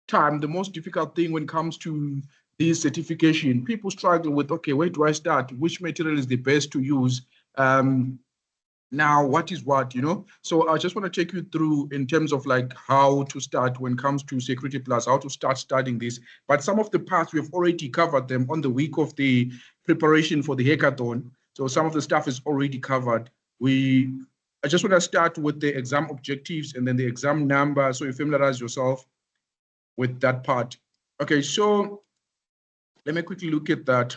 time, the most difficult thing when it comes to this certification, people struggle with, okay, where do I start? Which material is the best to use? Now, what is what, So I just want to take you through in terms of like how to start when it comes to Security Plus, how to start studying this. But some of the parts, we've already covered them on the week of the preparation for the hackathon. So some of the stuff is already covered. I just want to start with the exam objectives and then the exam number, so you familiarize yourself with that part. Okay, so let me quickly look at that.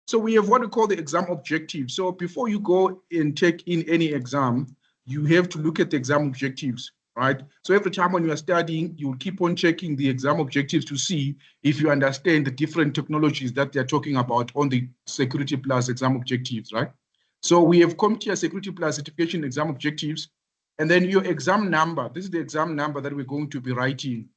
So we have what we call the exam objective. So before you go and take in any exam, you have to look at the exam objectives, right? So every time when you are studying, you will keep on checking the exam objectives to see if you understand the different technologies that they're talking about on the Security Plus exam objectives, right? So we have CompTIA Security Plus certification exam objectives, and then your exam number. This is the exam number that we're going to be writing.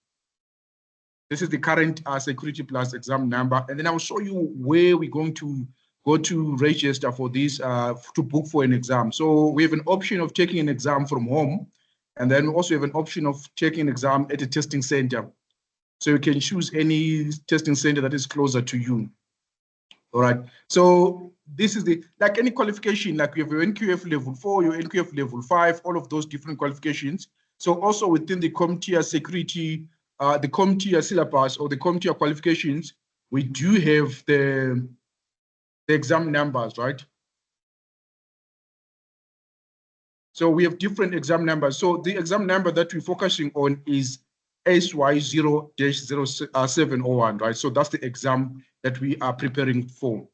This is the current Security Plus exam number. And then I'll show you where we're going to go to register for this, to book for an exam. So we have an option of taking an exam from home. And then we also have an option of taking an exam at a testing center. So you can choose any testing center that is closer to you. All right. So this is like any qualification, like you have your NQF level 4, your NQF level 5, all of those different qualifications. So also within the CompTIA security, the CompTIA syllabus or the CompTIA qualifications, we do have the exam numbers, right? So we have different exam numbers. So the exam number that we're focusing on is SY0-0701, right? So that's the exam that we are preparing for.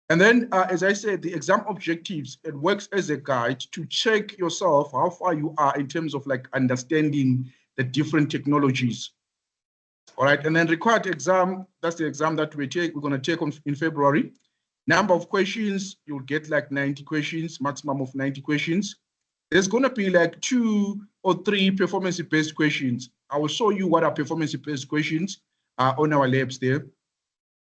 And then, as I said, the exam objectives, it works as a guide to check yourself, how far you are in terms of like understanding the different technologies. All right, and then required exam, that's the exam that we're going to take in February. Number of questions, you'll get like 90 questions, maximum of 90 questions. There's going to be like 2 or 3 performance-based questions. I will show you what are performance-based questions on our labs there.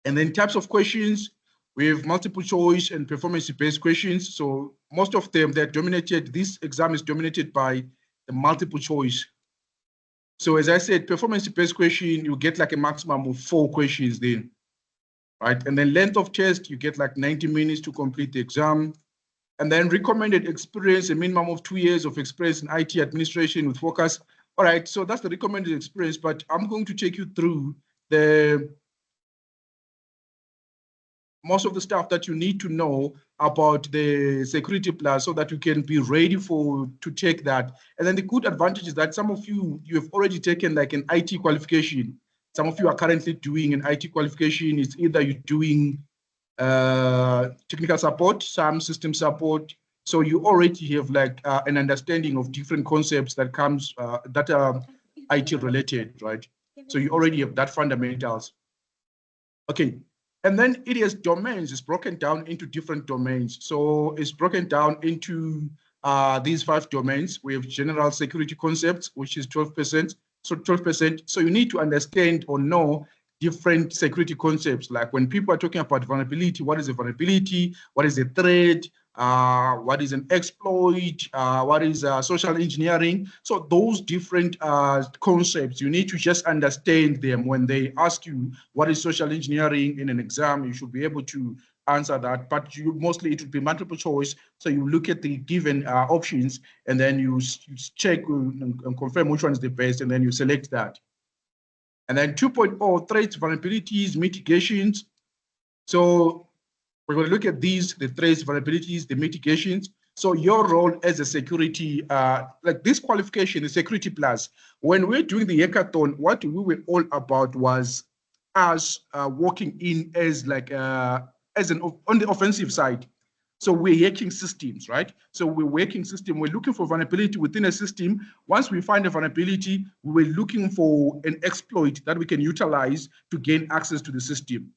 And then types of questions, we have multiple choice and performance-based questions. So most of them, they're dominated, this exam is dominated by the multiple choice. So as I said, performance-based question, you get like a maximum of 4 questions then, right? And then length of test, you get like 90 minutes to complete the exam. And then recommended experience, a minimum of 2 years of experience in IT administration with focus. All right, so that's the recommended experience, but I'm going to take you through most of the stuff that you need to know about the Security Plus so that you can be ready to take that. And then the good advantage is that some of you have already taken like an IT qualification. Some of you are currently doing an IT qualification. It's either you're doing technical support, some system support. So you already have like an understanding of different concepts that are IT related, right? So you already have that fundamentals. Okay. And then it has domains. It's broken down into different domains. So it's broken down into these 5 domains. We have general security concepts, which is 12%. So 12%. So you need to understand or know different security concepts. Like when people are talking about vulnerability, what is a vulnerability? What is a threat? What is an exploit? What is social engineering? So those different concepts, you need to just understand them. When they ask you what is social engineering in an exam, you should be able to answer that. But mostly it would be multiple choice. So you look at the given options and then you check and confirm which one is the best, and then you select that. And then 2.0, threats, vulnerabilities, mitigations. So we're going to look at these, the threats, vulnerabilities, the mitigations. So your role as a security, like this qualification, the Security Plus, when we're doing the hackathon, what we were all about was us working in as like, on the offensive side. So we're hacking systems, right? So we're hacking system. We're looking for vulnerability within a system. Once we find a vulnerability, we're looking for an exploit that we can utilize to gain access to the system.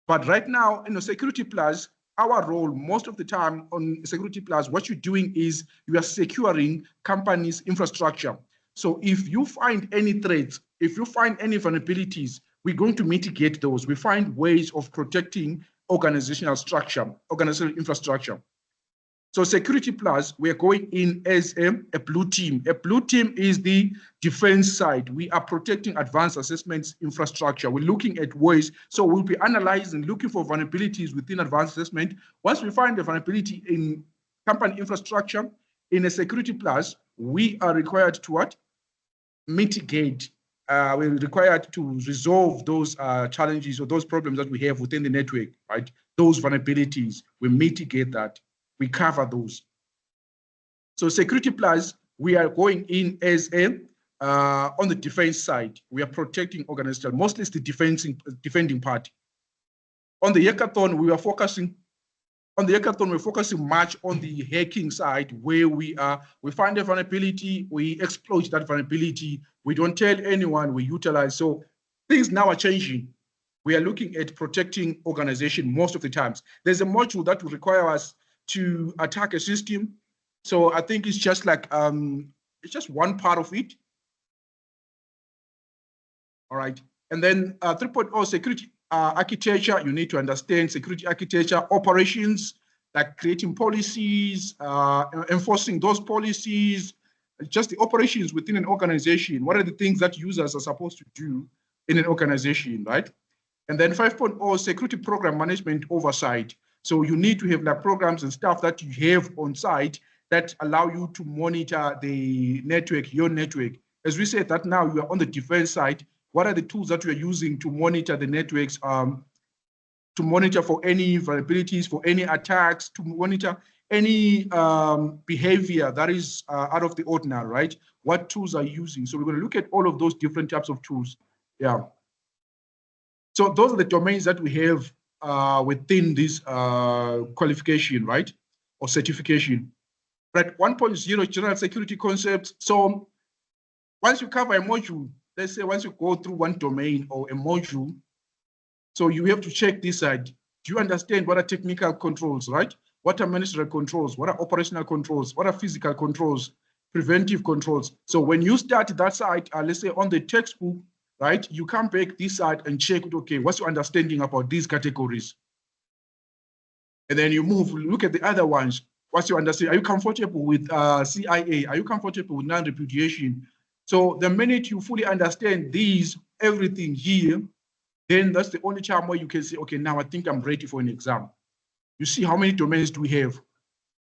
But right now, in the Security Plus, our role most of the time on Security Plus, what you're doing is you are securing companies' infrastructure. So if you find any threats, if you find any vulnerabilities, we're going to mitigate those. We find ways of protecting organizational structure, organizational infrastructure. So Security Plus, we're going in as a blue team. A blue team is the defense side. We are protecting advanced assessments infrastructure. We're looking at ways. So we'll be analyzing, looking for vulnerabilities within advanced assessment. Once we find the vulnerability in company infrastructure, in a Security Plus, we are required to what? Mitigate. We're required to resolve those challenges or those problems that we have within the network, right? Those vulnerabilities, we mitigate that. We cover those. So Security Plus, we are going in as a, on the defense side, we are protecting organizational, mostly it's the defending party. On the hackathon, we're focusing much on the hacking side, where we find a vulnerability, we exploit that vulnerability, we don't tell anyone, we utilize. So things now are changing. We are looking at protecting organization most of the times. There's a module that will require us to attack a system. So I think it's just like, it's just one part of it. All right. And then 3.0 security architecture, you need to understand security architecture, operations, like creating policies, enforcing those policies, just the operations within an organization. What are the things that users are supposed to do in an organization, right? And then 5.0 security program management oversight. So you need to have like programs and stuff that you have on site that allow you to monitor the network, your network. As we said that now you are on the defense side, what are the tools that we are using to monitor the networks, to monitor for any vulnerabilities, for any attacks, to monitor any behavior that is out of the ordinary, right? What tools are you using? So we're going to look at all of those different types of tools. Yeah. So those are the domains that we have within this qualification, right? Or certification. Right, 1.0 general security concepts. So once you cover a module, let's say once you go through one domain or a module, so you have to check this side. Do you understand what are technical controls, right? What are ministerial controls? What are operational controls? What are physical controls? Preventive controls. So when you start that side, let's say on the textbook, right, you come back this side and check, okay, what's your understanding about these categories? And then you move, look at the other ones. What's your understanding? Are you comfortable with CIA? Are you comfortable with non-repudiation? So the minute you fully understand these, everything here, then that's the only time where you can say, okay, now I think I'm ready for an exam. You see how many domains do we have?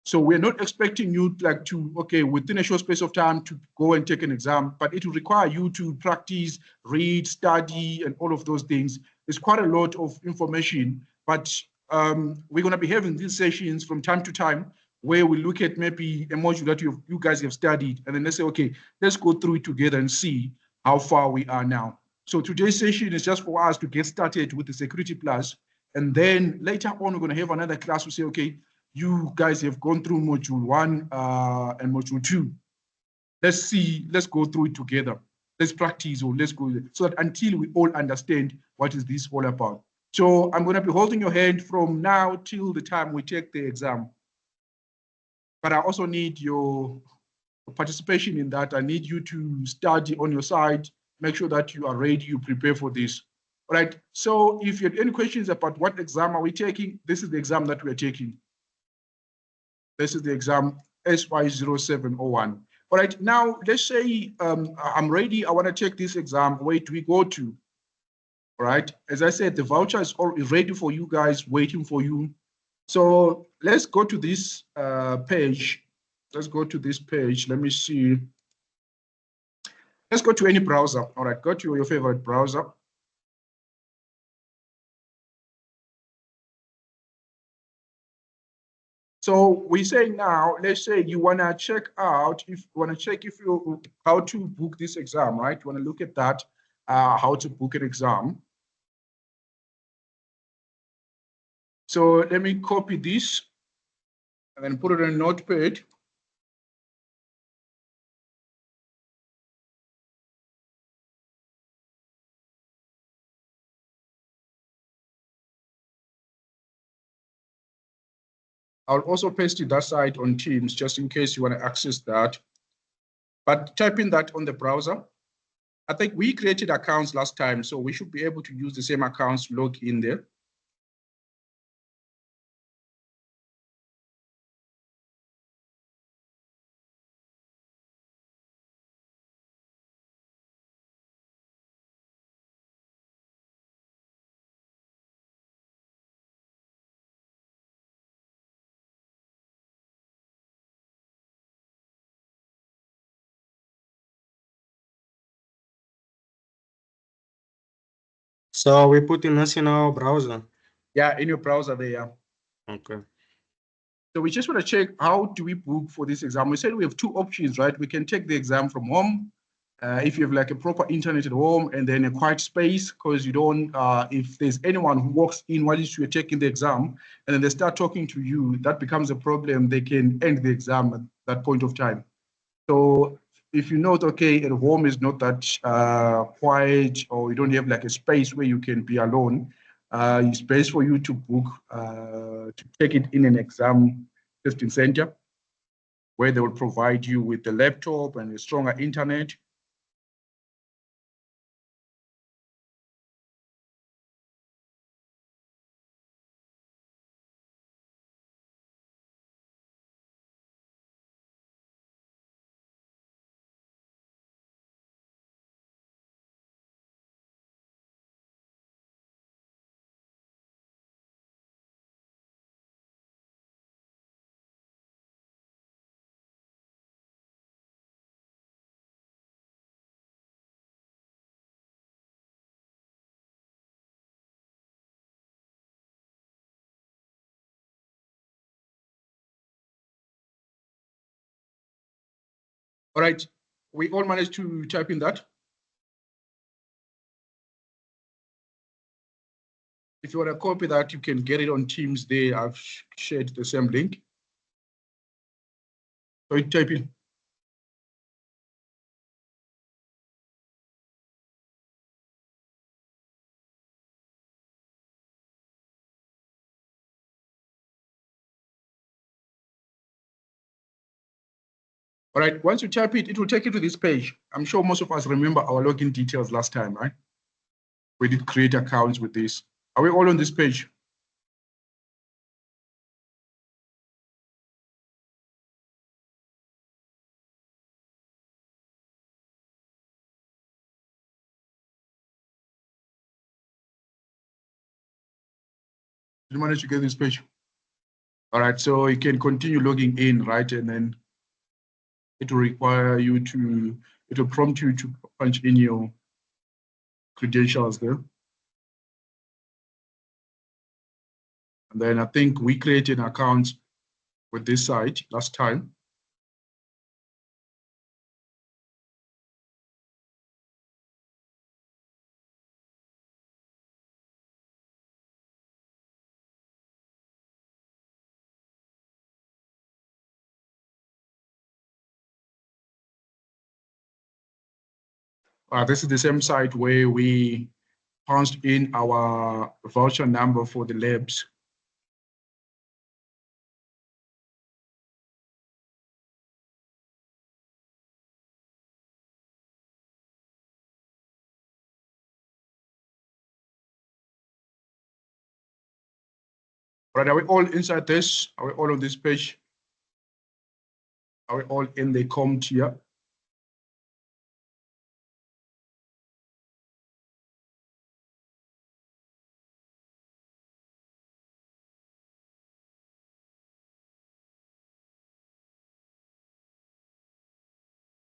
So we're not expecting you like to, okay, within a short space of time to go and take an exam, but it will require you to practice, read, study, and all of those things. There's quite a lot of information, but we're going to be having these sessions from time to time where we look at maybe a module that you guys have studied, and then let's say, okay, let's go through it together and see how far we are now. So today's session is just for us to get started with the Security Plus, and then later on, we're going to have another class to say, okay, you guys have gone through module 1 and module 2. Let's go through it together. Let's practice, or let's go, so that until we all understand what is this all about. So I'm going to be holding your hand from now till the time we take the exam. But I also need your participation in that. I need you to study on your side, make sure that you are ready, you prepare for this. All right, so if you have any questions about what exam are we taking, this is the exam that we are taking. This is the exam SY0701. All right, now let's say I'm ready, I want to take this exam. Where do we go to? All right, as I said, the voucher is already ready for you guys, waiting for you. So let's go to this page. Let's go to this page. Let me see. Let's go to any browser. All right, go to your favorite browser. So we say now, let's say you want to check out, if you want to check if you how to book this exam, right? You want to look at that, how to book an exam. So let me copy this and then put it in a notepad. I'll also paste it that side on Teams, just in case you want to access that. But type in that on the browser. I think we created accounts last time, so we should be able to use the same accounts to log in there. So we put in this in our browser. Yeah, in your browser there. Yeah. Okay. So we just want to check, how do we book for this exam? We said we have two options, right? We can take the exam from home, if you have like a proper internet at home and then a quiet space, because you don't, if there's anyone who walks in while you're taking the exam and then they start talking to you, that becomes a problem. They can end the exam at that point of time. So if you note, okay, at home is not that quiet, or you don't have like a space where you can be alone, it's best for you to book, to take it in an exam testing center, where they will provide you with the laptop and a stronger internet. All right, we all managed to type in that. If you want to copy that, you can get it on Teams there. I've shared the same link. So you type in. All right, once you type it, it will take you to this page. I'm sure most of us remember our login details last time, right? We did create accounts with this. Are we all on this page? Did you manage to get this page? All right, so you can continue logging in, right? And then it will require you to, it will prompt you to punch in your credentials there. And then I think we created an account with this site last time. This is the same site where we punched in our voucher number for the labs. Right, are we all inside this? Are we all on this page? Are we all in the CompTIA?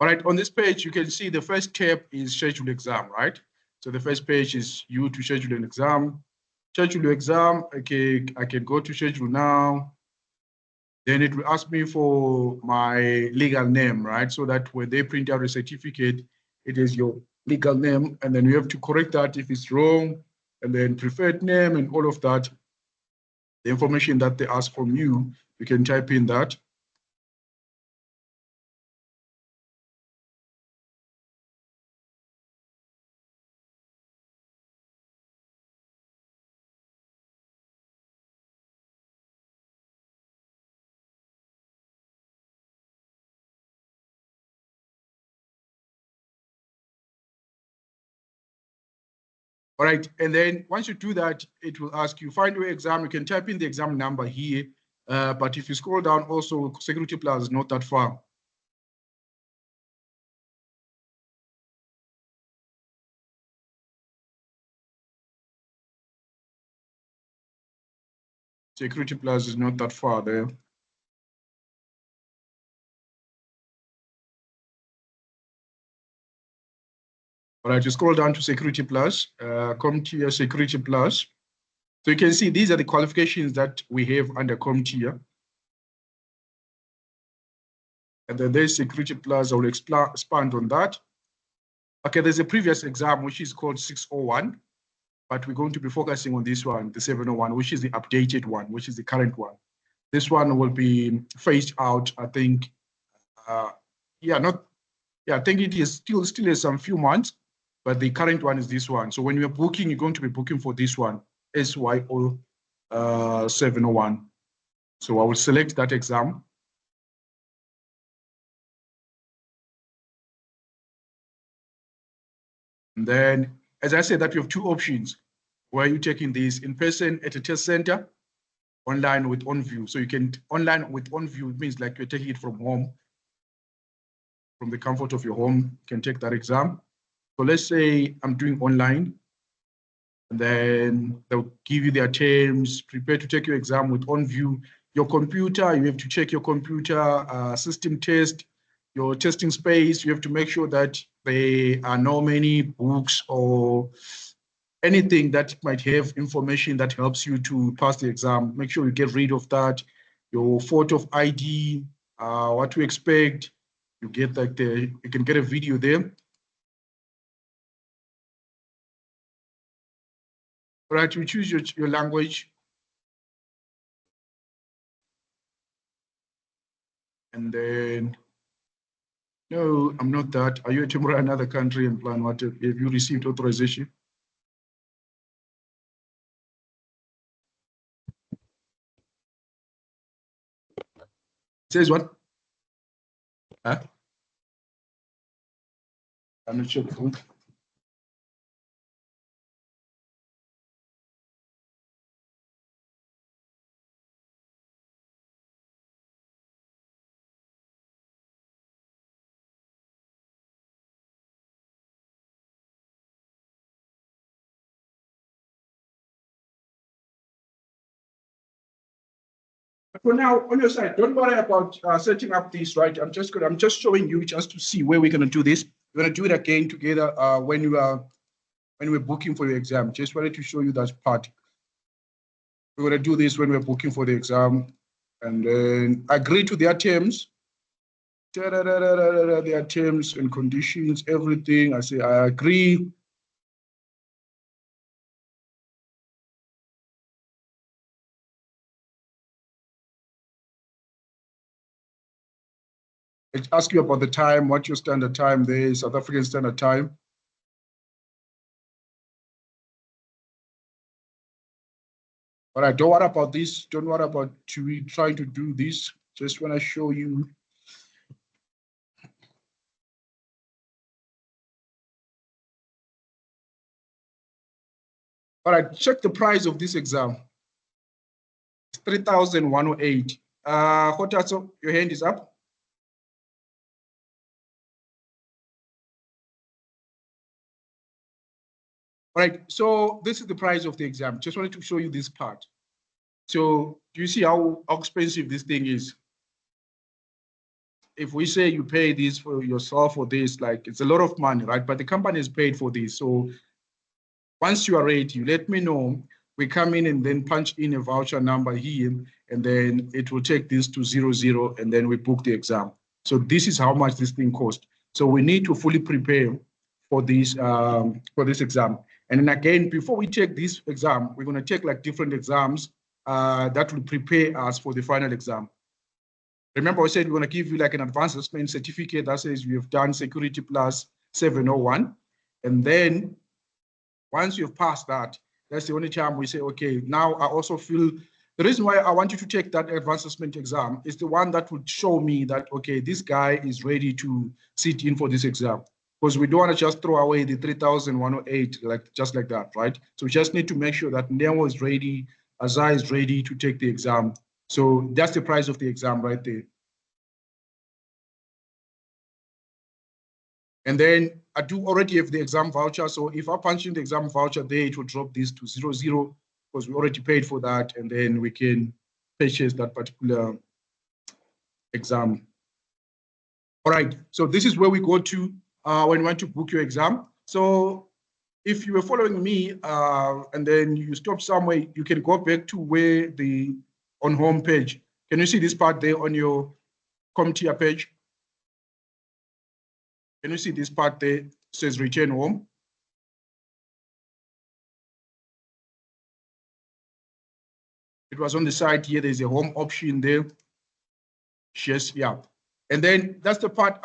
All right, on this page, you can see the first tab is schedule exam, right? So the first page is you to schedule an exam. Schedule your exam, okay, I can go to schedule now. Then it will ask me for my legal name, right? So that when they print out a certificate, it is your legal name, and then you have to correct that if it's wrong, and then preferred name and all of that. The information that they ask from you, you can type in that. All right, and then once you do that, it will ask you, find your exam. You can type in the exam number here, but if you scroll down also, Security Plus is not that far. Security Plus is not that far there. All right, you scroll down to Security Plus, CompTIA Security Plus. So you can see these are the qualifications that we have under CompTIA. And then there's Security Plus. I will expand on that. Okay, there's a previous exam, which is called 601, but we're going to be focusing on this one, the 701, which is the updated one, which is the current one. This one will be phased out, I think. I think it is still has some few months, but the current one is this one. So when you're booking, you're going to be booking for this one, SYO 701. So I will select that exam. And then, as I said, that you have two options. Where you're taking this in person at a test center, online with OnView. So you can online with OnView, it means like you're taking it from home, from the comfort of your home, you can take that exam. So let's say I'm doing online, and then they'll give you their terms, prepare to take your exam with OnView. Your computer, you have to check your computer system test, your testing space. You have to make sure that there are no many books or anything that might have information that helps you to pass the exam. Make sure you get rid of that. Your photo of ID, what to expect. You get like you can get a video there. All right, you choose your language. And then, no, I'm not that. Are you a temporary another country and plan what? Have you received authorization? It says what? Huh? I'm not sure. For now, on your side, don't worry about setting up this, right? I'm just showing you just to see where we're gonna do this. We're gonna do it again together when we're booking for your exam. Just wanted to show you that part. We're gonna do this when we're booking for the exam, and then agree to their terms. Their terms and conditions, everything. I say I agree. It asks you about the time, what your standard time there is, South African Standard Time. All right, don't worry about this. Don't worry about trying to do this. Just want to show you. All right, check the price of this exam. It's 3,108. Hotatso, your hand is up. All right, so this is the price of the exam. Just wanted to show you this part. So do you see how expensive this thing is? If we say you pay this for yourself for this, like it's a lot of money, right? But the company is paid for this. So once you are ready, you let me know. We come in and then punch in a voucher number here, and then it will take this to 00, and then we book the exam. So this is how much this thing costs. So we need to fully prepare for this exam. And then again, before we take this exam, we're going to take like different exams that will prepare us for the final exam. Remember, I said we're going to give you like an advanced assessment certificate that says you have done Security Plus 701. And then once you've passed that, that's the only time we say, okay, now I also feel the reason why I want you to take that advanced assessment exam is the one that would show me that, okay, this guy is ready to sit in for this exam. Because we don't want to just throw away the 3,108 just like that, right? So we just need to make sure that Nemo is ready, Azai is ready to take the exam. So that's the price of the exam right there. And then I do already have the exam voucher. So if I punch in the exam voucher there, it will drop this to 00 because we already paid for that. And then we can purchase that particular exam. All right, so this is where we go to when you want to book your exam. So if you were following me and then you stop somewhere, you can go back to where on home page. Can you see this part there on your CompTIA page? Can you see this part there says return home? It was on the side here. There's a home option there. Yes, yeah. And then that's the part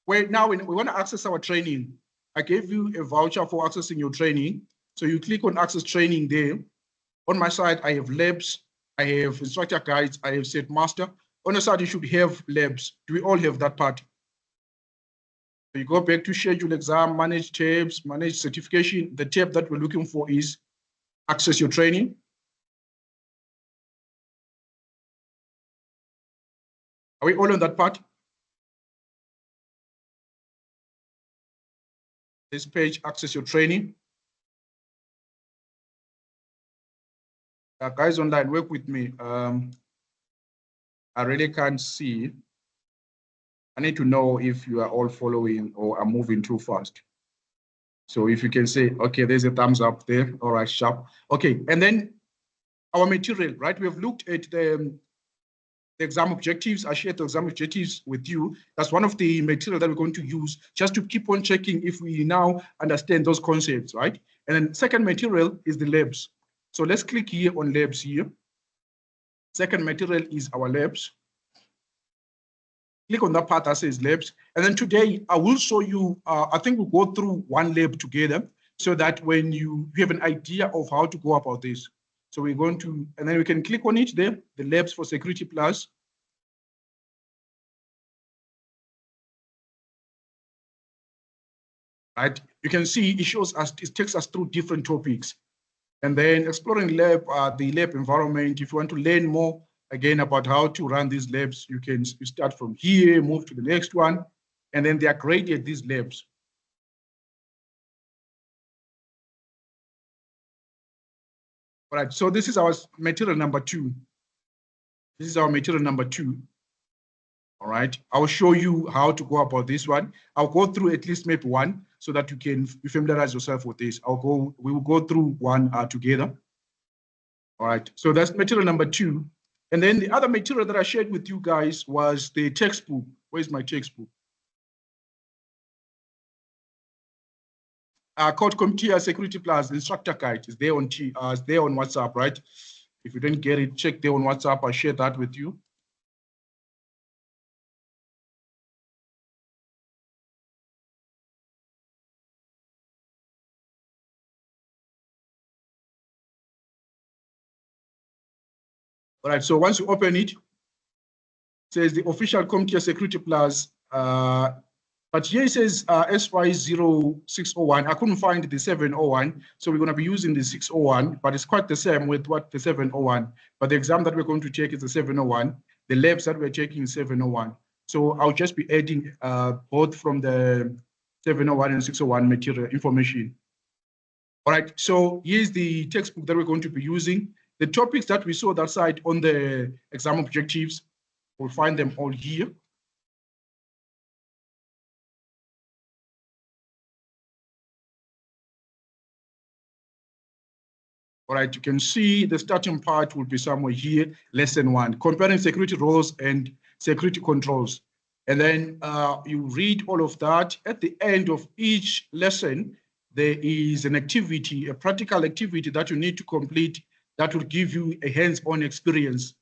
where now when we want to access our training, I gave you a voucher for accessing your training. So you click on access training there. On my side, I have labs, I have instructor guides, I have set master. On the side, you should have labs. Do we all have that part? So you go back to schedule exam, manage tabs, manage certification. The tab that we're looking for is access your training. Are we all on that part? This page, access your training. Guys online, work with me. I really can't see. I need to know if you are all following or are moving too fast. So if you can say, okay, there's a thumbs up there. All right, sharp. Okay, and then our material, right? We have looked at the exam objectives. I shared the exam objectives with you. That's one of the material that we're going to use just to keep on checking if we now understand those concepts, right? And then second material is the labs. So let's click here on labs here. Second material is our labs. Click on that part that says labs. And then today I will show you, I think we'll go through one lab together so that when you have an idea of how to go about this. So we're going to, and then we can click on it there, the labs for Security Plus. Right, you can see it shows us, it takes us through different topics. And then exploring lab, the lab environment, if you want to learn more, again, about how to run these labs, you start from here, move to the next one, and then they are graded, these labs. All right, so this is our material number 2. This is our material number 2. All right, I'll show you how to go about this one. I'll go through at least maybe one so that you can familiarize yourself with this. We will go through one together. All right, so that's material number 2. And then the other material that I shared with you guys was the textbook. Where's my textbook? Called CompTIA Security Plus Instructor Guide. Is there on WhatsApp, right? If you didn't get it, check there on WhatsApp. I'll share that with you. All right, so once you open it, it says the official CompTIA Security Plus, but here it says SY0601. I couldn't find the 701, so we're going to be using the 601, but it's quite the same with what the 701. But the exam that we're going to take is the 701. The labs that we're taking is 701. So I'll just be adding both from the 701 and 601 material information. All right, so here's the textbook that we're going to be using. The topics that we saw that side on the exam objectives, we'll find them all here. All right, you can see the starting part will be somewhere here, lesson 1, comparing security roles and security controls. And then you read all of that. At the end of each lesson, there is an activity, a practical activity that you need to complete that will give you a hands-on experience.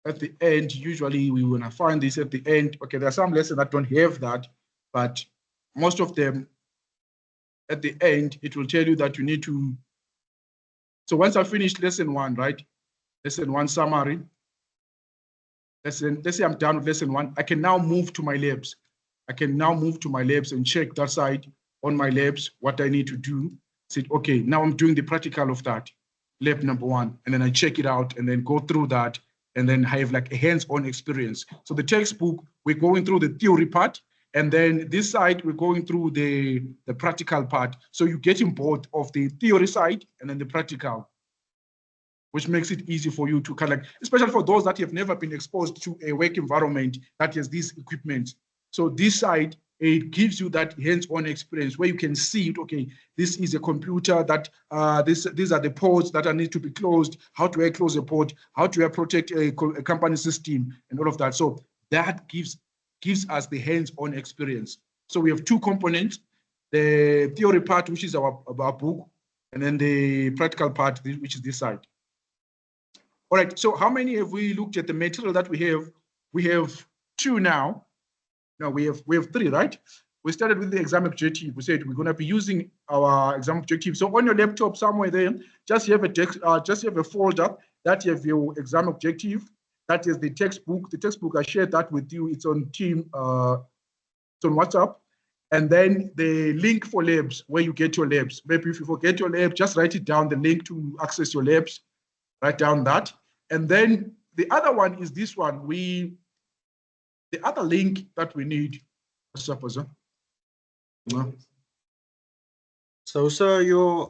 At the end, usually we want to find this at the end. Okay, there are some lessons that don't have that, but most of them, at the end, it will tell you that you need to. So once I finish lesson 1, right? Lesson 1 summary. Let's say I'm done with lesson 1. I can now move to my labs. I can now move to my labs and check that side on my labs, what I need to do. Say, okay, now I'm doing the practical of that, lab number 1. And then I check it out and then go through that and then have like a hands-on experience. So the textbook, we're going through the theory part. And then this side, we're going through the practical part. So you're getting both of the theory side and then the practical, which makes it easy for you to collect, especially for those that have never been exposed to a work environment that has this equipment. So this side it gives you that hands-on experience where you can see it. Okay, this is a computer that these are the ports that need to be closed. How do I close a port? How do I protect a company system and all of that? So that gives us the hands-on experience. So we have two components: the theory part, which is our book, and then the practical part, which is this side. All right. So how many have we looked at the material that we have? We have two now. No, we have three, right? We started with the exam objective. We said we're going to be using our exam objective. So on your laptop somewhere there, just have a folder that you have your exam objective. That is the textbook. The textbook, I shared that with you. It's on Team, it's on WhatsApp. And then the link for labs, where you get your labs. Maybe if you forget your lab, just write it down, the link to access your labs. Write down that. And then the other one is this one. The other link that we need, suppose. So, sir, your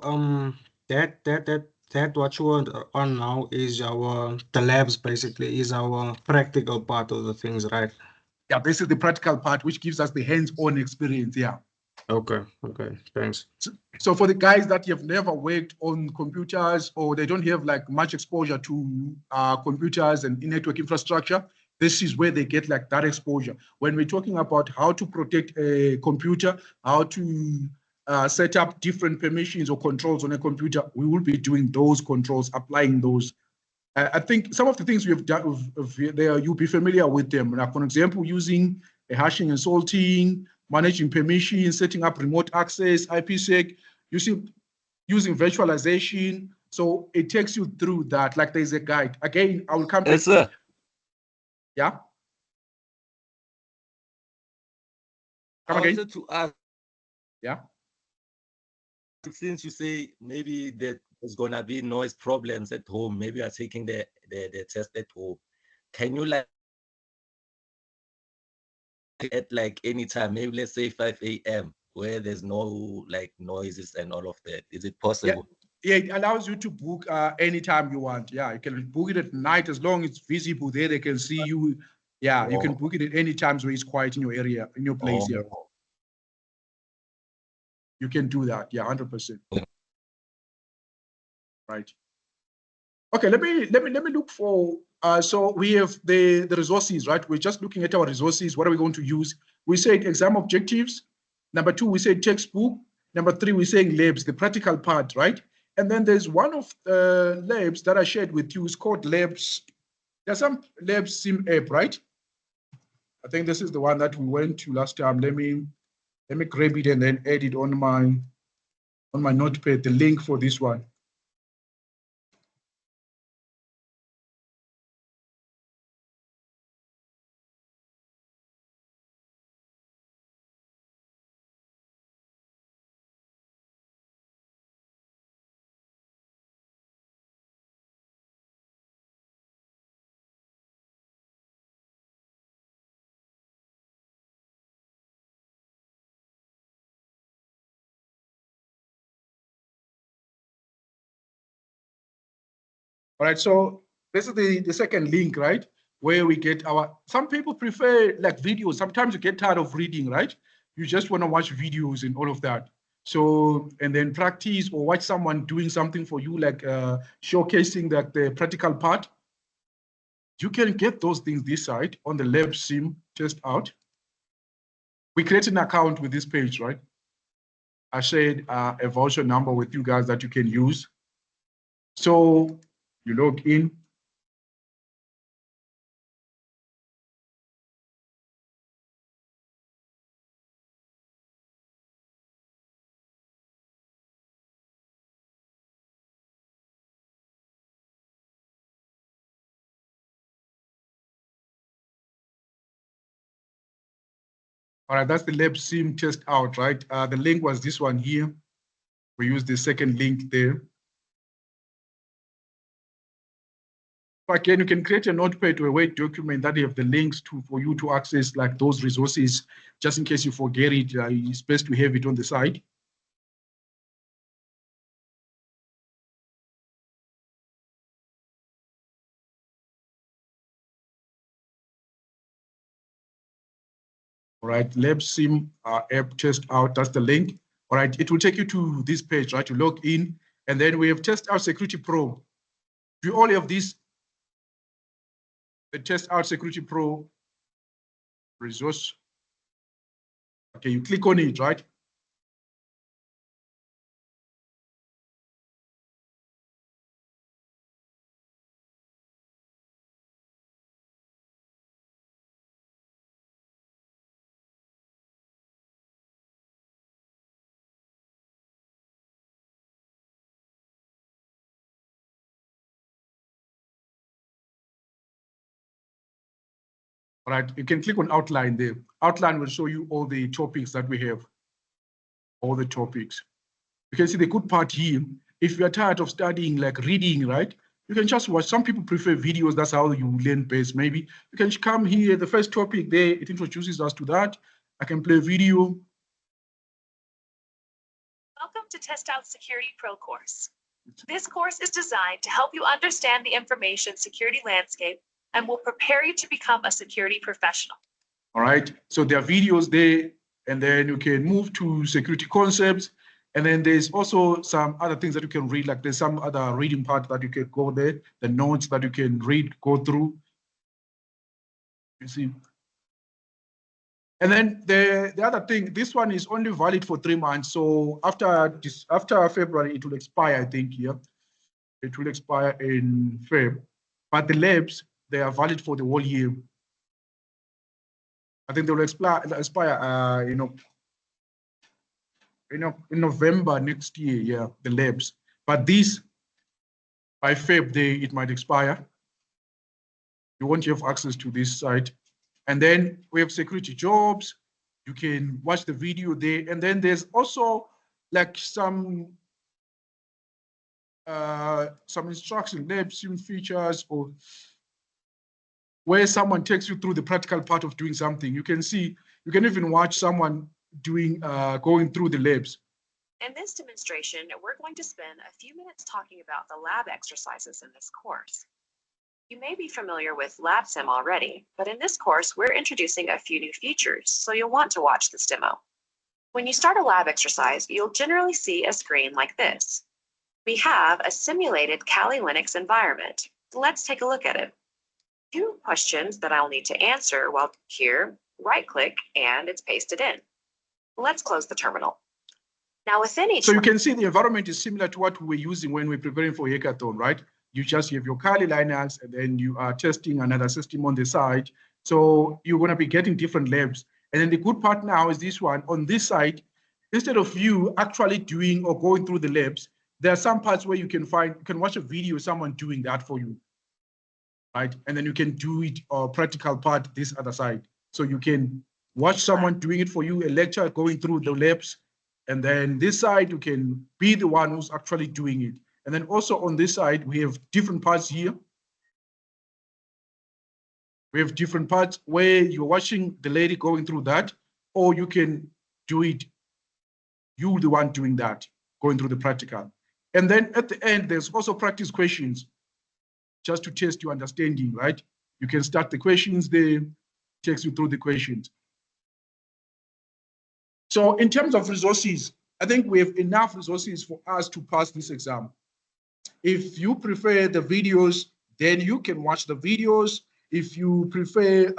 that what you are on now is the labs, basically, is our practical part of the things, right? Yeah, this is the practical part, which gives us the hands-on experience. Yeah. Okay, thanks. So for the guys that have never worked on computers, or they don't have like much exposure to computers and network infrastructure, this is where they get like that exposure. When we're talking about how to protect a computer, how to set up different permissions or controls on a computer, we will be doing those controls, applying those. I think some of the things we have done there, you'll be familiar with them. Like, for example, using a hashing and salting, managing permissions, setting up remote access, IPsec, using virtualization. So it takes you through that, like there's a guide. Again, I will come back. Yes, sir. Yeah? Come I again? wanted to ask, Yeah? since you say maybe that there's gonna be noise problems at home, maybe you're taking the test at home. Can you like at like any time, maybe let's say 5 a.m. where there's no like noises and all of that? Is it possible? Yeah, it allows you to book anytime you want. Yeah, you can book it at night as long as it's visible there. They can see you. Yeah, you can book it at any times where it's quiet in your area, in your place. Yeah, you can do that. Yeah, 100%. Right. Okay, let me look for. So we have the resources, right? We're just looking at our resources. What are we going to use? We said exam objectives. Number two, we said textbook. Number three, we're saying labs, the practical part, right? And then there's one of the labs that I shared with you. It's called Labs. There's some Labs Sim app, right? I think this is the one that we went to last time. Let me grab it and then add it on my notepad, the link for this one. All right, so this is the second link, right? Where we get some people prefer like videos. Sometimes you get tired of reading, right? You just want to watch videos and all of that. So, and then practice or watch someone doing something for you, like showcasing the practical part. You can get those things this side on the Lab Sim test out. We create an account with this page, right? I shared a voucher number with you guys that you can use. So you log in. All right, that's the Lab Sim test out, right? The link was this one here. We use the second link there. Again, you can create a notepad or a Word document that you have the links for you to access like those resources, just in case you forget it. It's best to have it on the side. All right, LabSim app test out, that's the link. All right, it will take you to this page, right? You log in, and then we have Test Out Security Pro. We all have this, the Test Out Security Pro resource. Okay, you click on it, right? All right, you can click on outline there. Outline will show you all the topics that we have, all the topics. You can see the good part here. If you are tired of studying, like reading, right? You can just watch. Some people prefer videos. That's how you learn best. Maybe you can come here. The first topic there, it introduces us to that. I can play a video. Welcome to Test Out Security Pro course. This course is designed to help you understand the information security landscape and will prepare you to become a security professional. All right, so there are videos there, and then you can move to security concepts. And then there's also some other things that you can read, like there's some other reading part that you can go there, the notes that you can read, go through. You see. And then the other thing, this one is only valid for 3 months. So after February, it will expire, I think, yeah. It will expire in Feb. But the labs, they are valid for the whole year. I think they will expire, in November next year, yeah, the labs. But this, by Feb, it might expire. You won't have access to this site. And then we have security jobs. You can watch the video there. And then there's also like some instruction, LabSim features, or where someone takes you through the practical part of doing something. You can see, you can even watch someone going through the labs. In this demonstration, we're going to spend a few minutes talking about the lab exercises in this course. You may be familiar with LabSim already, but in this course, we're introducing a few new features, so you'll want to watch this demo. When you start a lab exercise, you'll generally see a screen like this. We have a simulated Kali Linux environment. Let's take a look at it. 2 questions that I'll need to answer while here, right-click, and it's pasted in. Let's close the terminal. Now within each— So you can see the environment is similar to what we were using when we're preparing for Hackathon, right? You just have your Kali Linux, and then you are testing another system on the side. So you're going to be getting different labs. And then the good part now is this one. On this side, instead of you actually doing or going through the labs, there are some parts where you can watch a video of someone doing that for you, right? And then you can do it, practical part, this other side. So you can watch someone doing it for you, a lecture going through the labs. And then this side, you can be the one who's actually doing it. And then also on this side, we have different parts here. We have different parts where you're watching the lady going through that, or you can do it, you the one doing that, going through the practical. And then at the end, there's also practice questions, just to test your understanding, right? You can start the questions there, takes you through the questions. So in terms of resources, I think we have enough resources for us to pass this exam. If you prefer the videos, then you can watch the videos. If you prefer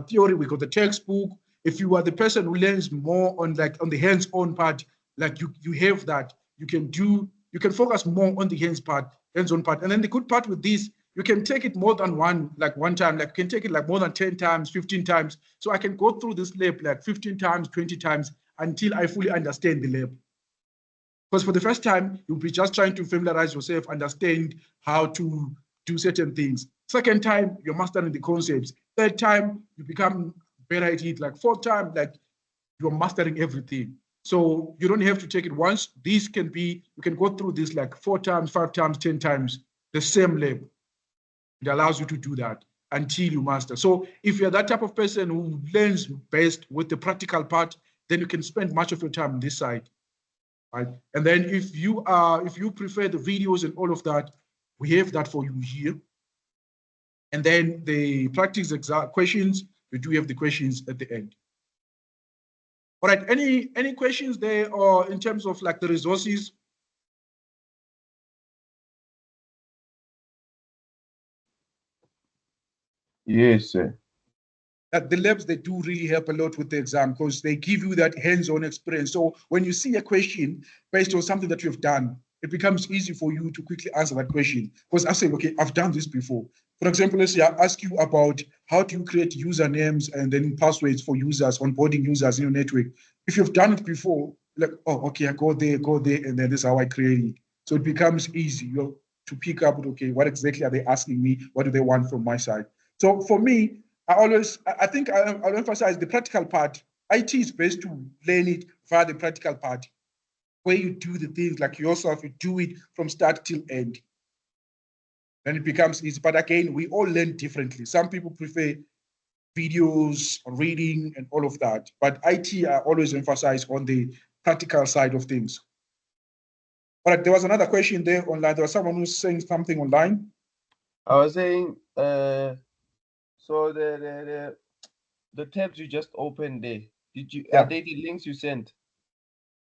theory, we got the textbook. If you are the person who learns more on the hands-on part, like you have that, you can focus more on the hands-on part. And then the good part with this, you can take it more than one time, like you can take it like more than 10 times, 15 times. So I can go through this lab like 15 times, 20 times until I fully understand the lab. Because for the first time, you'll be just trying to familiarize yourself, understand how to do certain things. Second time, you're mastering the concepts. Third time, you become better at it. Like 4th time, like you're mastering everything. So you don't have to take it once. This can be, you can go through this like 4 times, 5 times, 10 times, the same lab. It allows you to do that until you master. So if you're that type of person who learns best with the practical part, then you can spend much of your time on this side. Right? And then if you prefer the videos and all of that, we have that for you here. And then the practice questions, we do have the questions at the end. All right, any questions there or in terms of like the resources? Yes, sir. That the labs, they do really help a lot with the exam because they give you that hands-on experience. So when you see a question based on something that you've done, it becomes easy for you to quickly answer that question. Because I say, okay, I've done this before. For example, let's say I ask you about how do you create usernames and then passwords for users, onboarding users in your network. If you've done it before, like, oh, okay, I go there, and then this is how I create it. So it becomes easy to pick up, okay, what exactly are they asking me? What do they want from my side? So for me, I think I'll emphasize the practical part. IT is best to learn it via the practical part, where you do the things like yourself, you do it from start till end. Then it becomes easy. But again, we all learn differently. Some people prefer videos, reading, and all of that. But IT, I always emphasize on the practical side of things. All right, there was another question there online. There was someone who's saying something online. I was saying, so the tabs you just opened there, Yeah. are they the links you sent?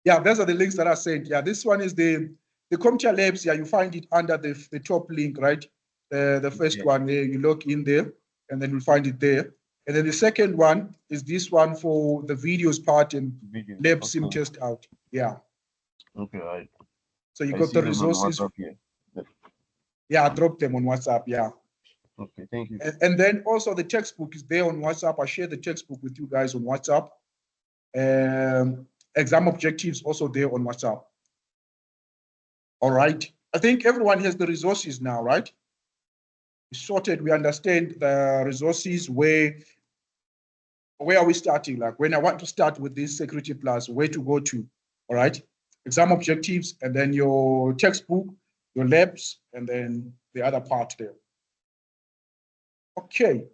Yeah, those are the links that I sent. Yeah, this one is the CompTIA Labs. Yeah, you find it under the top link, right? The first one there, you log in there, and then you'll find it there. And then the second one is this one for the videos part and Videos. lab Okay. sim test out. Yeah. Okay, right. So you I got see the them on resources. WhatsApp here. Yeah, I dropped them on WhatsApp. Yeah. Okay, thank you. And then also the textbook is there on WhatsApp. I share the textbook with you guys on WhatsApp. Exam objectives also there on WhatsApp. All right. I think everyone has the resources now, right? Sorted. We understand the resources. Where are we starting? Like when I want to start with this Security Plus, where to go to? All right. Exam objectives, and then your textbook, your labs, and then the other part there. Okay.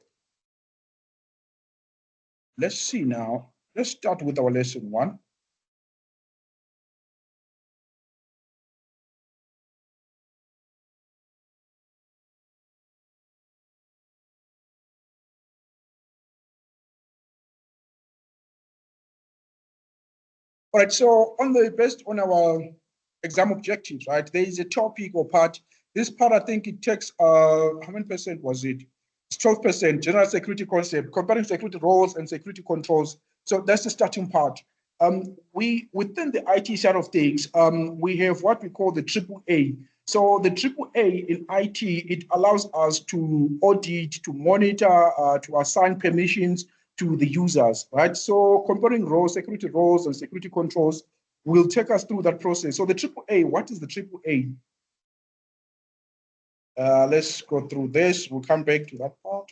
Let's see now. Let's start with our lesson 1. All right, so based on our exam objectives, right, there is a topic or part. This part, I think it takes, how many percent was it? It's 12%, general security concept, comparing security roles and security controls. So that's the starting part. Within the IT side of things, we have what we call the AAA. So the AAA in IT, it allows us to audit, to monitor, to assign permissions to the users, right? So comparing roles, security roles and security controls will take us through that process. So the AAA, what is the AAA? Let's go through this. We'll come back to that part.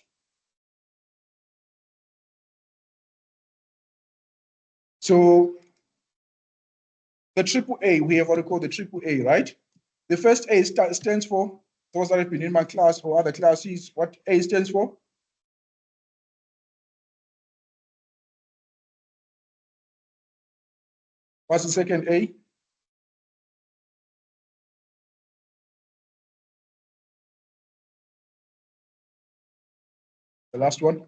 So the AAA, we have what we call the AAA, right? The first A stands for, those that have been in my class or other classes, what A stands for? What's the second A? The last one?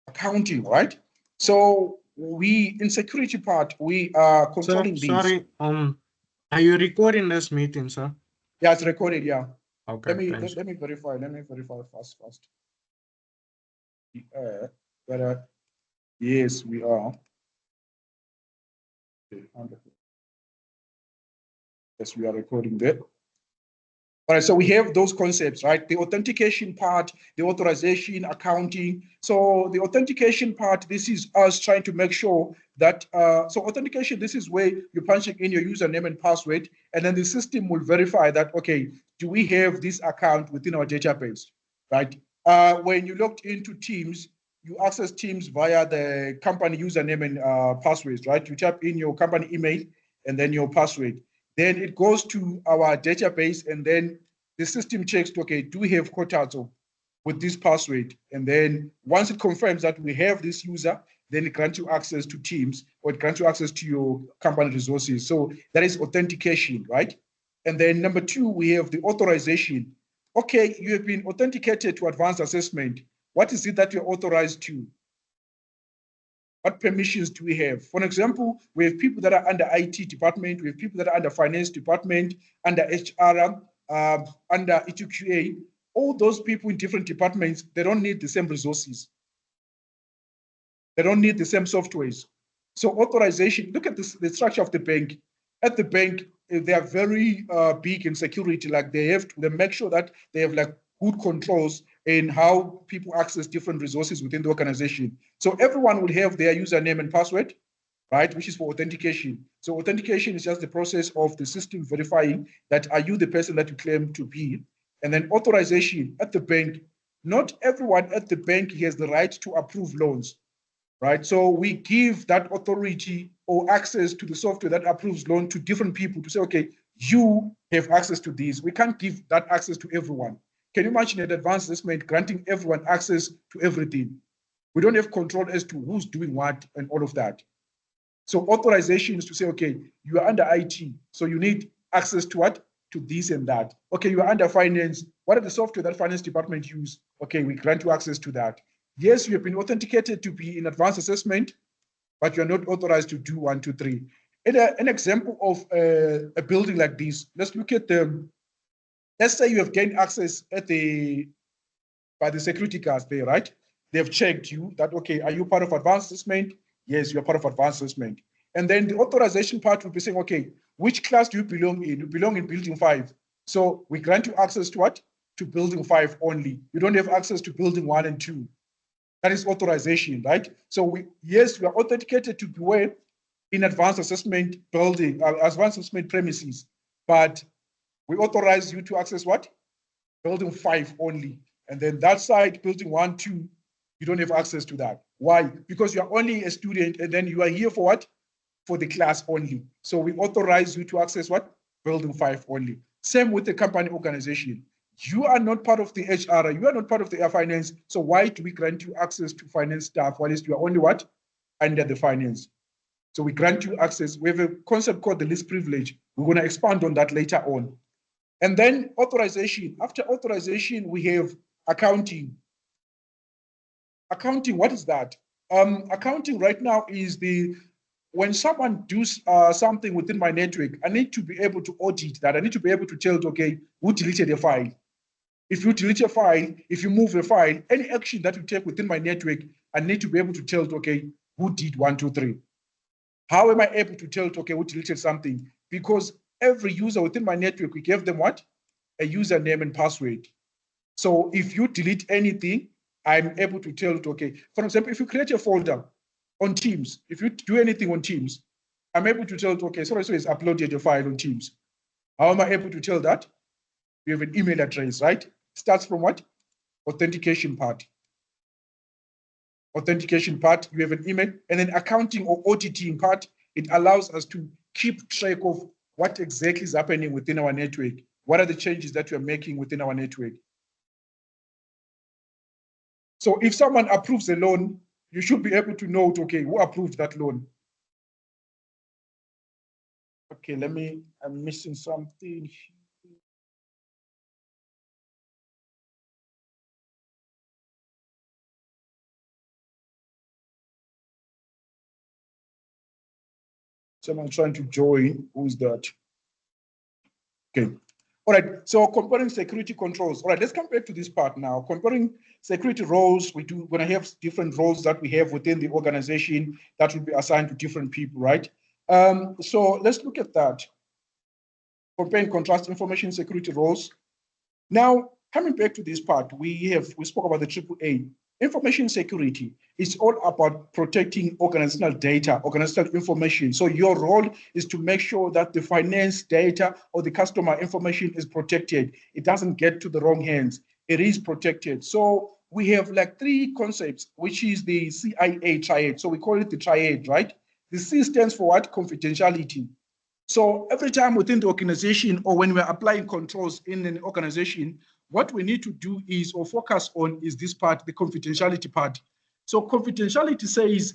Accounting, right? So we, in security part, we are controlling these. Sorry, are you recording this meeting, sir? Yeah, it's recorded, yeah. Okay, Let me thanks. verify fast. Yes, we are. Okay, yes, we are recording that. All right, so we have those concepts, right? The authentication part, the authorization, accounting. So the authentication part, this is us trying to make sure that, so authentication, this is where you're punching in your username and password, and then the system will verify that, okay, do we have this account within our database, right? When you logged into Teams, you access Teams via the company username and passwords, right? You type in your company email and then your password. Then it goes to our database, and then the system checks, okay, do we have Kotatso with this password? And then once it confirms that we have this user, then it grants you access to Teams, or it grants you access to your company resources. So that is authentication, right? And then number 2, we have the authorization. Okay, you have been authenticated to advanced assessment. what is it that you're authorized to? What permissions do we have? For example, we have people that are under IT department, we have people that are under finance department, under HR, under ETQA. All those people in different departments, they don't need the same resources. They don't need the same softwares. So authorization, look at this, the structure of the bank. At the bank, they are very big in security. Like they make sure that they have like good controls in how people access different resources within the organization. So everyone will have their username and password, right? Which is for authentication. So authentication is just the process of the system verifying that are you the person that you claim to be. And then authorization at the bank, not everyone at the bank has the right to approve loans, right? So we give that authority or access to the software that approves loan to different people to say, okay, you have access to these. We can't give that access to everyone. Can you imagine an advanced assessment granting everyone access to everything? We don't have control as to who's doing what and all of that. So authorization is to say, okay, you are under IT, so you need access to what? To this and that. Okay, you are under finance. What are the software that finance department use? Okay, we grant you access to that. Yes, you have been authenticated to be in advanced assessment, but you're not authorized to do 1, 2, 3. An example of a building like this, let's look at the, let's say you have gained access by the security guards there, right? They've checked you that, okay, are you part of advanced assessment? Yes, you're part of advanced assessment. And then the authorization part will be saying, okay, which class do you belong in? You belong in building 5. So we grant you access to what? To building 5 only. You don't have access to building 1 and 2. That is authorization, right? So yes, we are authenticated to be where in advanced assessment building, advanced assessment premises, but we authorize you to access what? Building 5 only. And then that side, building 1, 2, you don't have access to that. Why? Because you are only a student and then you are here for what? For the class only. So we authorize you to access what? Building 5 only. Same with the company organization. You are not part of the HR, you are not part of the finance. So why do we grant you access to finance staff while you are only what? Under the finance. So we grant you access. We have a concept called the least privilege. We're going to expand on that later on. And then authorization. After authorization, we have accounting. Accounting, what is that? Accounting right now is when someone does something within my network, I need to be able to audit that. I need to be able to tell, okay, who deleted a file? If you delete a file, if you move a file, any action that you take within my network, I need to be able to tell, okay, who did 1, 2, 3? How am I able to tell, okay, who deleted something? Because every user within my network, we gave them what? A username and password. So if you delete anything, I'm able to tell it, okay. For example, if you create a folder on Teams, if you do anything on Teams, I'm able to tell it, okay, so it's uploaded a file on Teams. How am I able to tell that? We have an email address, right? Starts from what? Authentication part. Authentication part, you have an email, and then accounting or auditing part, it allows us to keep track of what exactly is happening within our network. What are the changes that we are making within our network? So if someone approves a loan, you should be able to know, okay, who approved that loan? Okay, I'm missing something. Someone trying to join, who's that? Okay. All right, so comparing security controls. All right, let's come back to this part now. Comparing security roles, we're going to have different roles that we have within the organization that will be assigned to different people, right? So let's look at that. Compare and contrast information security roles. Now, coming back to this part, we spoke about the AAA. Information security is all about protecting organizational data, organizational information. So your role is to make sure that the finance data or the customer information is protected. It doesn't get to the wrong hands. It is protected. So we have like 3 concepts, which is the CIA triad. So we call it the triad, right? The C stands for what? Confidentiality. So every time within the organization or when we're applying controls in an organization, what we need to do is or focus on is this part, the confidentiality part. So confidentiality says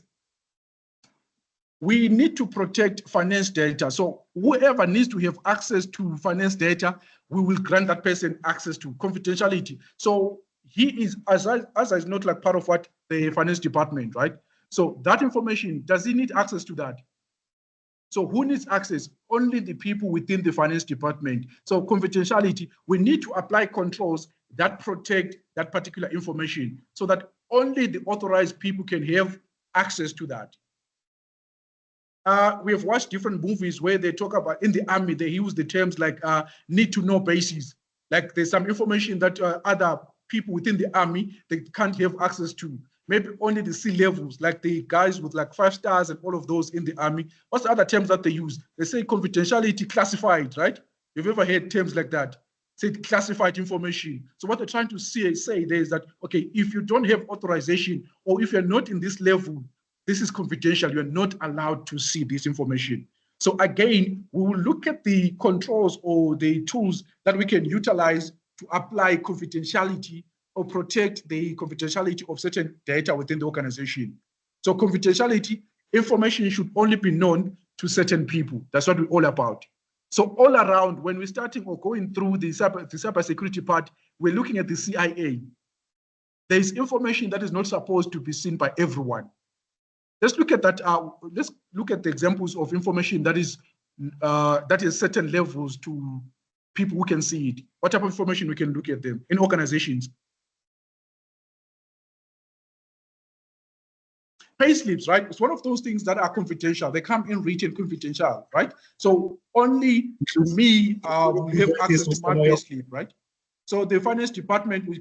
we need to protect finance data. So whoever needs to have access to finance data, we will grant that person access to confidentiality. So he is, as is not like part of what the finance department, right? So that information, does he need access to that? So who needs access? Only the people within the finance department. So confidentiality, we need to apply controls that protect that particular information so that only the authorized people can have access to that. We have watched different movies where they talk about, in the army, they use the terms like need to know bases. Like there's some information that other people within the army, they can't have access to. Maybe only the C levels, like the guys with like 5 stars and all of those in the army. What's the other terms that they use? They say confidentiality classified, right? You've ever heard terms like that? Say classified information. So what they're trying to say there is that, okay, if you don't have authorization or if you're not in this level, this is confidential. You're not allowed to see this information. So again, we will look at the controls or the tools that we can utilize to apply confidentiality or protect the confidentiality of certain data within the organization. So confidentiality, information should only be known to certain people. That's what we're all about. So all around, when we're starting or going through the cybersecurity part, we're looking at the CIA. There is information that is not supposed to be seen by everyone. Let's look at that. Let's look at the examples of information that is certain levels to people who can see it. What type of information we can look at them in organizations? Payslips, right? It's one of those things that are confidential. They come in written confidential, right? So only me will have access to my payslip, right? So the finance department will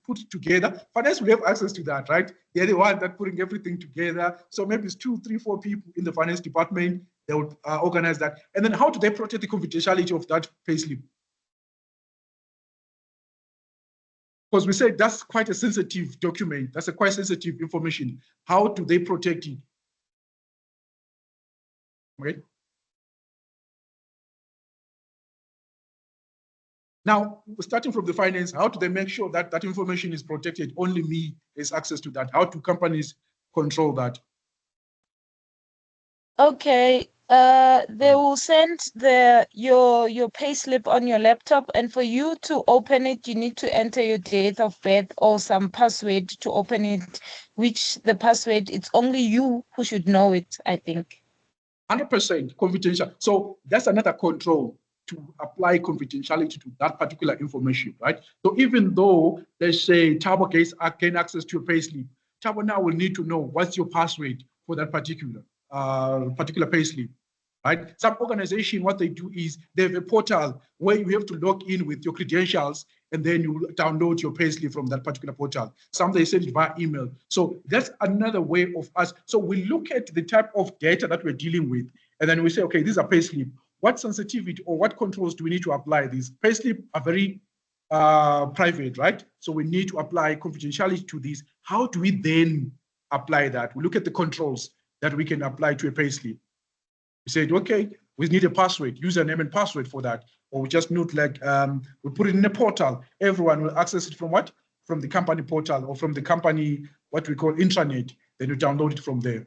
put it together. Finance will have access to that, right? They're the one that putting everything together. So maybe it's 2, 3, 4 people in the finance department. They would organize that. And then how do they protect the confidentiality of that payslip? Because we said that's quite a sensitive document. That's a quite sensitive information. How do they protect it? Okay. Now, starting from the finance, how do they make sure that that information is protected? Only me has access to that. How do companies control that? Okay, they will send your payslip on your laptop, and for you to open it, you need to enter your date of birth or some password to open it, which the password, it's only you who should know it, I think. 100% confidential. So that's another control to apply confidentiality to that particular information, right? So even though they say Thabo gain access to your payslip, Thabo now will need to know what's your password for that particular payslip, right? Some organization, what they do is they have a portal where you have to log in with your credentials and then you download your payslip from that particular portal. Some they send it via email. So that's another way of us. So we look at the type of data that we're dealing with, and then we say, okay, these are payslip. What sensitivity or what controls do we need to apply? These payslip are very private, right? So we need to apply confidentiality to these. How do we then apply that? We look at the controls that we can apply to a payslip. We said, okay, we need a password, username and password for that. Or we just note like, we put it in a portal. Everyone will access it from what? From the company portal or from the company, what we call intranet. Then you download it from there.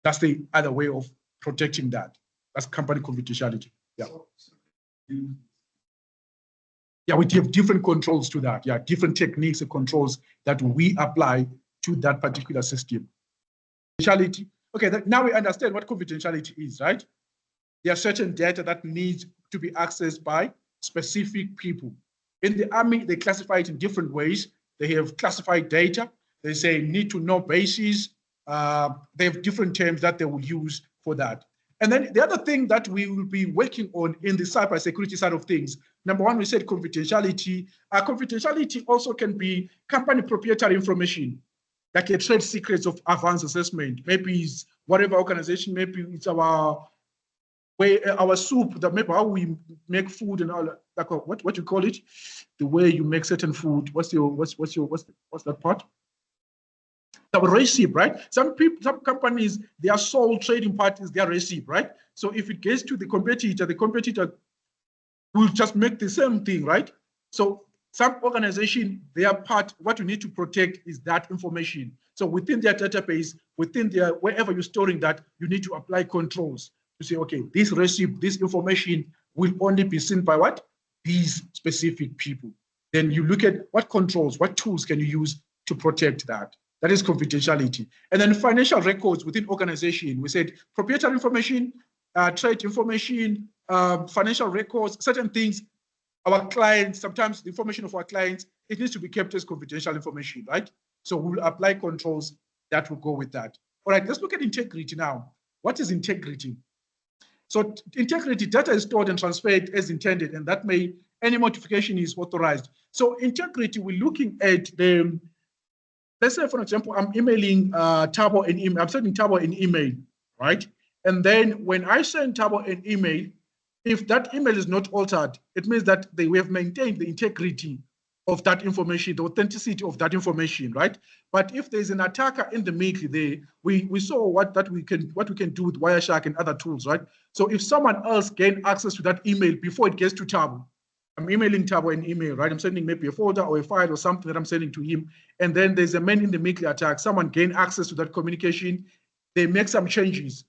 That's the other way of protecting that. That's company confidentiality. Yeah. Yeah, we have different controls to that. Yeah, different techniques and controls that we apply to that particular system. Confidentiality. Okay, now we understand what confidentiality is, right? There are certain data that needs to be accessed by specific people. In the army, they classify it in different ways. They have classified data. They say need to know bases. They have different terms that they will use for that. And then the other thing that we will be working on in the cybersecurity side of things, number one, we said confidentiality. Confidentiality also can be company proprietary information, like a trade secrets of advanced assessment. Maybe it's whatever organization, maybe it's our way, our soup, that maybe how we make food and all, like what you call it, the way you make certain food. What's that part? The recipe, right? Some people, some companies, their sole trading part is their recipe, right? So if it gets to the competitor will just make the same thing, right? So some organization, their part, what you need to protect is that information. So within their database, within their, wherever you're storing that, you need to apply controls to say, okay, this recipe, this information will only be seen by what? These specific people. Then you look at what controls, what tools can you use to protect that. That is confidentiality. And then financial records within organization. We said proprietary information, trade information, financial records, certain things. Our clients, sometimes the information of our clients, it needs to be kept as confidential information, right? So we'll apply controls that will go with that. All right, let's look at integrity now. What is integrity? So integrity, data is stored and transferred as intended, and that may, any modification is authorized. So integrity, we're looking at the, let's say, for example, I'm emailing Thabo an email, I'm sending Thabo an email, right? And then when I send Thabo an email, if that email is not altered, it means that we have maintained the integrity of that information, the authenticity of that information, right? But if there's an attacker in the middle there, we saw what we can do with Wireshark and other tools, right? So if someone else gain access to that email before it gets to Thabo, I'm emailing Thabo an email, right? I'm sending maybe a folder or a file or something that I'm sending to him, and then there's a man in the middle attack. Someone gain access to that communication, they make some changes.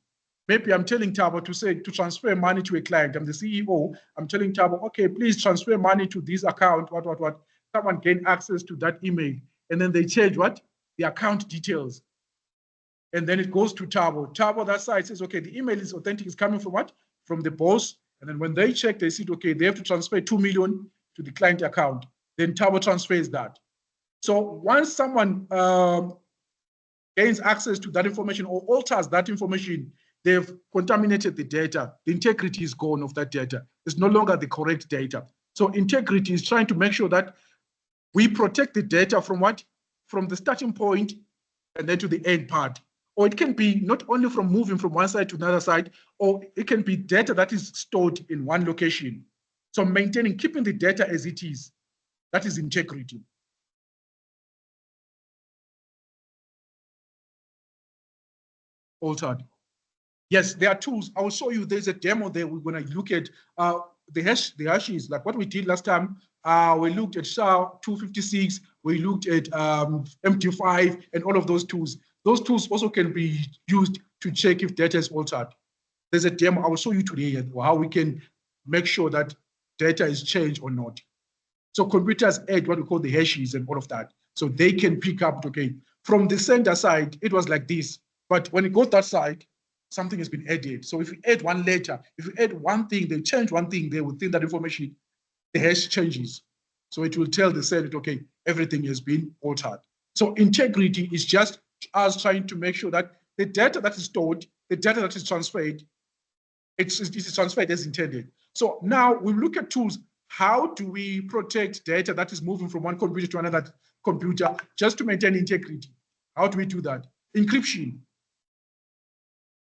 Maybe I'm telling Thabo to transfer money to a client. I'm the CEO. I'm telling Thabo, okay, please transfer money to this account, what. Someone gain access to that email, and then they change what? The account details. And then it goes to Thabo. Thabo, that side says, okay, the email is authentic, it's coming from what? From the boss. And then when they check, they see, okay, they have to transfer 2 million to the client account. Then Thabo transfers that. So once someone gains access to that information or alters that information, they've contaminated the data. The integrity is gone of that data. It's no longer the correct data. So integrity is trying to make sure that we protect the data from what? From the starting point and then to the end part. Or it can be not only from moving from one side to another side, or it can be data that is stored in one location. So maintaining, keeping the data as it is, that is integrity. Altered. Yes, there are tools. I will show you, there's a demo there. We're going to look at the hashes, like what we did last time. We looked at SHA-256, we looked at MD5 and all of those tools. Those tools also can be used to check if data is altered. There's a demo I will show you today how we can make sure that data is changed or not. So computers add what we call the hashes and all of that. So they can pick up, okay, from the sender side, it was like this. But when it goes that side, something has been added. So if you add one letter, if you add one thing, they change one thing there within that information, the hash changes. So it will tell the sender, okay, everything has been altered. So integrity is just us trying to make sure that the data that is stored, the data that is transferred, it is transferred as intended. So now we look at tools. How do we protect data that is moving from one computer to another computer just to maintain integrity? How do we do that? Encryption.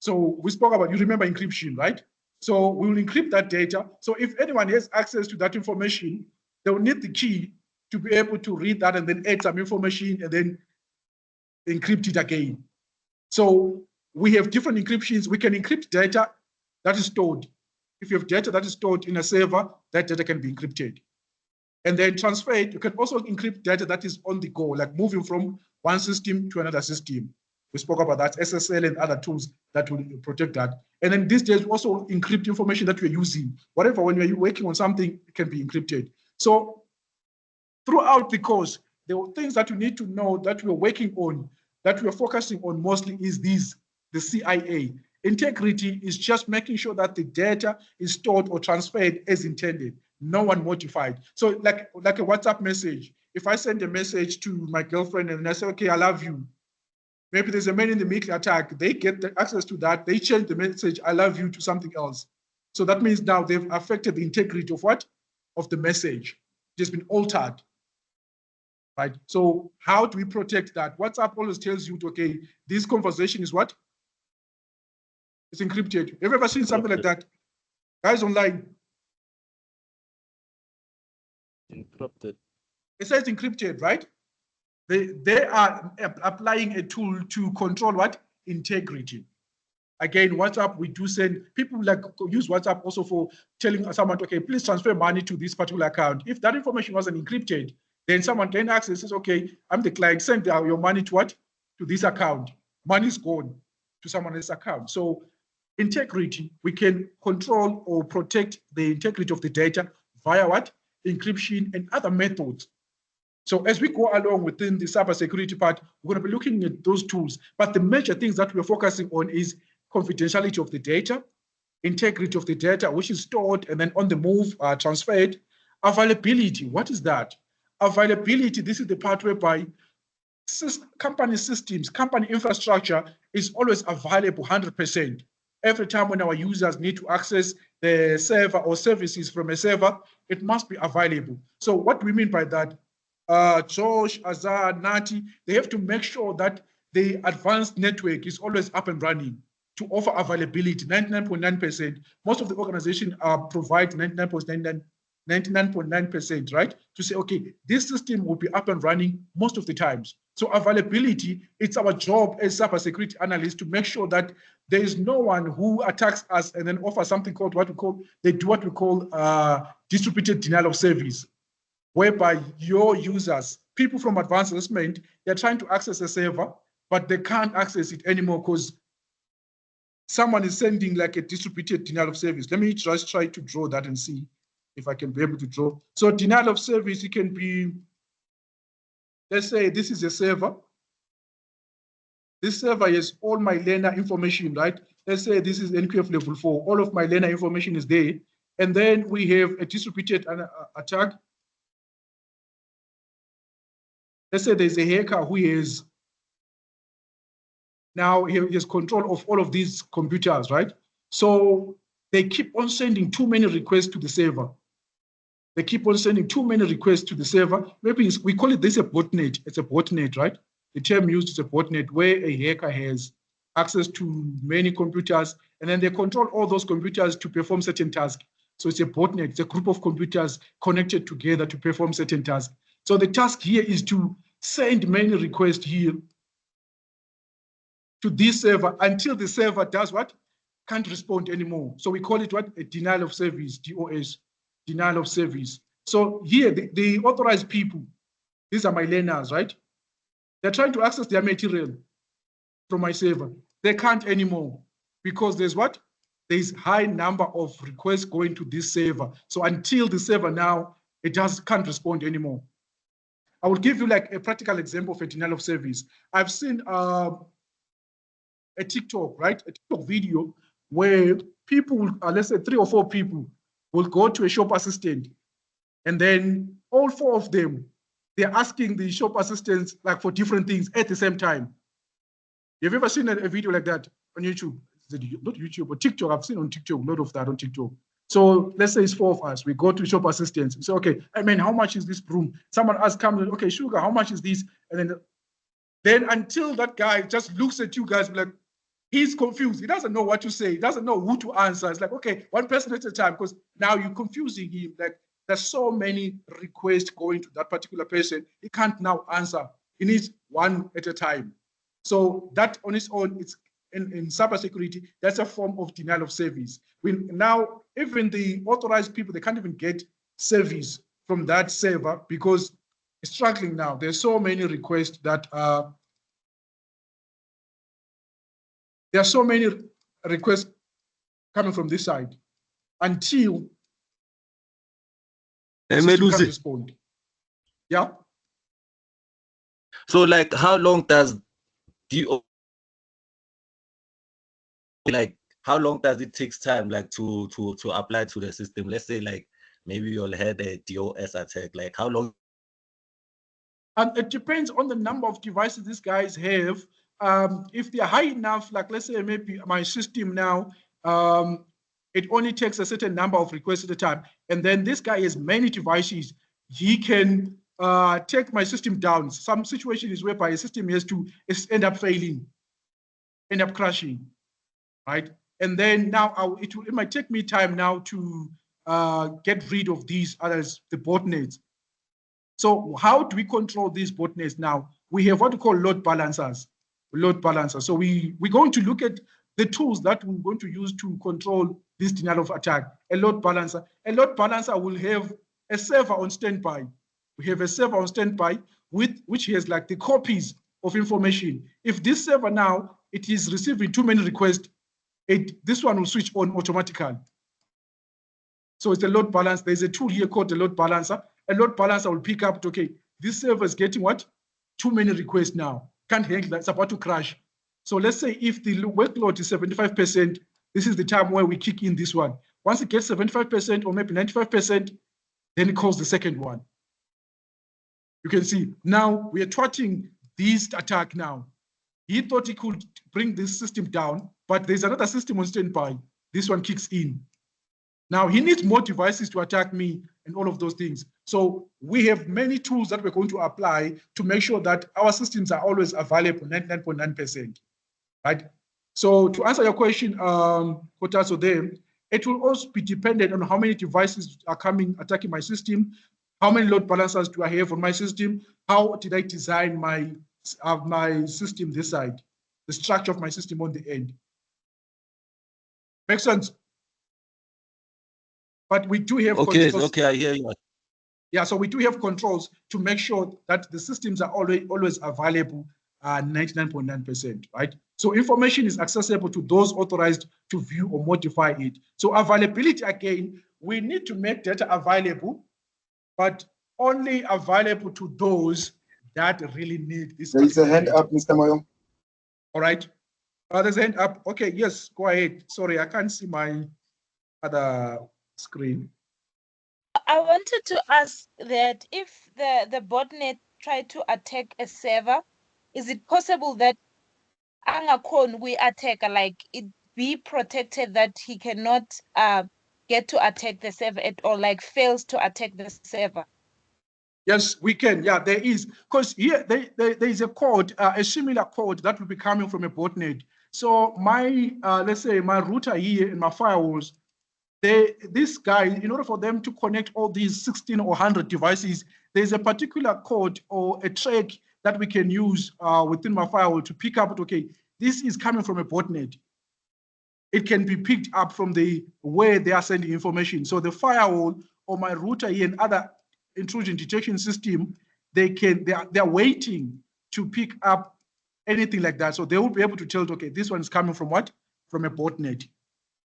So we spoke about, you remember encryption, right? So we will encrypt that data. So if anyone has access to that information, they will need the key to be able to read that and then add some information and then encrypt it again. So we have different encryptions. We can encrypt data that is stored. If you have data that is stored in a server, that data can be encrypted. And then transferred, you can also encrypt data that is on the go, like moving from one system to another system. We spoke about that, SSL and other tools that will protect that. And then these days, also encrypt information that we're using. Whatever, when you're working on something, it can be encrypted. So throughout the course, there were things that you need to know that we're working on, that we're focusing on mostly is these, the CIA. Integrity is just making sure that the data is stored or transferred as intended, no one modified. So like a WhatsApp message, if I send a message to my girlfriend and I say, okay, I love you, maybe there's a man in the middle attack, they get the access to that, they change the message, I love you, to something else. So that means now they've affected the integrity of what? Of the message. It has been altered, right? So how do we protect that? WhatsApp always tells you, okay, this conversation is what? It's encrypted. Have you ever seen something like that? Guys online? Encrypted. It says encrypted, right? They are applying a tool to control what? Integrity. Again, WhatsApp, we do send, people like use WhatsApp also for telling someone, okay, please transfer money to this particular account. If that information wasn't encrypted, then someone can access, says, okay, I'm the client, send your money to what? To this account. Money is gone to someone else's account. So integrity, we can control or protect the integrity of the data via what? encryption, and other methods. So as we go along within the cybersecurity part, we're going to be looking at those tools. But the major things that we're focusing on is confidentiality of the data, integrity of the data, which is stored and then on the move, transferred. Availability, what is that? Availability, this is the part whereby company systems, company infrastructure is always available 100%. Every time when our users need to access the server or services from a server, it must be available. So what we mean by that, Josh, Azar, Nati, they have to make sure that the advanced network is always up and running to offer availability, 99.9%. Most of the organizations provide 99.9%, right? To say, okay, this system will be up and running most of the times. So availability, it's our job as cybersecurity analysts to make sure that there is no one who attacks us and then offers something called they do what we call distributed denial of service, whereby your users, people from advanced assessment, they're trying to access a server, but they can't access it anymore because someone is sending like a distributed denial of service. Let me just try to draw that and see if I can be able to draw. So denial of service, it can be, let's say this is a server. This server has all my learner information, right? Let's say this is NQF level 4. All of my learner information is there. And then we have a distributed attack. Let's say there's a hacker who is now he has control of all of these computers, right? So they keep on sending too many requests to the server. They keep on sending too many requests to the server. Maybe we call it this a botnet. It's a botnet, right? The term used is a botnet where a hacker has access to many computers and then they control all those computers to perform certain tasks. So it's a botnet. It's a group of computers connected together to perform certain tasks. So the task here is to send many requests here to this server until the server does what? Can't respond anymore. So we call it what? A denial of service, DOS, denial of service. So here, the authorized people, these are my learners, right? They're trying to access their material from my server. They can't anymore because there's what? There's high number of requests going to this server. So until the server now, it can't respond anymore. I will give you like a practical example of a denial of service. I've seen a TikTok, right? A TikTok video where people, let's say 3 or 4 people, will go to a shop assistant, and then all 4 of them, they're asking the shop assistants like for different things at the same time. Have you ever seen a video like that on YouTube? Not YouTube, but TikTok. I've seen on TikTok, a lot of that on TikTok. So let's say it's 4 of us. We go to shop assistants. We say, okay, I mean, how much is this broom? Someone else comes, okay, sugar, how much is this? And then until that guy just looks at you guys like, he's confused. He doesn't know what to say. He doesn't know who to answer. It's like, okay, one person at a time, because now you're confusing him. Like, there's so many requests going to that particular person. He can't now answer. He needs one at a time. So that on its own, it's in cybersecurity, that's a form of denial of service. Now, even the authorized people, they can't even get service from that server because it's struggling now. There's so many requests that there are so many requests coming from this side until you can respond. Yeah. So like, how long does how long does it take time like to apply to the system? Let's say like maybe you'll had a DOS attack. Like how long? It depends on the number of devices these guys have. If they're high enough, like let's say maybe my system now, it only takes a certain number of requests at a time. And then this guy has many devices. He can take my system down. Some situations whereby a system has to end up failing, end up crashing, right? And then now it might take me time now to get rid of these others, the botnets. So how do we control these botnets now? We have what we call load balancers. So we're going to look at the tools that we're going to use to control this denial of attack. A load balancer will have a server on standby. We have a server on standby which has like the copies of information. If this server now, it is receiving too many requests, this one will switch on automatically. So it's a load balance. There's a tool here called the load balancer. A load balancer will pick up, okay, this server is getting what? Too many requests now. Can't handle that, it's about to crash. So let's say if the workload is 75%, this is the time where we kick in this one. Once it gets 75% or maybe 95%, then it calls the second one. You can see now we are thwarting this attack now. He thought he could bring this system down, but there's another system on standby. This one kicks in. Now he needs more devices to attack me and all of those things. So we have many tools that we're going to apply to make sure that our systems are always available, 99.9%, right? So to answer your question, Kotaso there, it will also be dependent on how many devices are coming, attacking my system, how many load balancers do I have on my system, how did I design my system this side, the structure of my system on the end. Make sense? But we do have controls. Okay, I hear you. Yeah, so we do have controls to make sure that the systems are always available 99.9%, right? So information is accessible to those authorized to view or modify it. So availability, again, we need to make data available, but only available to those that really need this. There is a hand up, Mr. Moyo. All right. There's a hand up. Okay, yes, go ahead. Sorry, I can't see my other screen. I wanted to ask that if the botnet tried to attack a server, is it possible that Angakon we attacker, like it be protected that he cannot get to attack the server at all, like fails to attack the server? Yes, we can. Yeah, there is. Because here there is a code, a similar code that will be coming from a botnet. So my, let's say my router here and my firewalls, this guy, in order for them to connect all these 16 or 100 devices, there's a particular code or a track that we can use within my firewall to pick up, okay, this is coming from a botnet. It can be picked up from the where they are sending information. So the firewall or my router here and other intrusion detection system, they are waiting to pick up anything like that. So they will be able to tell, okay, this one is coming from what? From a botnet.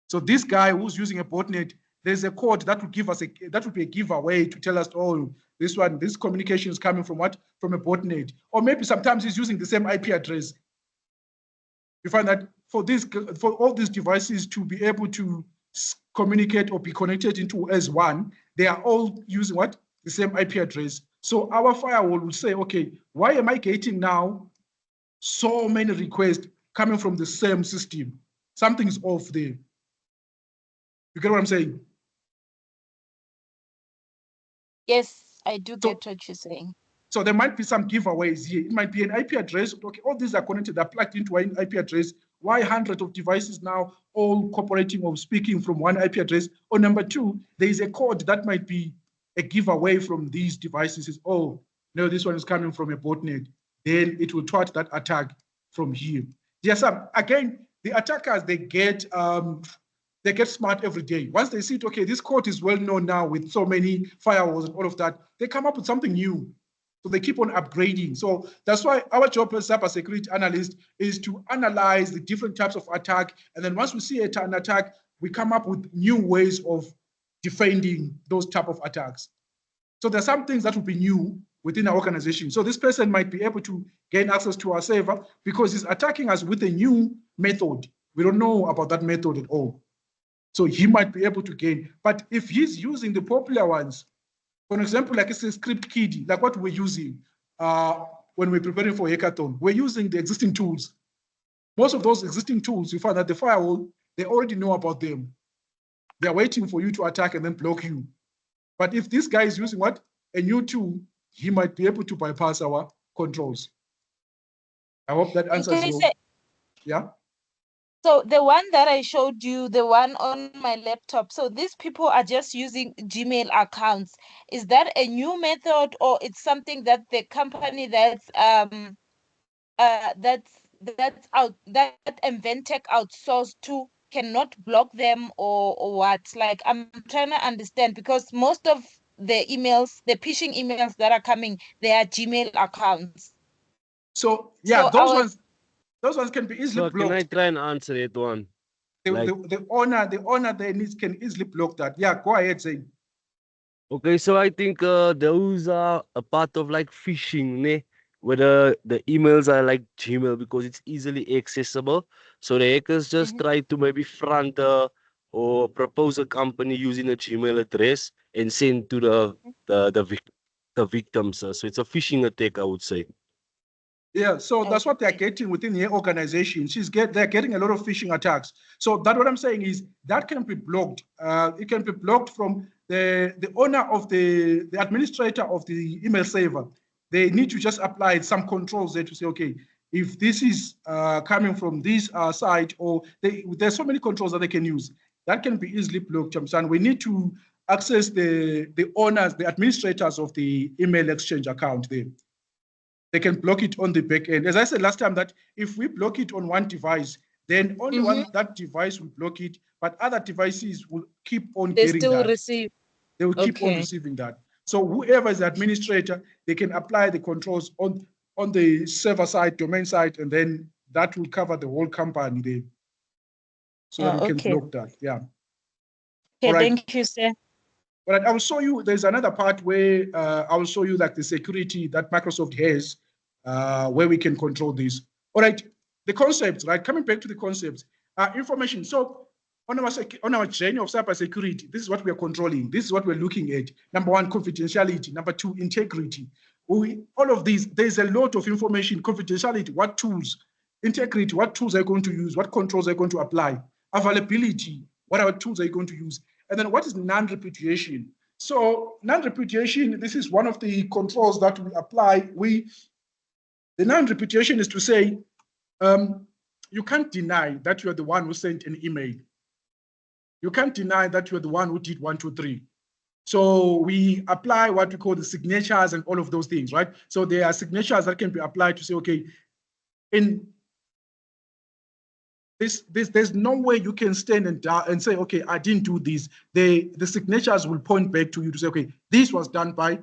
So this guy who's using a botnet, there's a code that will give us that will be a giveaway to tell us, oh, this communication is coming from what? From a botnet. Or maybe sometimes he's using the same IP address. You find that for all these devices to be able to communicate or be connected into as one, they are all using what? The same IP address. So our firewall will say, okay, why am I getting now so many requests coming from the same system? Something's off there. You get what I'm saying? Yes, I do get what you're saying. So there might be some giveaways here. It might be an IP address. Okay, all these are connected, are plugged into an IP address. Why hundreds of devices now all cooperating or speaking from one IP address? Or number two, there is a code that might be a giveaway from these devices. Is, oh, no, this one is coming from a botnet. Then it will thwart that attack from here. Yes, again, the attackers, they get smart every day. Once they see it, okay, this code is well known now with so many firewalls and all of that, they come up with something new. So they keep on upgrading. So that's why our job as cybersecurity analyst is to analyze the different types of attack. And then once we see an attack, we come up with new ways of defending those type of attacks. So there's some things that will be new within our organization. So this person might be able to gain access to our server because he's attacking us with a new method. We don't know about that method at all. So he might be able to gain. But if he's using the popular ones, for example, like it's a script kiddie, like what we're using when we're preparing for hackathon, we're using the existing tools. Most of those existing tools, you find that the firewall, they already know about them. They're waiting for you to attack and then block you. But if this guy is using what? A new tool, he might be able to bypass our controls. I hope that answers you. Yeah? So the one that I showed you, the one on my laptop, so these people are just using Gmail accounts. Is that a new method or it's something that the company that Inventec outsourced to cannot block them or what? Like, I'm trying to understand because most of the emails, the phishing emails that are coming, they are Gmail accounts. So yeah, so those ones can be easily blocked. Can I try and answer it one? the owner there can easily block that. Yeah, go ahead, say. Okay, so I think those are a part of like phishing, ne? Where the emails are like Gmail because it's easily accessible. So the hackers just try to maybe front or propose a company using a Gmail address and send to the victims. So it's a phishing attack, I would say. Yeah, so that's what they're getting within the organization. They're getting a lot of phishing attacks. So that what I'm saying is that can be blocked. It can be blocked from the owner of the administrator of the email server. They need to just apply some controls there to say, okay, if this is coming from this side, or there's so many controls that they can use. That can be easily blocked. And we need to access the owners, the administrators of the email exchange account there. They can block it on the back end. As I said last time, that if we block it on one device, then only that device will block it, but other devices will keep on They getting still that. receive. They will keep on Okay. receiving that. So whoever is the administrator, they can apply the controls on the server side, domain side, and then that will cover the whole company there. So that we can Okay. block that. Yeah. Okay, All right. thank you, sir. But I will show you, there's another part where I will show you like the security that Microsoft has, where we can control this. All right, the concepts, right? Coming back to the concepts, information. So on our journey of cybersecurity, this is what we are controlling. This is what we're looking at. Number one, confidentiality. Number two, integrity. All of these, there's a lot of information, confidentiality, what tools, integrity, what tools are you going to use, what controls are you going to apply, availability, what are tools are you going to use, and then what is non-repudiation? So non-repudiation, this is one of the controls that we apply. The non-repudiation is to say, you can't deny that you're the one who sent an email. You can't deny that you're the one who did 1, 2, 3. So we apply what we call the signatures and all of those things, right? So there are signatures that can be applied to say, okay, in there's no way you can stand and say, okay, I didn't do this. The signatures will point back to you to say, okay, this was done by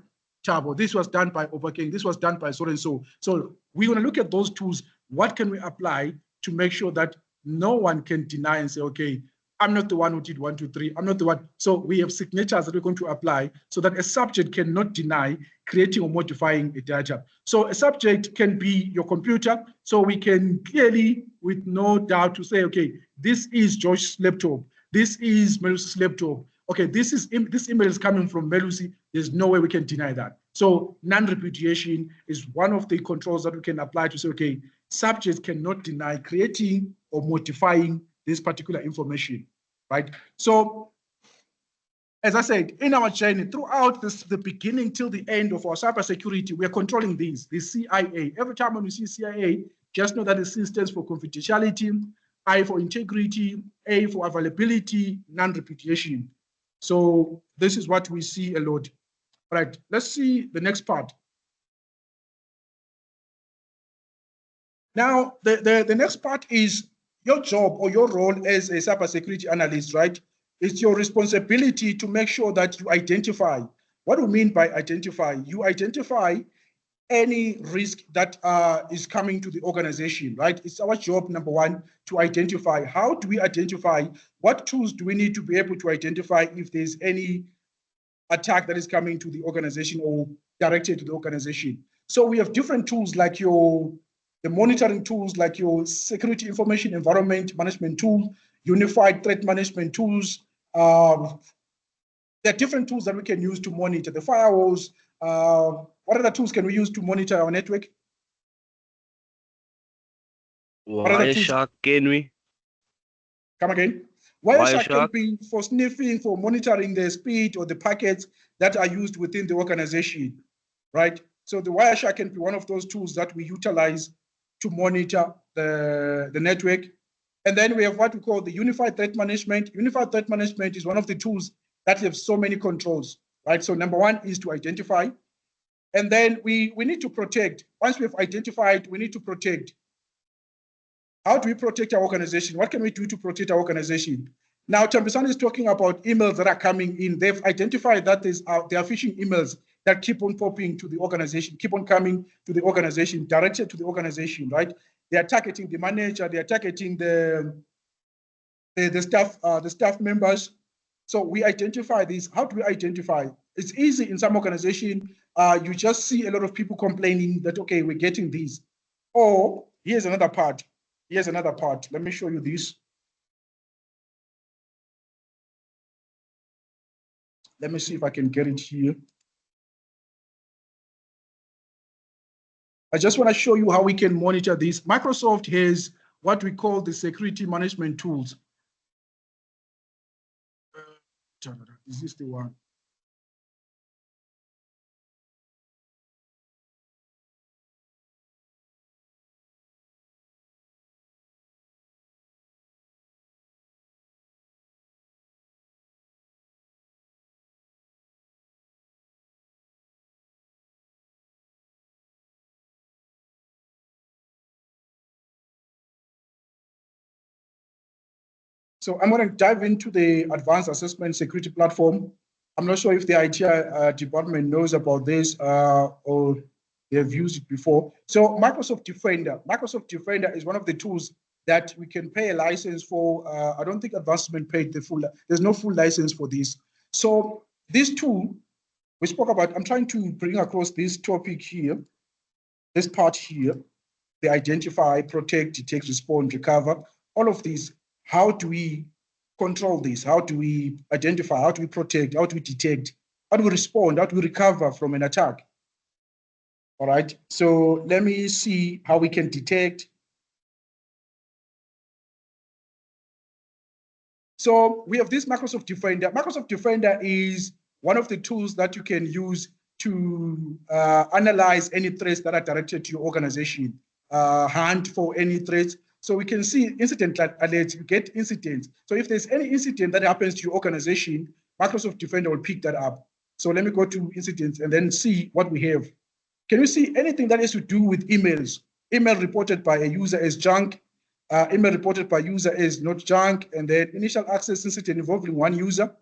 Chabo, this was done by Overking, this was done by so and so. So we want to look at those tools. What can we apply to make sure that no one can deny and say, okay, I'm not the one who did 1, 2, 3. I'm not the one. So we have signatures that we're going to apply so that a subject cannot deny creating or modifying a data. So a subject can be your computer. So we can clearly, with no doubt, to say, okay, this is Josh's laptop. This is Melusi's laptop. Okay, this email is coming from Melusi. There's no way we can deny that. So non-repudiation is one of the controls that we can apply to say, okay, subjects cannot deny creating or modifying this particular information, right? So, as I said, in our journey, throughout the beginning till the end of our cybersecurity, we are controlling these, the CIA. Every time when you see CIA, just know that the C stands for confidentiality, I for integrity, A for availability, non-repudiation. So this is what we see a lot. All right, let's see the next part. Now, the next part is your job or your role as a cybersecurity analyst, right? It's your responsibility to make sure that you identify. What do we mean by identify? You identify any risk that is coming to the organization, right? It's our job, number one, to identify. How do we identify? What tools do we need to be able to identify if there's any attack that is coming to the organization or directed to the organization? So we have different tools like the monitoring tools, like your security information environment management tool, unified threat management tools. There are different tools that we can use to monitor the firewalls. What other tools can we use to monitor our network? Wireshark, can we? Come again? Wireshark can Wireshark. be for sniffing, for monitoring the speed or the packets that are used within the organization, right? So the Wireshark can be one of those tools that we utilize to monitor the network. And then we have what we call the unified threat management. Unified threat management is one of the tools that have so many controls, right? So number one is to identify. And then we need to protect. Once we've identified, we need to protect. How do we protect our organization? What can we do to protect our organization? Now, Thembisani is talking about emails that are coming in. They've identified that there are phishing emails that keep on popping to the organization, keep on coming to the organization, directed to the organization, right? They are targeting the manager, they are targeting the the staff members. So we identify these. How do we identify? It's easy in some organization. You just see a lot of people complaining that, okay, we're getting these. Or here's another part. Here's another part. Let me show you this. Let me see if I can get it here. I just want to show you how we can monitor this. Microsoft has what we call the security management tools. Is this the one? So I'm going to dive into the advanced assessment security platform. I'm not sure if the IT department knows about this or they have used it before. So Microsoft Defender is one of the tools that we can pay a license for. I don't think Advancement paid the full, there's no full license for this. So this tool we spoke about, I'm trying to bring across this topic here, this part here, the identify, protect, detect, respond, recover, all of these. How do we control this? How do we identify? How do we protect? How do we detect? How do we respond? How do we recover from an attack? All right, so let me see how we can detect. So we have this Microsoft Defender. Microsoft Defender is one of the tools that you can use to analyze any threats that are directed to your organization, hunt for any threats. So we can see incident alerts, you get incidents. So if there's any incident that happens to your organization, Microsoft Defender will pick that up. So let me go to incidents and then see what we have. Can you see anything that has to do with emails? Email reported by a user as junk, email reported by user as not junk, and then initial access incident involving one user.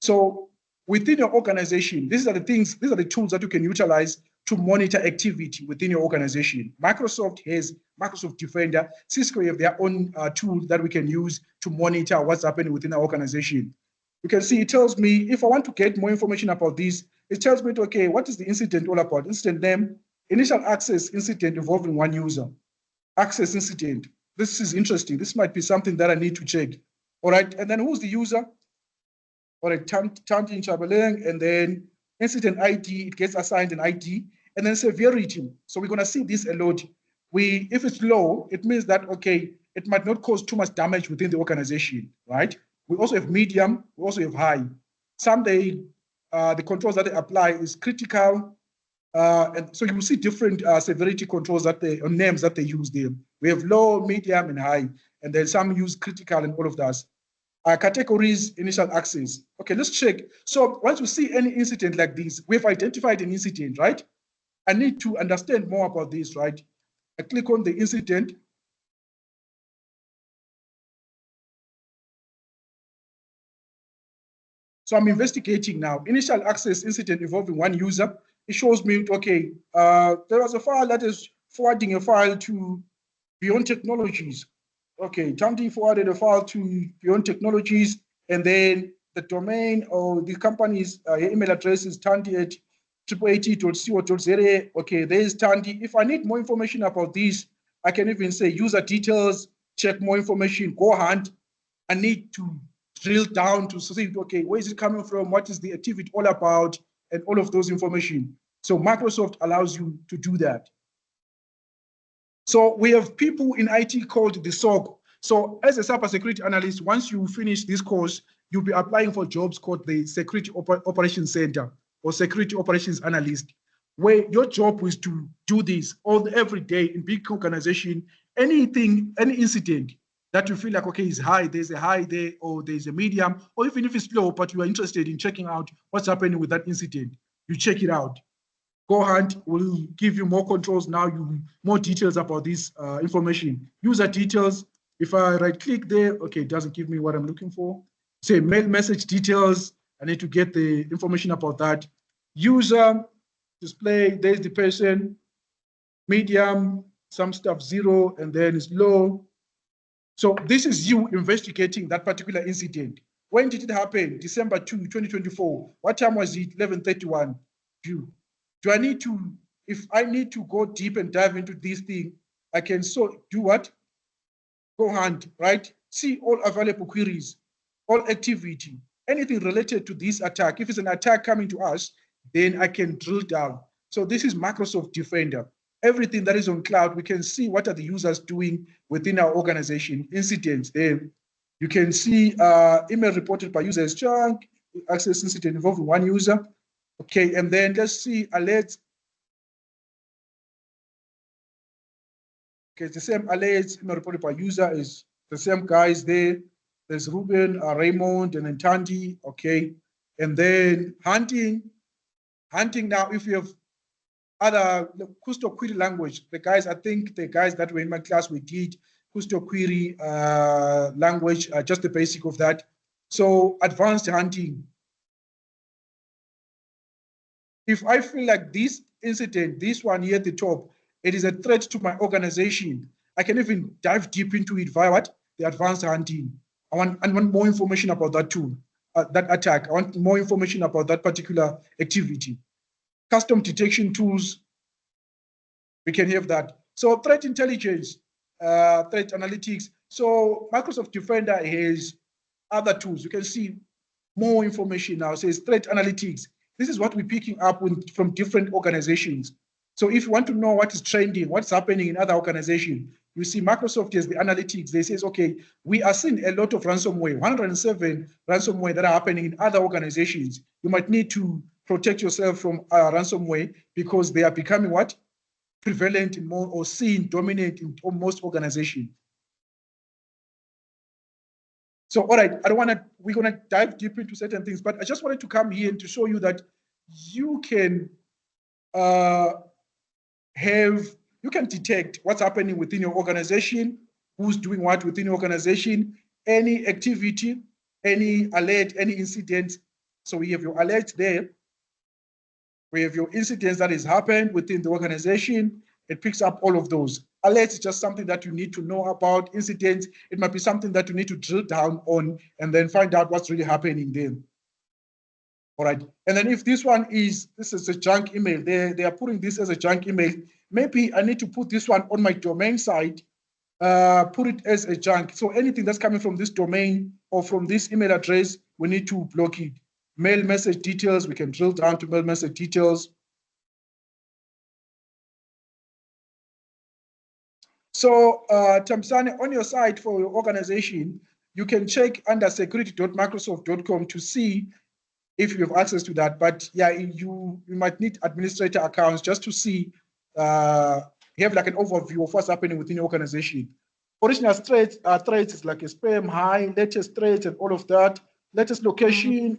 So within your organization, these are the things, these are the tools that you can utilize to monitor activity within your organization. Microsoft has Microsoft Defender. Cisco have their own tool that we can use to monitor what's happening within our organization. You can see it tells me, if I want to get more information about this, it tells me, okay, what is the incident all about? Incident name, initial access incident involving one user. Access incident. This is interesting. This might be something that I need to check. All right, and then who's the user? All right, Tanti Chabaleng, and then incident ID, it gets assigned an ID, and then severity. So we're gonna see this a lot. If it's low, it means that, okay, it might not cause too much damage within the organization, right? We also have medium, we also have high. Some the controls that they apply is critical, and so you will see different severity controls that or names that they use there. We have low, medium, and high, and then some use critical and all of that. Categories, initial access. Okay, let's check. So once we see any incident like this, we've identified an incident, right? I need to understand more about this, right? I click on the incident. So I'm investigating now. Initial access incident involving one user. It shows me, okay, there was a file that is forwarding a file to Beyond Technologies. Okay, Tanti forwarded a file to Beyond Technologies, and then the domain or the company's email address is tanti@AAT.co.za. Okay, there's Tanti. If I need more information about this, I can even say user details, check more information, go hunt. I need to drill down to see, okay, where is it coming from? What is the activity all about? And all of those information. So Microsoft allows you to do that. So we have people in IT called the SOC. So as a cybersecurity analyst, once you finish this course, you'll be applying for jobs called the Security Operations Center or Security Operations Analyst, where your job is to do this every day in big organization. Anything, any incident that you feel like, okay, is high, there's a high there, or there's a medium, or even if it's low, but you are interested in checking out what's happening with that incident, you check it out. Go Hunt will give you more controls now, more details about this information. User details, if I right click there, okay, it doesn't give me what I'm looking for. Say mail message details, I need to get the information about that. User, display, there's the person, medium, some stuff 0, and then it's low. So this is you investigating that particular incident. When did it happen? December 2, 2024. What time was it? 11:31. Do I need to, if I need to go deep and dive into this thing, I can so do what? Go hunt, right? See all available queries, all activity, anything related to this attack. If it's an attack coming to us, then I can drill down. So this is Microsoft Defender. Everything that is on cloud, we can see what are the users doing within our organization, incidents there. You can see email reported by users junk, access incident involving one user. Okay, and then let's see alerts. Okay, it's the same alerts, email reported by user is the same guys there. There's Ruben, Raymond, and then Tandy. Okay, and then hunting now, if you have other Kusto query language, the guys, I think the guys that were in my class, we did Kusto query language, just the basic of that. So advanced hunting. If I feel like this incident, this one here at the top, it is a threat to my organization, I can even dive deep into it via what? The advanced hunting. I want more information about that tool, that attack. I want more information about that particular activity. Custom detection tools, we can have that. So threat intelligence, threat analytics. So Microsoft Defender has other tools. You can see more information now. It says threat analytics. This is what we're picking up from different organizations. So if you want to know what is trending, what's happening in other organizations, you see Microsoft has the analytics. They says, okay, we are seeing a lot of ransomware, 107 ransomware that are happening in other organizations. You might need to protect yourself from ransomware because they are becoming what? Prevalent in more or seen dominant in most organizations. So, all right, I don't want to, we're going to dive deep into certain things, but I just wanted to come here and to show you that you can you can detect what's happening within your organization, who's doing what within your organization, any activity, any alert, any incident. So we have your alert there. We have your incidents that has happened within the organization. It picks up all of those. Alerts is just something that you need to know about. Incidents, it might be something that you need to drill down on and then find out what's really happening there. All right. And then if this is a junk email, they are putting this as a junk email. Maybe I need to put this one on my domain side, put it as a junk. So anything that's coming from this domain or from this email address, we need to block it. Mail message details, we can drill down to mail message details. So Tamsane, on your site for your organization, you can check under security.microsoft.com to see if you have access to that. But yeah, you might need administrator accounts just to see, you have like an overview of what's happening within your organization. Original threats is like a spam, high, latest threats and all of that. Latest location,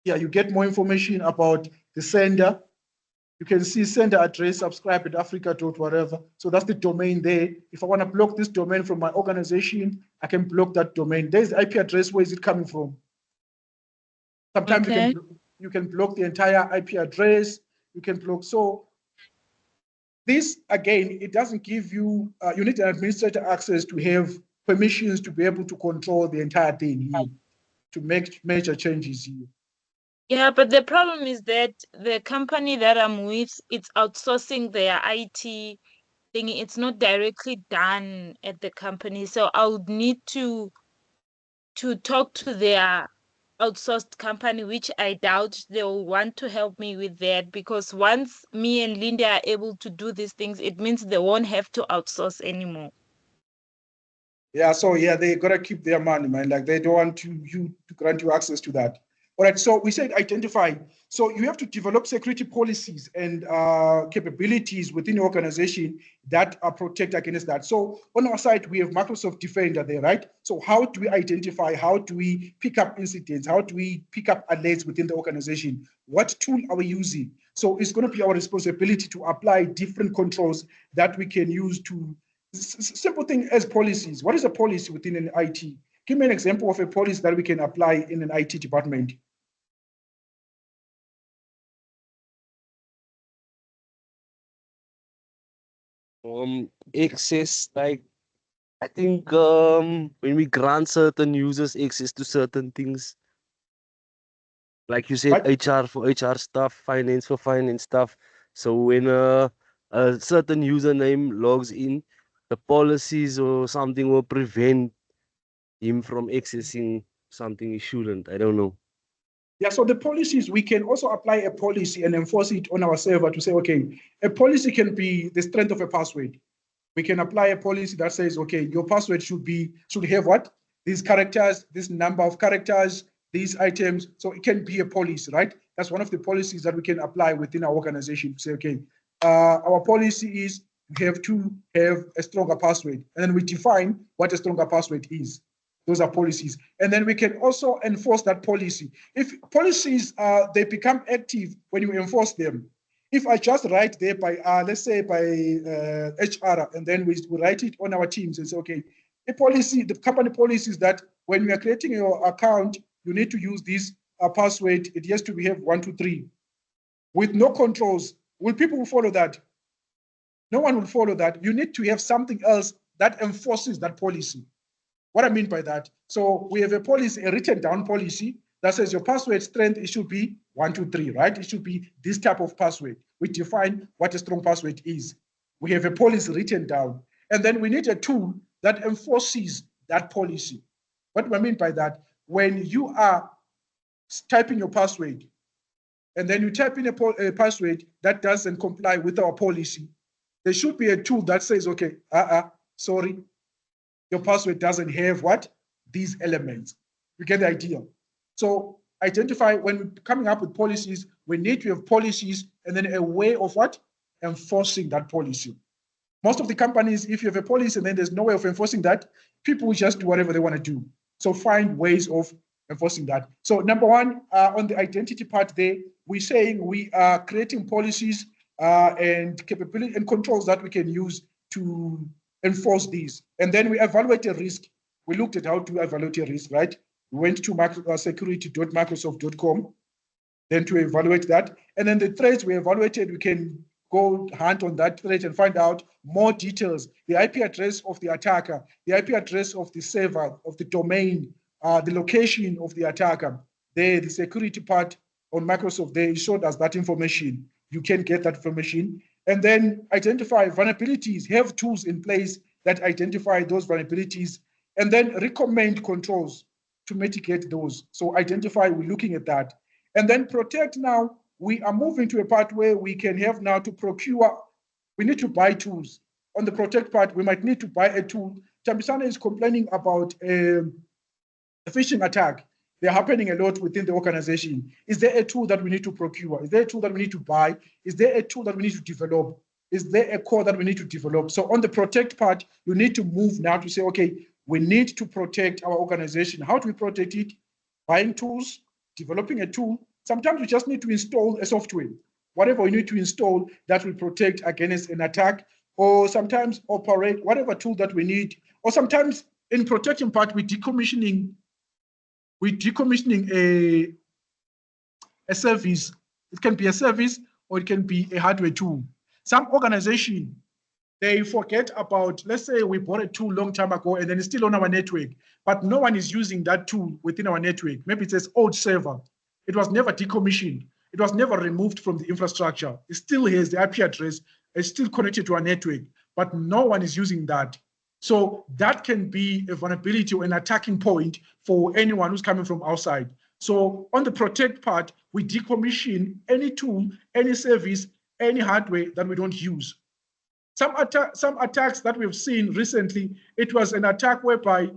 yeah, you get more information about the sender. You can see sender address, subscribe at Africa. Whatever. So that's the domain there. If I want to block this domain from my organization, I can block that domain. There's the IP address. Where is it coming from? Sometimes you can block the entire IP address. You can block. So this, again, it doesn't give you, you need an administrator access to have permissions to be able to control the entire thing here, to make major changes here. Yeah, but the problem is that the company that I'm with, it's outsourcing their IT thing. It's not directly done at the company. So I would need to talk to their outsourced company, which I doubt they'll want to help me with that, because once me and Linda are able to do these things, it means they won't have to outsource anymore. Yeah, so yeah, they gotta keep their money, man. Like they don't want you to grant you access to that. All right, so we said identify. So you have to develop security policies and capabilities within your organization that protect against that. So on our side, we have Microsoft Defender there, right? So how do we identify? How do we pick up incidents? How do we pick up alerts within the organization? What tool are we using? So it's going to be our responsibility to apply different controls that we can use to, simple thing as policies. What is a policy within an IT? Give me an example of a policy that we can apply in an IT department. Access, like I think when we grant certain users access to certain things, like you said, Right? HR for HR stuff, finance for finance stuff. So when a certain username logs in, the policies or something will prevent him from accessing something he shouldn't. I don't know. Yeah, so the policies, we can also apply a policy and enforce it on our server to say, okay, a policy can be the strength of a password. We can apply a policy that says, okay, your password should have what? These characters, this number of characters, these items. So it can be a policy, right? That's one of the policies that we can apply within our organization to say, okay, our policy is we have to have a stronger password. And then we define what a stronger password is. Those are policies. And then we can also enforce that policy. If policies, they become active when you enforce them. If I just write there by, let's say by HR, and then we write it on our teams and say, okay, the policy, the company policy is that when we are creating your account, you need to use this password. It has to have 1, 2, 3 with no controls. Will people follow that? No one will follow that. You need to have something else that enforces that policy. What I mean by that, so we have a policy, a written down policy that says your password strength, it should be 1, 2, 3, right? It should be this type of password. We define what a strong password is. We have a policy written down. And then we need a tool that enforces that policy. What do I mean by that? When you are typing your password, and then you type in a password that doesn't comply with our policy, there should be a tool that says, okay, sorry, your password doesn't have what? These elements. You get the idea. So identify when we're coming up with policies, we need to have policies and then a way of what? Enforcing that policy. Most of the companies, if you have a policy and then there's no way of enforcing that, people will just do whatever they want to do. So find ways of enforcing that. So number one, on the identity part there, we're saying we are creating policies and capability and controls that we can use to enforce these. And then we evaluate a risk. We looked at how to evaluate a risk, right? We went to security.microsoft.com, then to evaluate that. And then the threats we evaluated, we can go hunt on that threat and find out more details, the IP address of the attacker, the IP address of the server, of the domain, the location of the attacker. There, the security part on Microsoft, they showed us that information. You can get that information. And then identify vulnerabilities, have tools in place that identify those vulnerabilities, and then recommend controls to mitigate those. So identify, we're looking at that. And then protect now, we are moving to a part where we can have now to procure, we need to buy tools. On the protect part, we might need to buy a tool. Tambisana is complaining about a phishing attack. They're happening a lot within the organization. Is there a tool that we need to procure? Is there a tool that we need to buy? Is there a tool that we need to develop? Is there a core that we need to develop? So on the protect part, you need to move now to say, okay, we need to protect our organization. How do we protect it? Buying tools, developing a tool. Sometimes we just need to install a software. Whatever we need to install that will protect against an attack, or sometimes operate whatever tool that we need. Or sometimes in protection part, we're decommissioning a service. It can be a service or it can be a hardware tool. Some organization, they forget about, let's say we bought a tool long time ago and then it's still on our network, but no one is using that tool within our network. Maybe it's an old server. It was never decommissioned. It was never removed from the infrastructure. It still has the IP address. It's still connected to our network, but no one is using that. So that can be a vulnerability or an attacking point for anyone who's coming from outside. So on the protect part, we decommission any tool, any service, any hardware that we don't use. Some attacks that we've seen recently, it was an attack whereby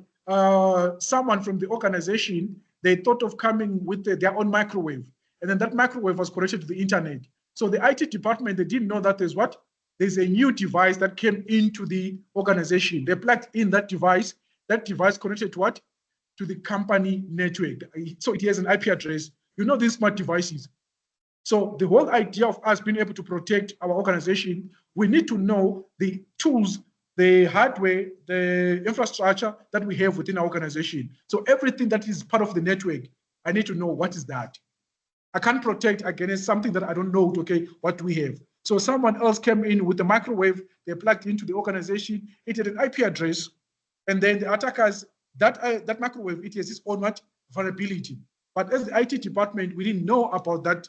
someone from the organization, they thought of coming with their own microwave. And then that microwave was connected to the internet. So the IT department, they didn't know that there's a new device that came into the organization. They plugged in that device connected to what? To the company network. So it has an IP address. You know these smart devices. So the whole idea of us being able to protect our organization, we need to know the tools, the hardware, the infrastructure that we have within our organization. So everything that is part of the network, I need to know what is that. I can't protect against something that I don't know, okay, what we have. So someone else came in with the microwave, they plugged into the organization, it had an IP address, And then the attackers, that microwave, it has its own what? Vulnerability. But as the IT department, we didn't know about that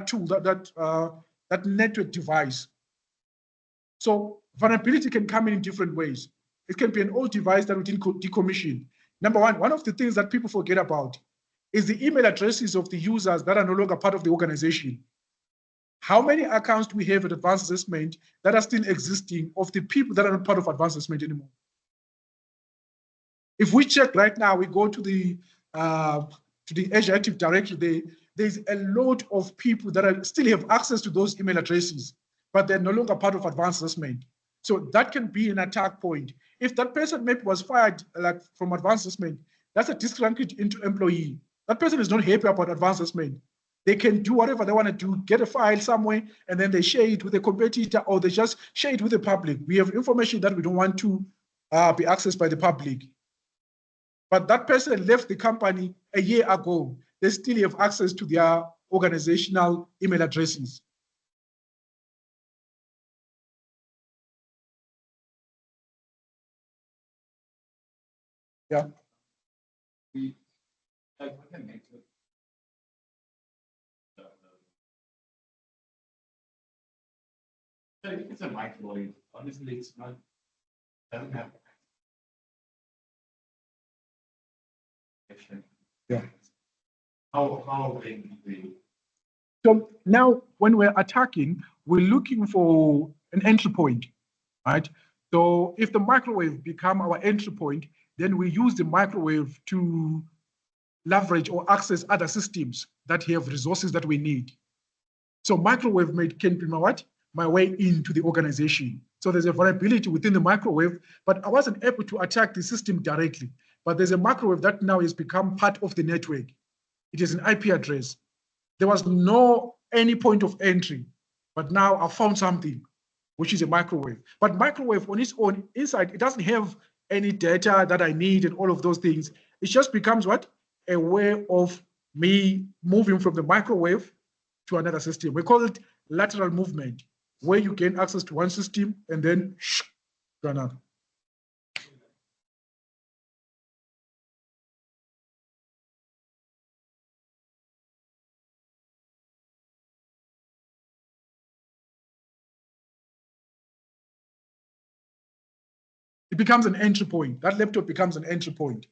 tool, that network device. So vulnerability can come in different ways. It can be an old device that we didn't decommission. Number one of the things that people forget about is the email addresses of the users that are no longer part of the organization. How many accounts do we have at Advanced Assessment that are still existing of the people that are not part of Advanced Assessment anymore? If we check right now, we go to the Azure Active Directory, there's a lot of people that still have access to those email addresses, but they're no longer part of Advanced Assessment. So that can be an attack point. If that person maybe was fired like from Advanced Assessment, that's a disgruntled employee. That person is not happy about Advanced Assessment. They can do whatever they want to do, get a file somewhere, and then they share it with a competitor, or they just share it with the public. We have information that we don't want to be accessed by the public. But that person left the company a year ago. They still have access to their organizational email addresses. Yeah. It's a microwave. Honestly, it's not, doesn't have. Yeah. How big the. So now when we're attacking, we're looking for an entry point, right? So if the microwave become our entry point, then we use the microwave to leverage or access other systems that have resources that we need. So microwave can be my way into the organization. So there's a vulnerability within the microwave, but I wasn't able to attack the system directly. But there's a microwave that now has become part of the network. It is an IP address. There was no any point of entry, but now I found something, which is a microwave. But microwave on its own inside, it doesn't have any data that I need and all of those things. It just becomes what? A way of me moving from the microwave to another system. We call it lateral movement, where you gain access to one system and then to another. It becomes an entry point. That laptop becomes an entry point,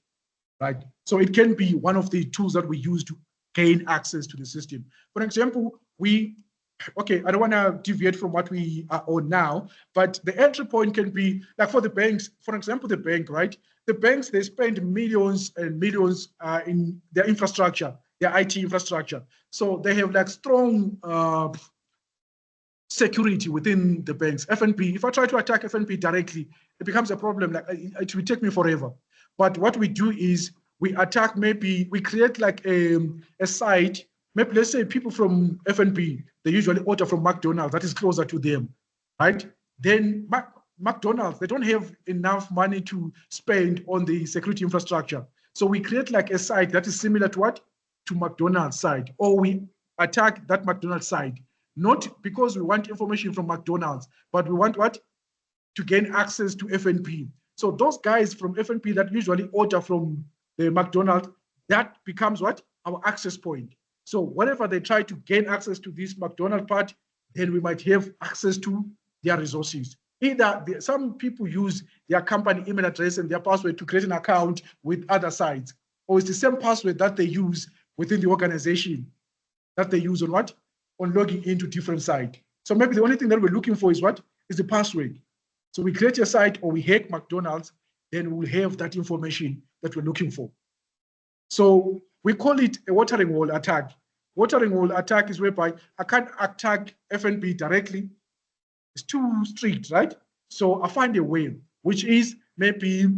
right? So it can be one of the tools that we use to gain access to the system. For example, okay, I don't want to deviate from what we are on now, but the entry point can be like for the banks, for example, the bank, right? The banks, they spend millions and millions in their infrastructure, their IT infrastructure. So they have like strong security within the banks. FNB, if I try to attack FNB directly, it becomes a problem. Like it will take me forever. But what we do is we attack, maybe we create like a site. Maybe let's say people from FNB, they usually order from McDonald's, that is closer to them, right? Then McDonald's, they don't have enough money to spend on the security infrastructure. So we create like a site that is similar to what? To McDonald's site, or we attack that McDonald's site. Not because we want information from McDonald's, but we want what? To gain access to FNB. So those guys from FNB that usually order from the McDonald's, that becomes what? Our access point. So whenever they try to gain access to this McDonald's part, then we might have access to their resources. Either some people use their company email address and their password to create an account with other sites, or it's the same password that they use within the organization that they use on what? On logging into different sites. So maybe the only thing that we're looking for is what? Is the password. So we create a site or we hack McDonald's, then we'll have that information that we're looking for. So we call it a watering hole attack. Watering hole attack is whereby I can't attack FNB directly. It's too strict, right? So I find a way, which is maybe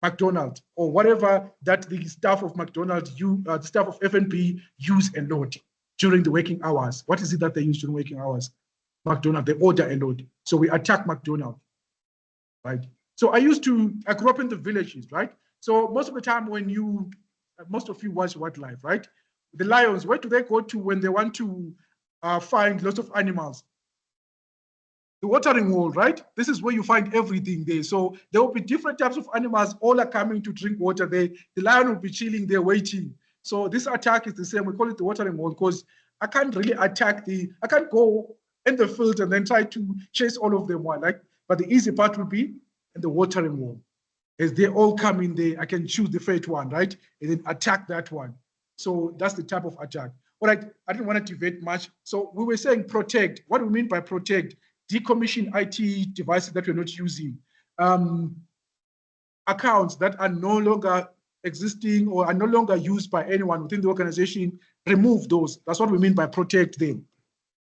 McDonald's or whatever that the staff of McDonald's, the staff of FNB use a lot during the working hours. What is it that they use during working hours? McDonald's, they order a lot. So we attack McDonald's, right? So I grew up in the villages, right? So most of the time when most of you watch wildlife, right? The lions, where do they go to when they want to find lots of animals? the watering hole, right? This is where you find everything there. So there will be different types of animals, all are coming to drink water there. The lion will be chilling there waiting. So this attack is the same. We call it the watering hole because I can't really I can't go in the field and then try to chase all of them one, like, but the easy part will be in the watering hole. As they all come in there, I can choose the favorite one, right? And then attack that one. So that's the type of attack. All right, I didn't want to debate much. So we were saying protect. What do we mean by protect? Decommission IT devices that we're not using. Accounts that are no longer existing or are no longer used by anyone within the organization, remove those. That's what we mean by protect them.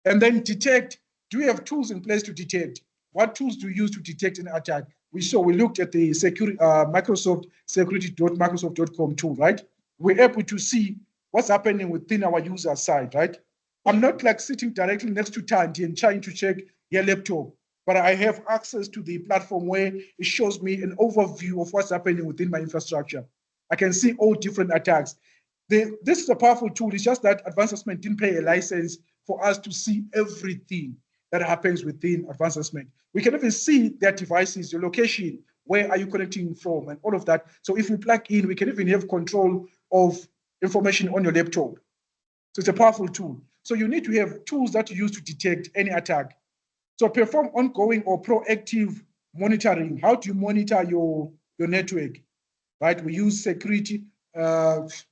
And then detect. Do we have tools in place to detect? What tools do you use to detect an attack? We looked at the Microsoft security.microsoft.com tool, right? We're able to see what's happening within our user side, right? I'm not like sitting directly next to Tandy and trying to check your laptop, but I have access to the platform where it shows me an overview of what's happening within my infrastructure. I can see all different attacks. This is a powerful tool. It's just that Advanced Assessment didn't pay a license for us to see everything that happens within Advanced Assessment. We can even see their devices, your location, where are you connecting from, and all of that. So if we plug in, we can even have control of information on your laptop. So it's a powerful tool. So you need to have tools that you use to detect any attack. So perform ongoing or proactive monitoring. How do you monitor your network, right? We use security, Microsoft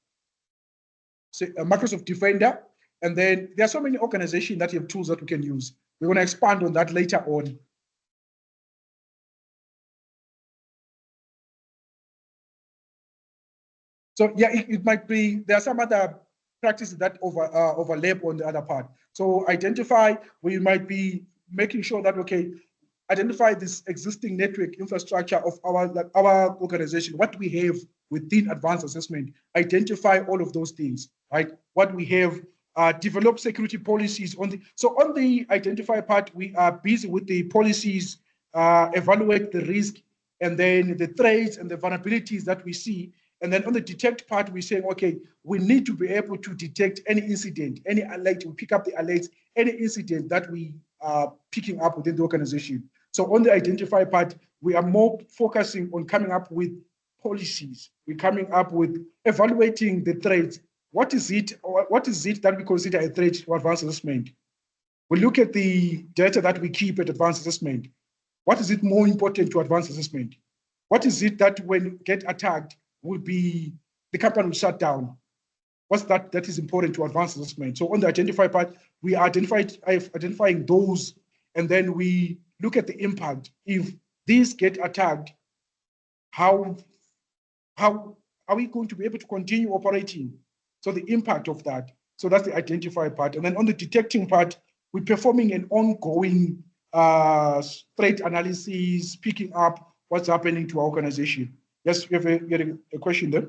Defender, and then there are so many organizations that have tools that we can use. We're going to expand on that later on. So yeah, it might be, there are some other practices that overlap on the other part. So identify, we might be making sure that, okay, identify this existing network infrastructure of our organization, what we have within Advanced Assessment, identify all of those things, right? What we have, develop security policies on the identify part, we are busy with the policies, evaluate the risk, and then the threats and the vulnerabilities that we see. And then on the detect part, we're saying, okay, we need to be able to detect any incident, any alert, we pick up the alerts, any incident that we are picking up within the organization. So on the identify part, we are more focusing on coming up with policies. We're coming up with evaluating the threats. What is it that we consider a threat to Advanced Assessment? We look at the data that we keep at Advanced Assessment. What is it more important to Advanced Assessment? What is it that when you get attacked, will be the company will shut down? What's that is important to Advanced Assessment? So on the identify part, we identifying those, and then we look at the impact. If these get attacked, how are we going to be able to continue operating? So the impact of that. So that's the identify part. And then on the detecting part, we're performing an ongoing threat analysis, picking up what's happening to our organization. Yes, you have a question there?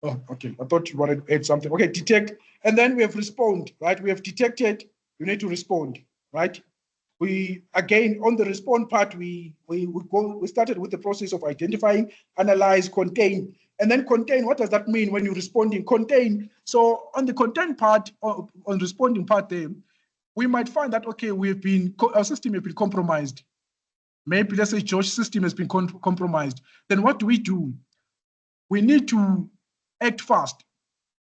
Oh, okay. I thought you wanted to add something. Okay, detect, and then we have respond, right? We have detected, you need to respond, right? We, again, on the respond part, we started with the process of identifying, analyze, contain, and then contain. What does that mean when you're responding? Contain. So on the contain part, or on responding part there, we might find that, okay, our system has been compromised. Maybe let's say George's system has been compromised. Then what do? We need to act fast,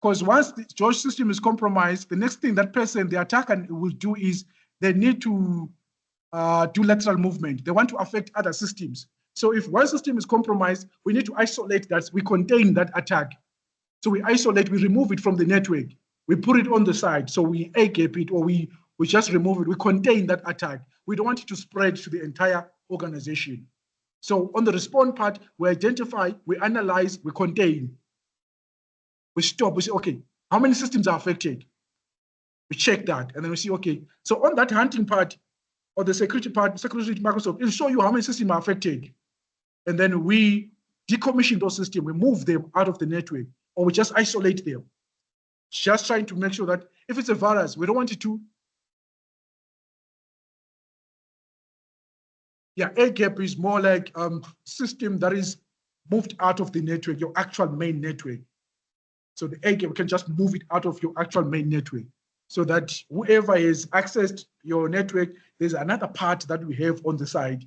because once the George's system is compromised, the next thing that person, the attacker, will do is they need to do lateral movement. They want to affect other systems. So if one system is compromised, we need to isolate that. We contain that attack. So we isolate, we remove it from the network. We put it on the side. So we air-gap it, or we just remove it. We contain that attack. We don't want it to spread to the entire organization. So on the respond part, we identify, we analyze, we contain. We stop, we say, okay, how many systems are affected? We check that, and then we see, okay. So on that hunting part, or the security part, security Microsoft, it'll show you how many systems are affected. And then we decommission those systems, we move them out of the network, or we just isolate them. Just trying to make sure that if it's a virus, we don't want it to. Yeah, air-gap is more like system that is moved out of the network, your actual main network. So the air-gap, we can just move it out of your actual main network. so that whoever has accessed your network, there's another part that we have on the side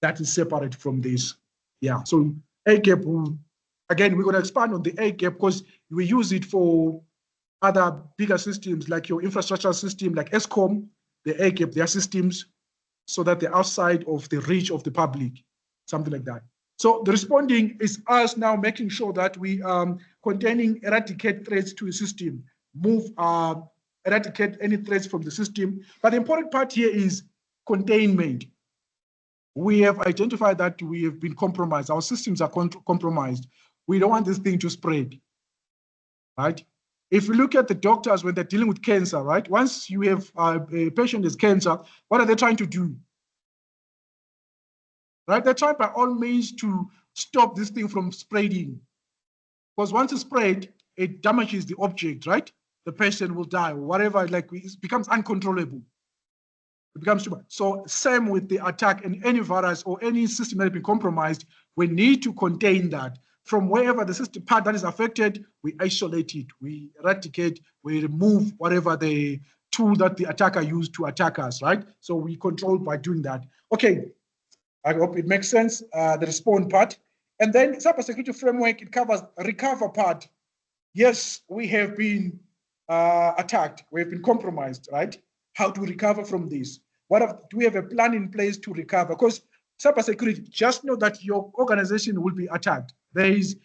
that is separate from this. Yeah, so ACAP, again, we're going to expand on the ACAP because we use it for other bigger systems like your infrastructure system, like ESCOM, the ACAP, their systems, so that they're outside of the reach of the public, something like that. So the responding is us now making sure that we containing, eradicate threats to a system, move, eradicate any threats from the system. But the important part here is containment. We have identified that we have been compromised. Our systems are compromised. We don't want this thing to spread, right? If you look at the doctors when they're dealing with cancer, right? Once you have a patient has cancer, what are they trying to do? Right? They're trying by all means to stop this thing from spreading. Because once it's spread, it damages the object, right? The patient will die or whatever, like it becomes uncontrollable. It becomes too much. So same with the attack, and any virus or any system that has been compromised, we need to contain that. From wherever the system part that is affected, we isolate it, we eradicate, we remove whatever the tool that the attacker used to attack us, right? So we control by doing that. Okay, I hope it makes sense, the respond part. And then cybersecurity framework, it covers recover part. Yes, we have been attacked, we have been compromised, right? How to recover from this? Do we have a plan in place to recover? Because cybersecurity, just know that your organization will be attacked. There is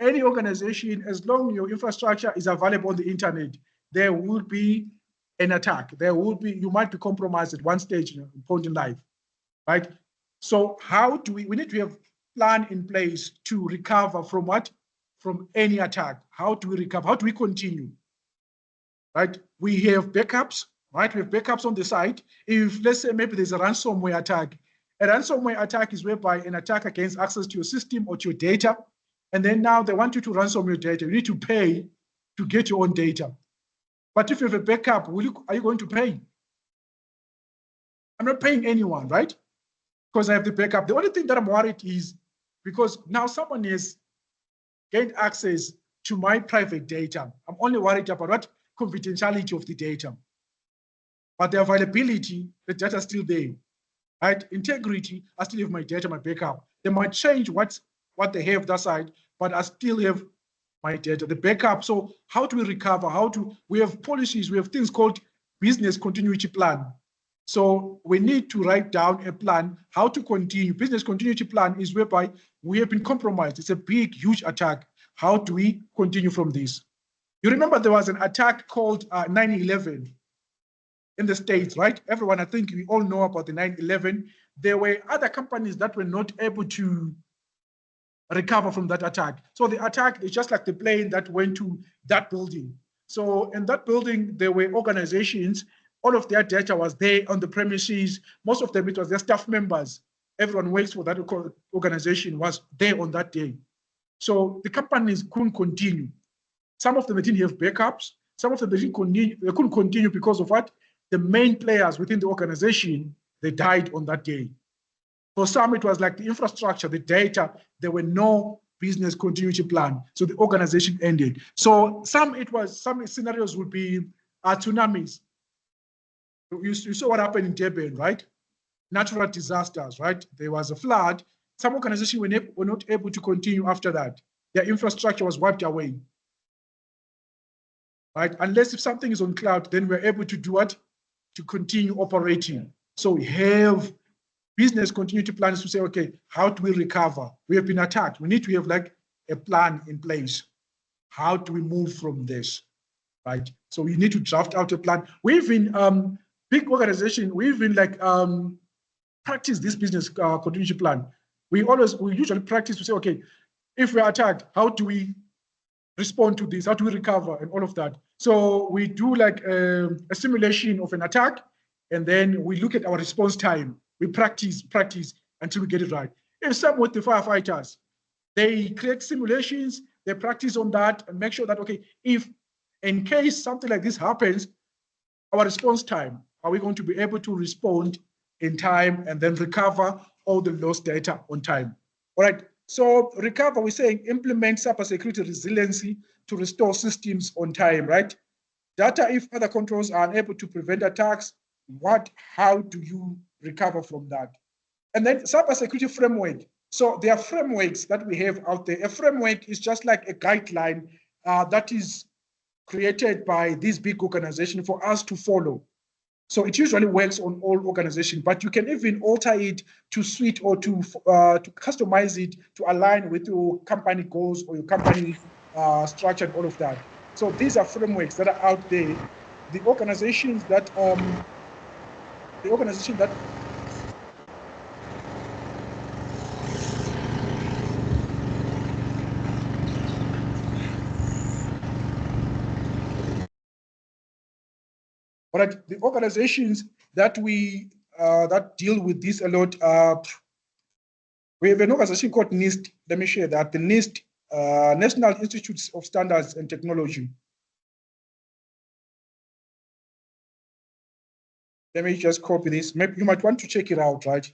any organization, as long as your infrastructure is available on the internet, there will be an attack. There will be, you might be compromised at one stage, point in life, right? So how do we need to have a plan in place to recover from what? From any attack. How do we recover? How do we continue? Right? We have backups, right? We have backups on the side. If, let's say, maybe there's a ransomware attack. A ransomware attack is whereby an attacker gains access to your system or to your data, and then now they want you to ransom your data. You need to pay to get your own data. But if you have a backup, are you going to pay? I'm not paying anyone, right? Because I have the backup. The only thing that I'm worried is because now someone has gained access to my private data. I'm only worried about what? Confidentiality of the data. But the availability, the data is still there. Right? Integrity, I still have my data, my backup. They might change what they have that side, but I still have my data, the backup. So how do we recover? We have policies, we have things called business continuity plan. So we need to write down a plan, how to continue. Business continuity plan is whereby we have been compromised. It's a big, huge attack. How do we continue from this? You remember there was an attack called 9/11 in the States, right? Everyone, I think we all know about the 9/11. There were other companies that were not able to recover from that attack. So the attack is just like the plane that went to that building. So in that building, there were organizations, all of their data was there on the premises. Most of them, it was their staff members. Everyone works for that organization was there on that day. So the companies couldn't continue. Some of them didn't have backups. Some of them they couldn't continue because of what? The main players within the organization, they died on that day. For some, it was like the infrastructure, the data, there were no business continuity plan. So the organization ended. So some scenarios would be tsunamis. You saw what happened in Durban, right? Natural disasters, right? There was a flood. Some organizations were not able to continue after that. Their infrastructure was wiped away, right? Unless if something is on cloud, then we're able to do what? To continue operating. So we have business continuity plans to say, okay, how do we recover? We have been attacked. We need to have like a plan in place. How do we move from this, right? So we need to draft out a plan. We've been, big organization, we've been like, practice this business continuity plan. We usually practice to say, okay, if we're attacked, how do we respond to this? How do we recover and all of that? So we do like a simulation of an attack, and then we look at our response time. We practice until we get it right. And some with the firefighters, they create simulations, they practice on that and make sure that, okay, if in case something like this happens, our response time, are we going to be able to respond in time and then recover all the lost data on time? All right, so recover, we're saying implement cybersecurity resiliency to restore systems on time, right? Data if other controls are unable to prevent attacks, how do you recover from that? And then cybersecurity framework. So there are frameworks that we have out there. A framework is just like a guideline that is created by this big organization for us to follow. So it usually works on all organizations, but you can even alter it to suit or to customize it to align with your company goals or your company structure and all of that. So these are frameworks that are out there. The organizations that but the organizations that we that deal with this a lot, we have an organization called NIST. Let me share that. The NIST, National Institutes of Standards and Technology. Let me just copy this. Maybe you might want to check it out, right?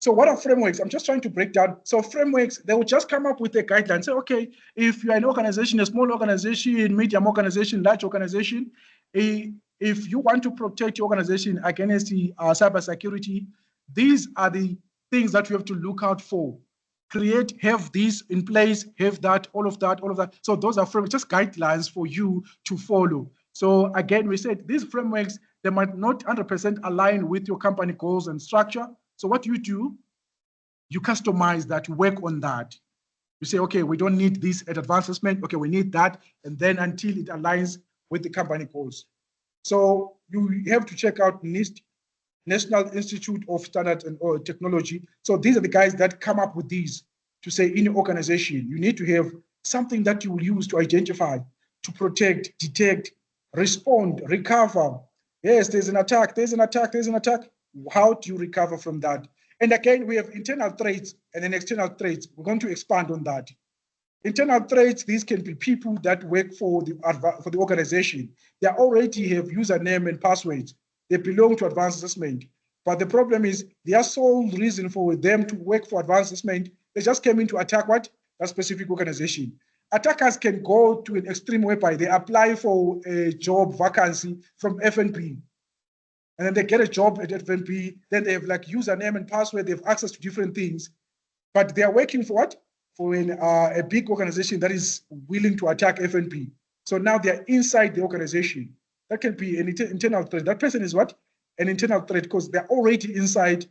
So what are frameworks? I'm just trying to break down. So frameworks, they will just come up with a guideline. Say, okay, if you're an organization, a small organization, medium organization, large organization, if you want to protect your organization against the cybersecurity, these are the things that you have to look out for. Have this in place, have that, all of that. So those are frameworks, just guidelines for you to follow. So again, we said these frameworks, they might not 100% align with your company goals and structure. So what you do, you customize that, you work on that. You say, okay, we don't need this at advanced assessment. Okay, we need that. And then until it aligns with the company goals. So you have to check out NIST, National Institute of Standards and Technology. So these are the guys that come up with these to say in your organization, you need to have something that you will use to identify, to protect, detect, respond, recover. Yes, there's an attack. How do you recover from that? And again, we have internal threats and then external threats. We're going to expand on that. Internal threats, these can be people that work for the organization. They already have username and passwords. They belong to advanced assessment. But the problem is their sole reason for them to work for advanced assessment, they just came in to attack what? That specific organization. Attackers can go to an extreme whereby they apply for a job vacancy from FNB. And then they get a job at FNB, then they have like username and password, they have access to different things. But they are working for what? For a big organization that is willing to attack FNB. So now they're inside the organization. That can be an internal threat. That person is what? An internal threat because they're already inside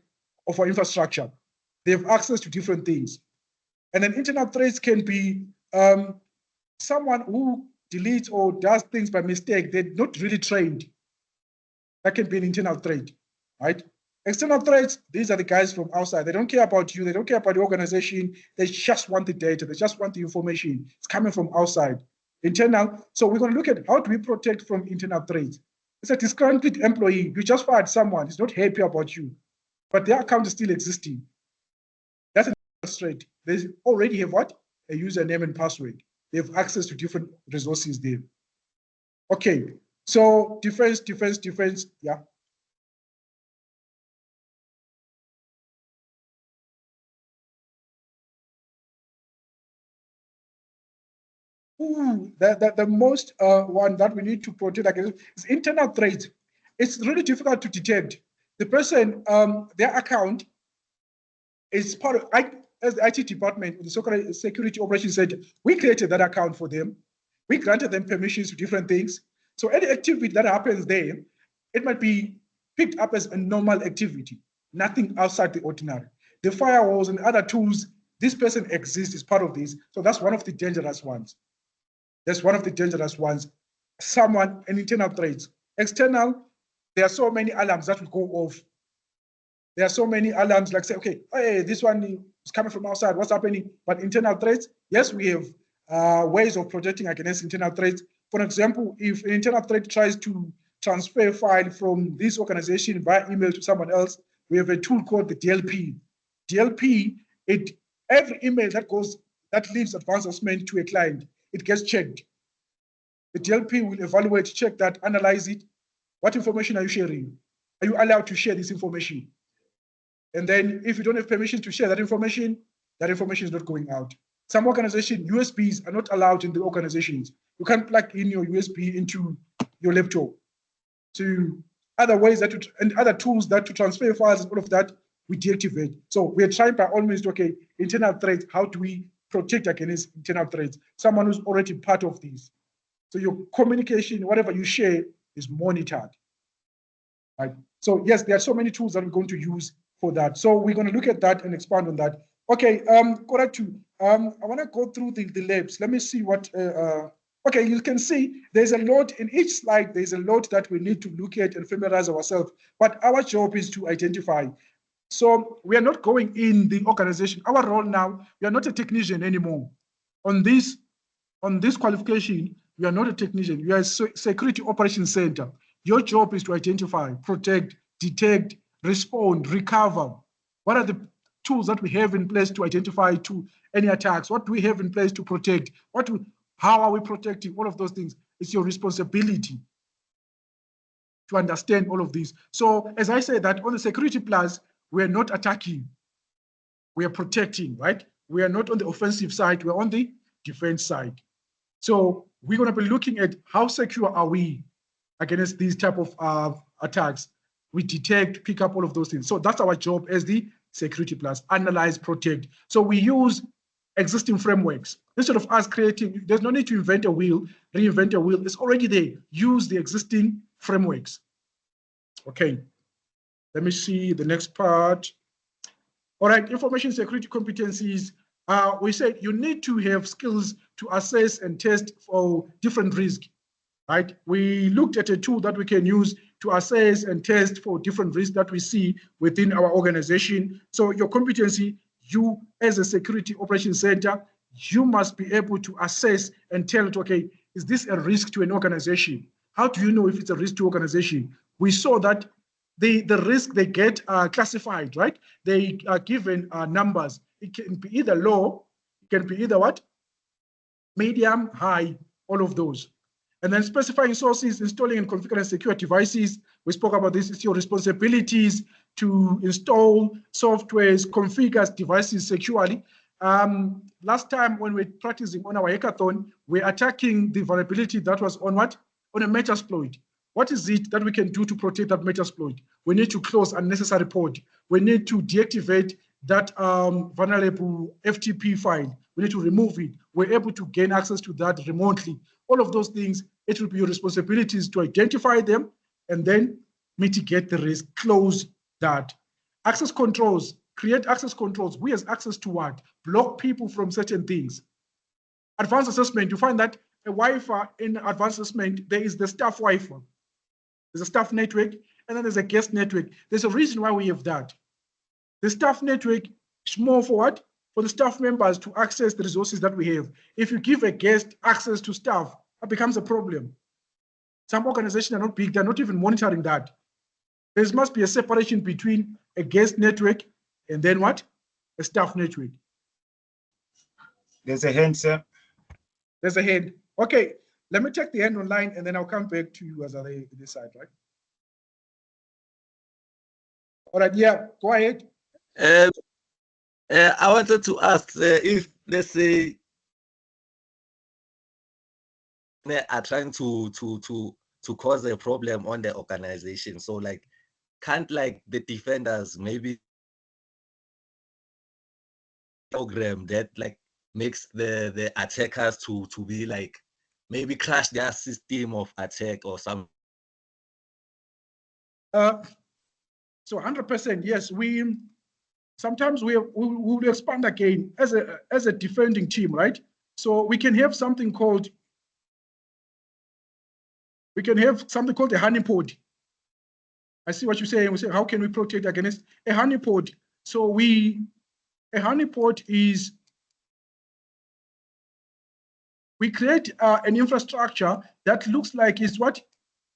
of our infrastructure. They have access to different things. And then internal threats can be someone who deletes or does things by mistake. They're not really trained. That can be an internal threat, right? External threats, these are the guys from outside. They don't care about you. They don't care about the organization. They just want the data. They just want the information. It's coming from outside. Internal. So we're going to look at how do we protect from internal threats. It's a disgruntled employee. You just fired someone. He's not happy about you, but their account is still existing. That's an threat. They already have what? A username and password. They have access to different resources there. Okay. So defense, yeah. The most one that we need to protect against is internal threats. It's really difficult to detect. The person, their account is part of, as the IT department, the security operations said, we created that account for them. We granted them permissions to different things. So any activity that happens there, it might be picked up as a normal activity, nothing outside the ordinary. The firewalls and other tools, this person exists as part of this. So that's one of the dangerous ones. That's one of the dangerous ones. An internal threats. External, there are so many alarms that will go off. There are so many alarms like say, okay, hey, this one is coming from outside, what's happening? But internal threats, yes, we have ways of protecting against internal threats. For example, if an internal threat tries to transfer a file from this organization via email to someone else, we have a tool called the DLP. DLP, every email that leaves advanced assessment to a client, it gets checked. The DLP will evaluate, check that, analyze it. What information are you sharing? Are you allowed to share this information? And then if you don't have permission to share that information is not going out. Some organizations, USBs are not allowed in the organizations. You can't plug in your USB into your laptop. So other ways that and other tools that to transfer files and all of that, we deactivate. So we're trying by all means to, okay, internal threats, how do we protect against internal threats? Someone who's already part of these. So your communication, whatever you share, is monitored. Right? So yes, there are so many tools that we're going to use for that. So we're going to look at that and expand on that. Okay, correct. I want to go through the labs. Let me see what. Okay, you can see there's a lot in each slide. There's a lot that we need to look at and familiarize ourselves. But our job is to identify. So we are not going in the organization. Our role now, we are not a technician anymore. On this qualification, we are not a technician. We are a security operations center. Your job is to identify, protect, detect, respond, recover. What are the tools that we have in place to identify to any attacks? What do we have in place to protect? How are we protecting? All of those things. It's your responsibility to understand all of these. So as I said that on the security plus, we are not attacking. We are protecting, right? We are not on the offensive side. We're on the defense side. So we're going to be looking at how secure are we against these type of attacks. We detect, pick up all of those things. So that's our job as the security plus, analyze, protect. So we use existing frameworks. Instead of us creating, there's no need to invent a wheel, reinvent a wheel. It's already there. Use the existing frameworks. Okay, let me see the next part. All right, information security competencies. We said you need to have skills to assess and test for different risks, right? We looked at a tool that we can use to assess and test for different risks that we see within our organization. So your competency, you as a security operations center, you must be able to assess and tell it, okay, is this a risk to an organization? How do you know if it's a risk to organization? We saw that the risk they get classified, right? They are given numbers. It can be either low, it can be either what? Medium, high, all of those. And then specifying sources, installing and configuring secure devices. We spoke about this. It's your responsibilities to install softwares, configure devices securely. Last time when we were practicing on our hackathon, we're attacking the vulnerability that was on what? On a Metasploit. What is it that we can do to protect that Metasploit? We need to close unnecessary port. We need to deactivate that vulnerable FTP file. We need to remove it. We're able to gain access to that remotely. All of those things, it will be your responsibilities to identify them and then mitigate the risk, close that. Access controls, create access controls. We have access to what? Block people from certain things. Advanced assessment, you find that a Wi-Fi in advanced assessment, there is the staff Wi-Fi. There's a staff network, and then there's a guest network. There's a reason why we have that. The staff network is more for what? For the staff members to access the resources that we have. If you give a guest access to staff, that becomes a problem. Some organizations are not big, they're not even monitoring that. There must be a separation between a guest network and then what? A staff network. There's a hand, sir. There's a hand. Okay, let me take the hand online and then I'll come back to you as I decide, right? All right, yeah, go ahead. I wanted to ask if, let's say, they are trying to cause a problem on the organization. So, like, can't like the defenders maybe program that like makes the attackers to be like maybe crash their system of attack or something? So 100%, yes. Sometimes we will expand again as a defending team, right? So we can have something called a honeypot. I see what you're saying. We say, how can we protect against a honeypot? So a honeypot is we create an infrastructure that looks like is what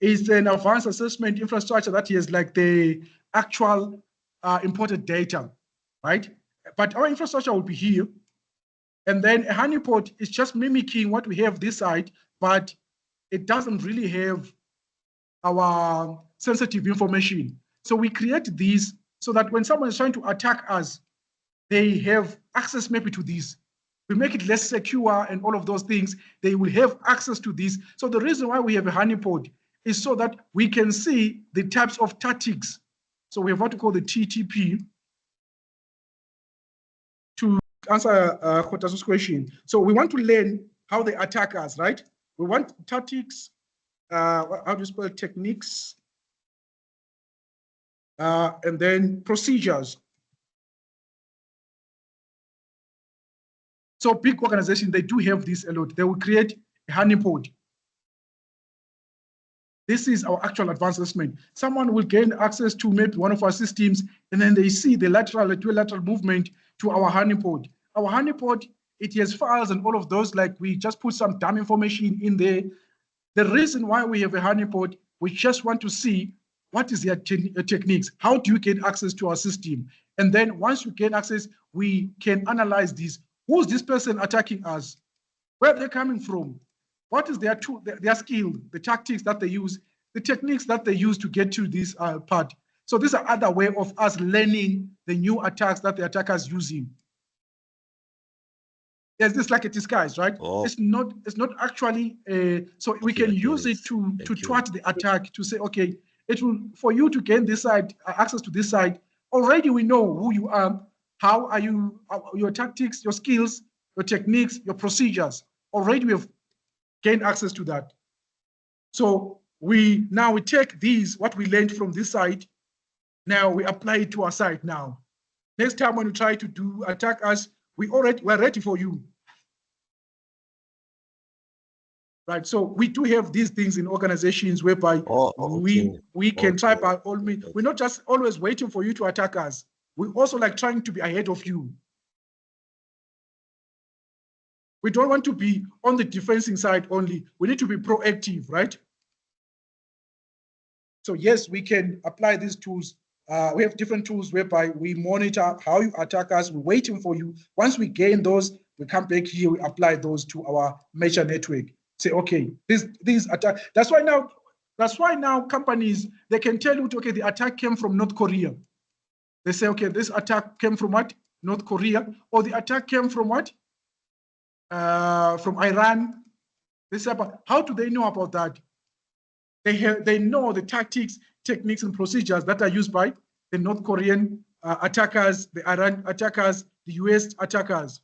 is an advanced assessment infrastructure that is like the actual imported data, right? But our infrastructure will be here. And then a honeypot is just mimicking what we have this side, but it doesn't really have our sensitive information. So we create these so that when someone is trying to attack us, they have access maybe to these. we make it less secure and all of those things, they will have access to this. So the reason why we have a honeypot is so that we can see the types of tactics. So we have what we call the TTP to answer Khotasu's question. So we want to learn how they attack us, right? We want tactics, how do you spell it? Techniques, and then procedures. So big organizations, they do have this a lot. They will create a honeypot. This is our actual advanced assessment. Someone will gain access to maybe one of our systems, and then they see the lateral, lateral movement to our honeypot. Our honeypot, it has files and all of those, like we just put some dumb information in there. The reason why we have a honeypot, we just want to see what is their techniques. How do you gain access to our system? And then once you gain access, we can analyze this. Who's this person attacking us? Where are they coming from? What is their tool, their skill, the tactics that they use, the techniques that they use to get to this part? So these are other way of us learning the new attacks that the attackers using. Yes, this like a disguise, right? Oh. It's not actually so we can use it to thwart the attack, to say, okay, it will, for you to gain this side, access to this side, already we know who you are, how are you, your tactics, your skills, your techniques, your procedures. Already we have gained access to that. So we take these, what we learned from this side, now we apply it to our side now. Next time when you try to attack us, we're ready for you. Right, so we do have these things in organizations whereby we can try by all means. We're not just always waiting for you to attack us. We're also like trying to be ahead of you. We don't want to be on the defensive side only. We need to be proactive, right? So yes, we can apply these tools. We have different tools whereby we monitor how you attack us. We're waiting for you. Once we gain those, we come back here, we apply those to our major network. Say, okay, these attack. That's why now companies, they can tell you, okay, the attack came from North Korea. They say, okay, this attack came from what? North Korea, or the attack came from what? From Iran. They say, how do they know about that? They know the tactics, techniques, and procedures that are used by the North Korean attackers, the Iran attackers, the US attackers.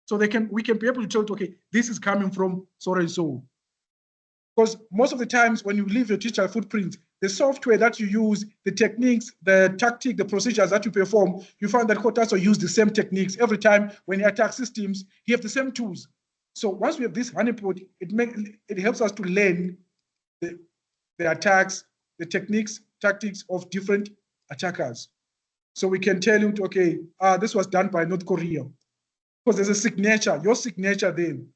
So we can be able to tell, okay, this is coming from so and so. Because most of the times when you leave your digital footprint, the software that you use, the techniques, the tactic, the procedures that you perform, you find that Khotaso use the same techniques every time when you attack systems. You have the same tools. So once we have this honeypot, it helps us to learn the attacks, the techniques, tactics of different attackers. So we can tell you, okay, this was done by North Korea. Because there's a signature, your signature then.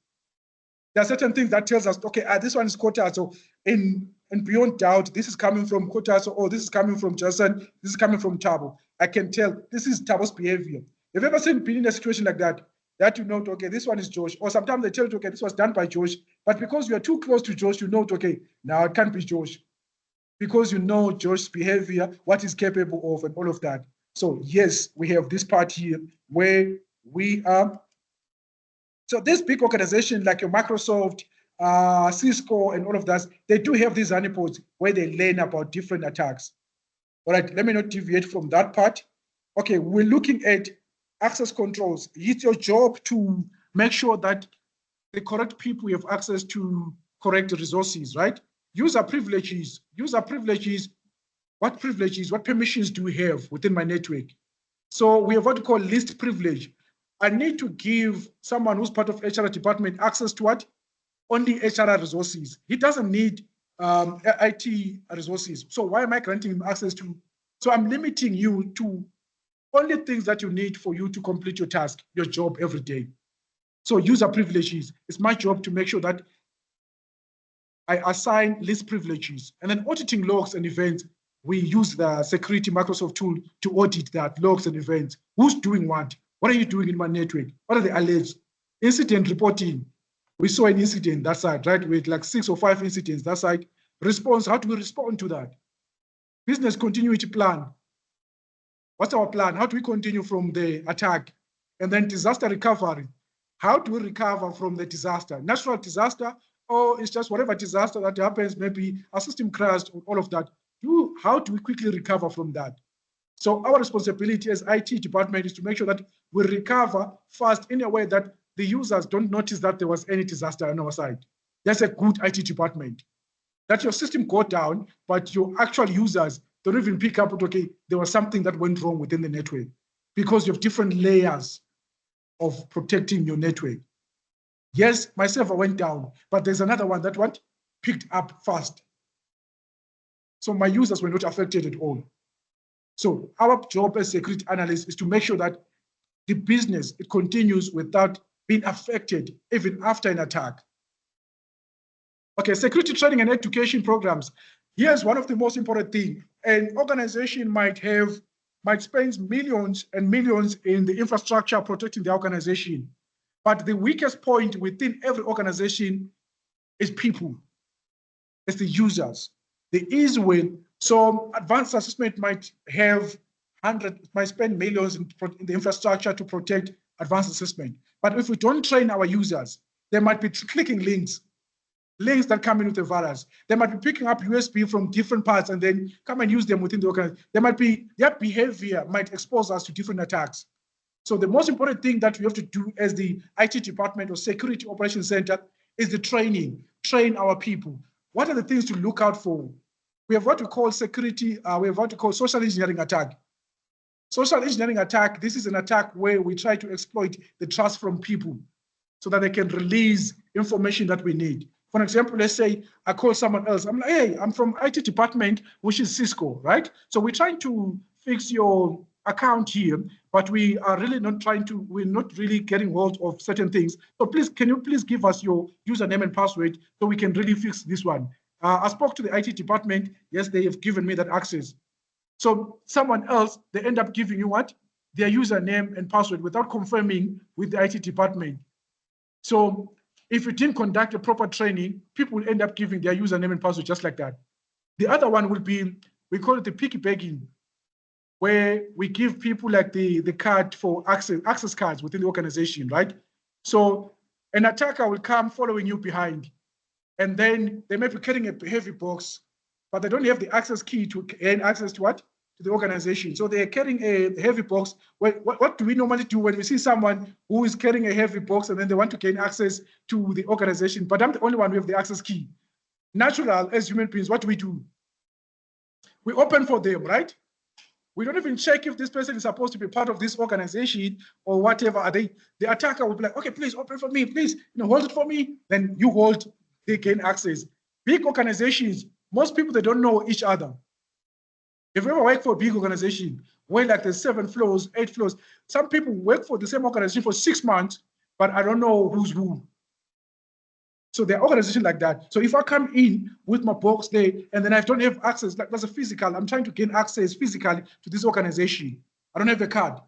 There are certain things that tells us, okay, this one is Khotaso, and beyond doubt, this is coming from Khotaso, or this is coming from Jason, this is coming from Thabo. I can tell this is Thabo's behavior. Have you ever been in a situation like that? That you know, okay, this one is Josh. Or sometimes they tell you, okay, this was done by Josh. But because you are too close to Josh, you know, okay, now it can't be Josh. Because you know Josh's behavior, what he's capable of, and all of that. So yes, we have this part here where we are. So this big organization like a Microsoft, Cisco, and all of that, they do have these honeypots where they learn about different attacks. All right, let me not deviate from that part. Okay, we're looking at access controls. It's your job to make sure that the correct people have access to correct resources, right? User privileges. What privileges, what permissions do we have within my network? So we have what we call least privilege. I need to give someone who's part of HR department access to what? Only HR resources. He doesn't need IT resources. So why am I granting him access to? So I'm limiting you to only things that you need for you to complete your task, your job every day. So user privileges, it's my job to make sure that I assign least privileges. And then auditing logs and events, we use the security Microsoft tool to audit that, logs and events. Who's doing what? What are you doing in my network? What are the alerts? Incident reporting. We saw an incident that side, right? With like 6 or 5 incidents that side. Response, how do we respond to that? Business continuity plan. What's our plan? How do we continue from the attack? And then disaster recovery. How do we recover from the disaster? Natural disaster, or it's just whatever disaster that happens, maybe a system crashed, or all of that. How do we quickly recover from that? So our responsibility as IT department is to make sure that we recover fast in a way that the users don't notice that there was any disaster on our side. That's a good IT department. That your system go down, but your actual users don't even pick up, okay, there was something that went wrong within the network, because you have different layers of protecting your network. Yes, my server went down, but there's another one that picked up fast. So my users were not affected at all. So our job as security analysts is to make sure that the business, it continues without being affected even after an attack. Okay, security training and education programs. Here's one of the most important things. An organization might spend millions and millions in the infrastructure protecting the organization. But the weakest point within every organization is people. It's the users. The easy way. So advanced assessment might spend millions in the infrastructure to protect advanced assessment. But if we don't train our users, they might be clicking links that come in with the virus. They might be picking up USB from different parts and then come and use them within the organization. Their behavior might expose us to different attacks. So the most important thing that we have to do as the IT department or Security Operations Center is the training. Train our people. What are the things to look out for? We have what we call social engineering attack. Social engineering attack, this is an attack where we try to exploit the trust from people so that they can release information that we need. For example, let's say I call someone else. I'm like, hey, I'm from IT department, which is Cisco, right? So we're trying to fix your account here, but we are really not we're not really getting hold of certain things. So please, can you please give us your username and password so we can really fix this one? I spoke to the IT department. Yes, they have given me that access. So someone else, they end up giving you what? Their username and password without confirming with the IT department. So if you didn't conduct a proper training, people will end up giving their username and password just like that. The other one will be, we call it the piggybacking, where we give people like the card for access cards within the organization, right? So an attacker will come following you behind, and then they may be carrying a heavy box, but they don't have the access key to gain access to what? To the organization. So they're carrying a heavy box. What do we normally do when we see someone who is carrying a heavy box and then they want to gain access to the organization, but I'm the only one who have the access key? Natural, as human beings, what do? We open for them, right? We don't even check if this person is supposed to be part of this organization or whatever. Are they? The attacker will be like, okay, please open for me, please, hold it for me. Then you hold, they gain access. Big organizations, most people, they don't know each other. If you ever work for a big organization, where like there's 7 floors, 8 floors, some people work for the same organization for 6 months, but I don't know who's who. So they're organizations like that. So if I come in with my box there and then I don't have access, like that's a physical, I'm trying to gain access physically to this organization. I don't have a card.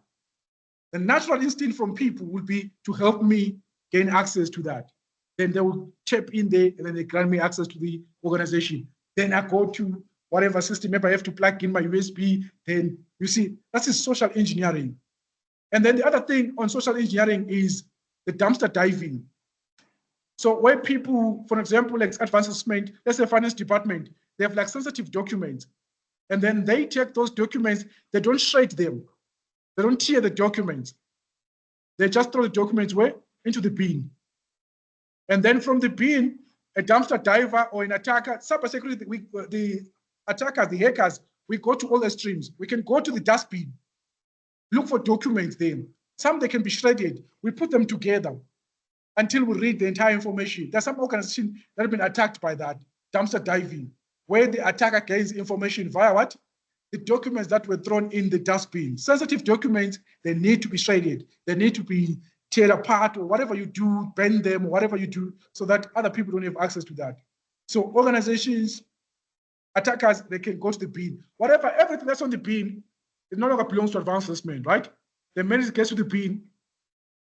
The natural instinct from people would be to help me gain access to that. Then they will tap in there and then they grant me access to the organization. Then I go to whatever system, maybe I have to plug in my USB, then you see, that's social engineering. And then the other thing on social engineering is the dumpster diving. So where people, for example, like advanced assessment, let's say finance department, they have like sensitive documents. And then they take those documents, they don't shred them. They don't tear the documents. They just throw the documents where? Into the bin. And then from the bin, a dumpster diver or an attacker, cybersecurity, the attackers, the hackers, we go to all the streams. We can go to the dustbin, look for documents there. Some they can be shredded. We put them together until we read the entire information. There's some organizations that have been attacked by that, dumpster diving, where the attacker gains information via what? The documents that were thrown in the dustbin. Sensitive documents, they need to be shredded. They need to be tear apart or whatever you do, bend them, or whatever you do, so that other people don't have access to that. So organizations, attackers, they can go to the bin. Whatever, everything that's on the bin, it no longer belongs to advanced assessment, right? The minute it gets to the bin,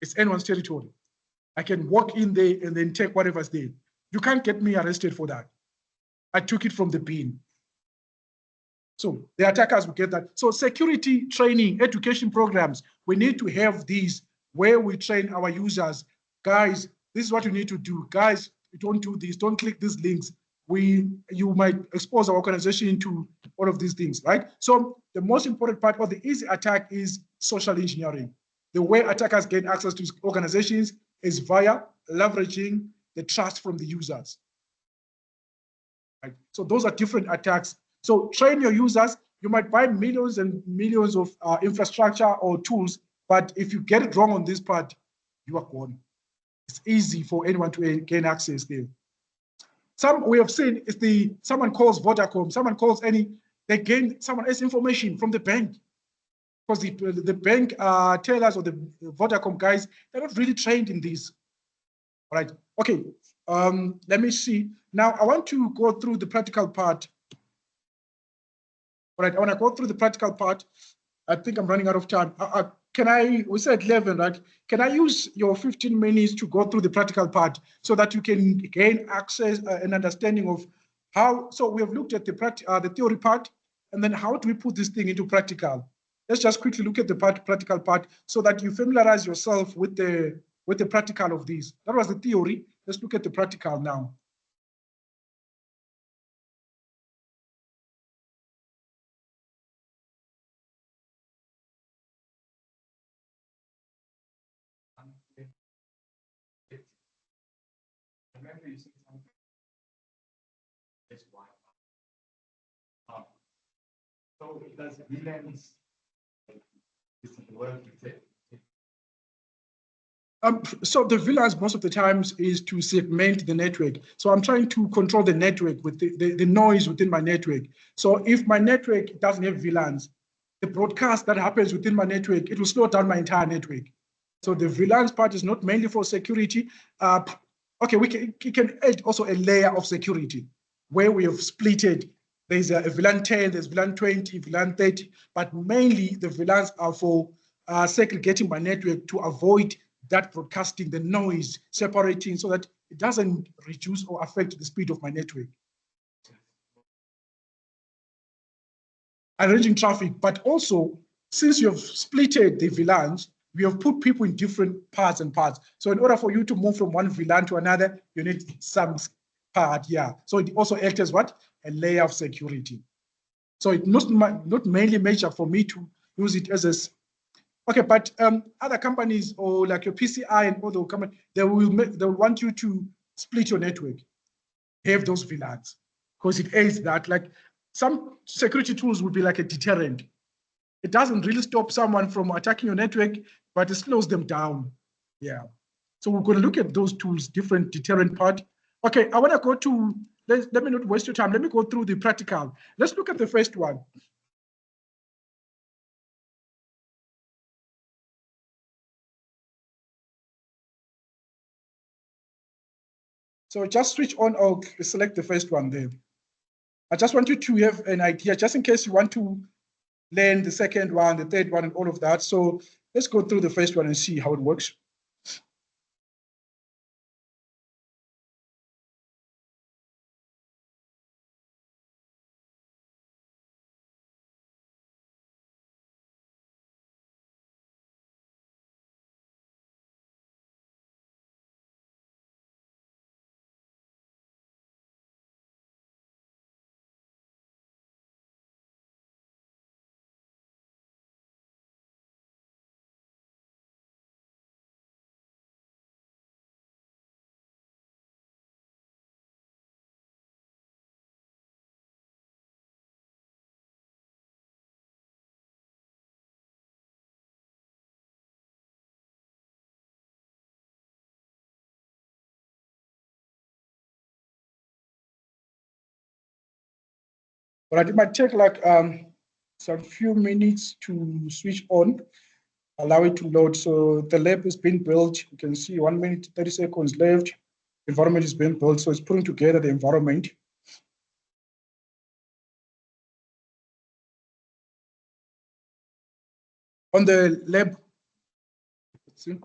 it's anyone's territory. I can walk in there and then take whatever's there. You can't get me arrested for that. I took it from the bin. So the attackers will get that. So security training, education programs, we need to have these where we train our users guys, this is what you need to do. Guys, don't do this. Don't click these links. You might expose our organization to all of these things, right? So the most important part of the easy attack is social engineering. The way attackers gain access to organizations is via leveraging the trust from the users. Right? So those are different attacks. So train your users. You might buy millions and millions of infrastructure or tools, but if you get it wrong on this part, you are gone. It's easy for anyone to gain access there. Some we have seen is someone calls Vodacom, someone calls they gain someone else's information from the bank. Because the bank tellers or the Vodacom guys, they're not really trained in this. All right. Okay. Let me see. Now I want to go through the practical part. All right. I want to go through the practical part. I think I'm running out of time. We said 11, right? Can I use your 15 minutes to go through the practical part so that you can gain access and understanding of how, so we have looked at the theory part, and then how do we put this thing into practical? Let's just quickly look at the practical part so that you familiarize yourself with the practical of this. That was the theory. Let's look at the practical now. So does VLANs work with it? So the VLANs most of the times is to segment the network. So I'm trying to control the network with the noise within my network. So if my network doesn't have VLANs, the broadcast that happens within my network, it will slow down my entire network. So the VLANs part is not mainly for security. Okay, we can add also a layer of security where we have splitted. There's a VLAN 10, there's VLAN 20, VLAN 30, but mainly the VLANs are for segregating my network to avoid that broadcasting, the noise, separating so that it doesn't reduce or affect the speed of my network. Arranging traffic, but also since you have splitted the VLANs, we have put people in different parts and parts. So in order for you to move from one VLAN to another, you need some part, yeah. So it also acts as what? A layer of security. So it's not mainly measured for me to use it as a, okay, but other companies or like your PCI and other companies, they will want you to split your network, have those VLANs, because it aids that. Like some security tools would be like a deterrent. It doesn't really stop someone from attacking your network, but it slows them down. Yeah. So we're going to look at those tools, different deterrent part. Okay, I want to go to, let me not waste your time. Let me go through the practical. Let's look at the first one. So just switch on or select the first one there. I just want you to have an idea, just in case you want to learn the second one, the third one, and all of that. So let's go through the first one and see how it works. But it might take like some few minutes to switch on, allow it to load. So the lab is being built. You can see 1 minute, 30 seconds left. Environment is being built. So it's putting together the environment. On the lab, let's see.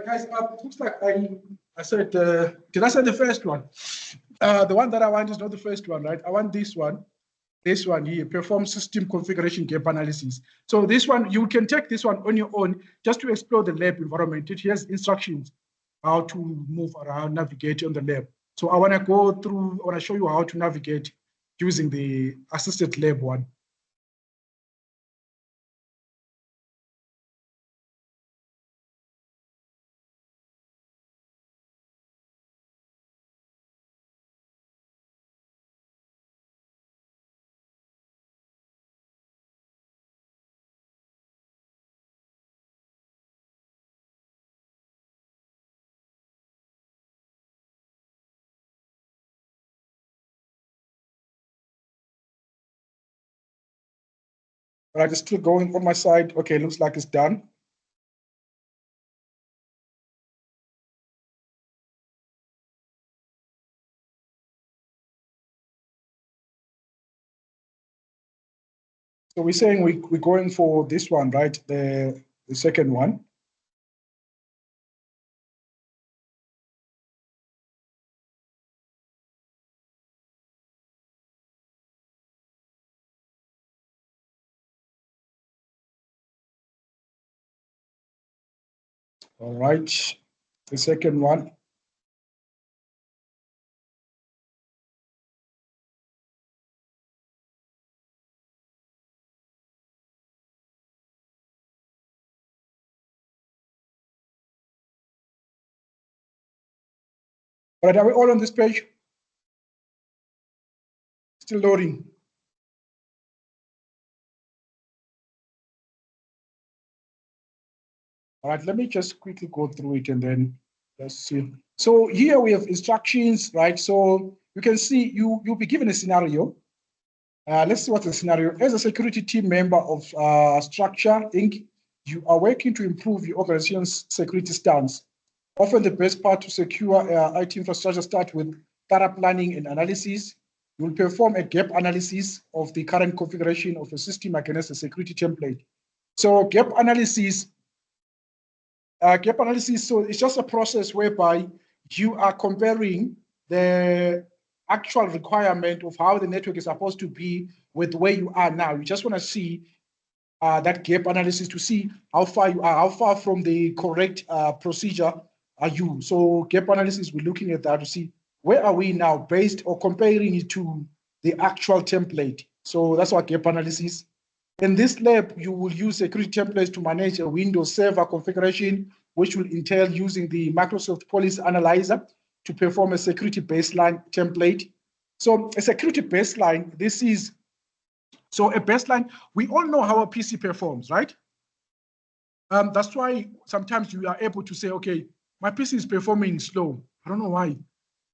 Guys, it looks like I said, did I say the first one? The one that I want is not the first one, right? I want this one here, perform system configuration gap analysis. So this one, you can take this one on your own just to explore the lab environment. It has instructions how to move around, navigate on the lab. So I want to go through, I want to show you how to navigate using the assisted lab one. All right, it's still going on my side. Okay, looks like it's done. So we're saying we're going for this one, right? The second one. All right, the second one. All right, are we all on this page? Still loading. All right, let me just quickly go through it and then let's see. So here we have instructions, right? So you can see you'll be given a scenario. Let's see what's the scenario. As a security team member of Structure Inc., you are working to improve your organization's security stance. Often the best part to secure IT infrastructure starts with thorough planning and analysis. You will perform a gap analysis of the current configuration of a system against a security template. So gap analysis, so it's just a process whereby you are comparing the actual requirement of how the network is supposed to be with where you are now. You just want to see that gap analysis to see how far you are, how far from the correct procedure are you. So gap analysis, we're looking at that to see where are we now based or comparing it to the actual template. So that's what gap analysis. In this lab, you will use security templates to manage a Windows Server configuration, which will entail using the Microsoft Policy Analyzer to perform a security baseline template. So a security baseline, this is, so a baseline, we all know how a PC performs, right? That's why sometimes you are able to say, okay, my PC is performing slow. I don't know why.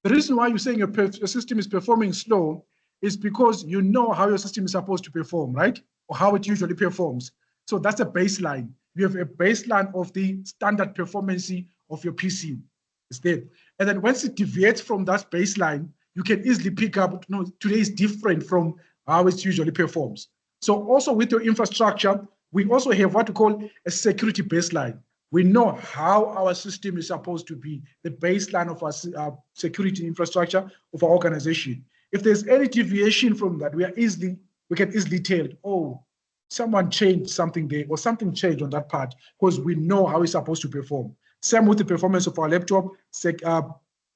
The reason why you're saying your system is performing slow is because you know how your system is supposed to perform, right? Or how it usually performs. So that's a baseline. You have a baseline of the standard performance of your PC. It's there. And then once it deviates from that baseline, you can easily pick up, no, today is different from how it usually performs. So also with your infrastructure, we also have what we call a security baseline. We know how our system is supposed to be, the baseline of our security infrastructure of our organization. If there's any deviation from that, we can easily tell, oh, someone changed something there or something changed on that part because we know how it's supposed to perform. Same with the performance of our laptop,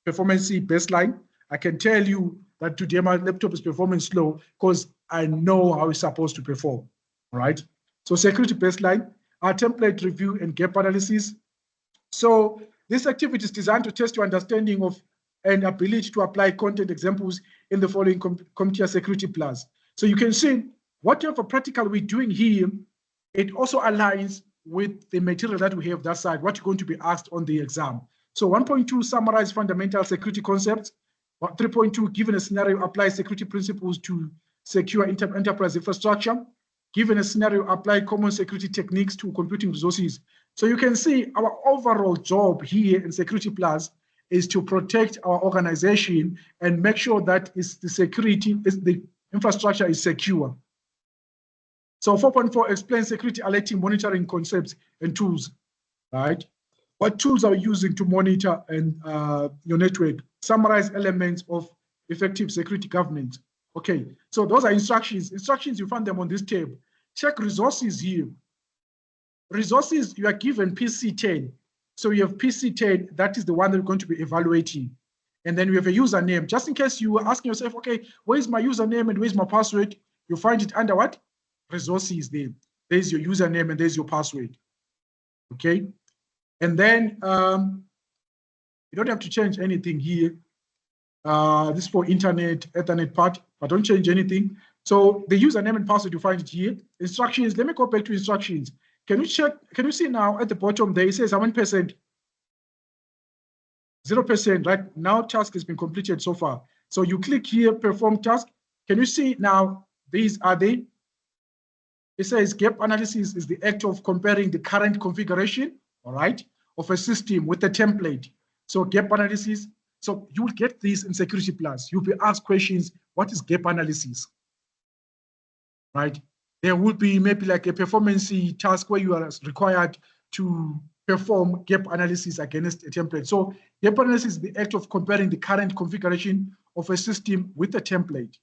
performance baseline. I can tell you that today my laptop is performing slow because I know how it's supposed to perform, all right? So security baseline, our template review and gap analysis. So this activity is designed to test your understanding of and ability to apply content examples in the following CompTIA Security Plus. So you can see whatever practical we're doing here, it also aligns with the material that we have that side, what you're going to be asked on the exam. So 1.2, summarize fundamental security concepts. 3.2, given a scenario, apply security principles to secure enterprise infrastructure. Given a scenario, apply common security techniques to computing resources. So you can see our overall job here in Security Plus is to protect our organization and make sure that the infrastructure is secure. So 4.4, explain security alerting monitoring concepts and tools, right? What tools are you using to monitor and your network? Summarize elements of effective security governance. Okay, so those are instructions. Instructions, you find them on this tab. Check resources here. Resources, you are given PC10. So you have PC10, that is the one that we're going to be evaluating. And then we have a username. Just in case you are asking yourself, okay, where's my username and where's my password? You find it under what? Resources there. There's your username and there's your password. Okay. And then you don't have to change anything here. This is for internet, Ethernet part, but don't change anything. So the username and password, you find it here. Instructions, let me go back to instructions. Can you check, can you see now at the bottom there, it says how many percent? 0%, right? Now task has been completed so far. So you click here, perform task. Can you see now, these are the, it says gap analysis is the act of comparing the current configuration, all right, of a system with a template. So gap analysis, so you will get this in Security Plus. You'll be asked questions, what is gap analysis, right? There will be maybe like a performance task where you are required to perform gap analysis against a template. So gap analysis is the act of comparing the current configuration of a system with a template.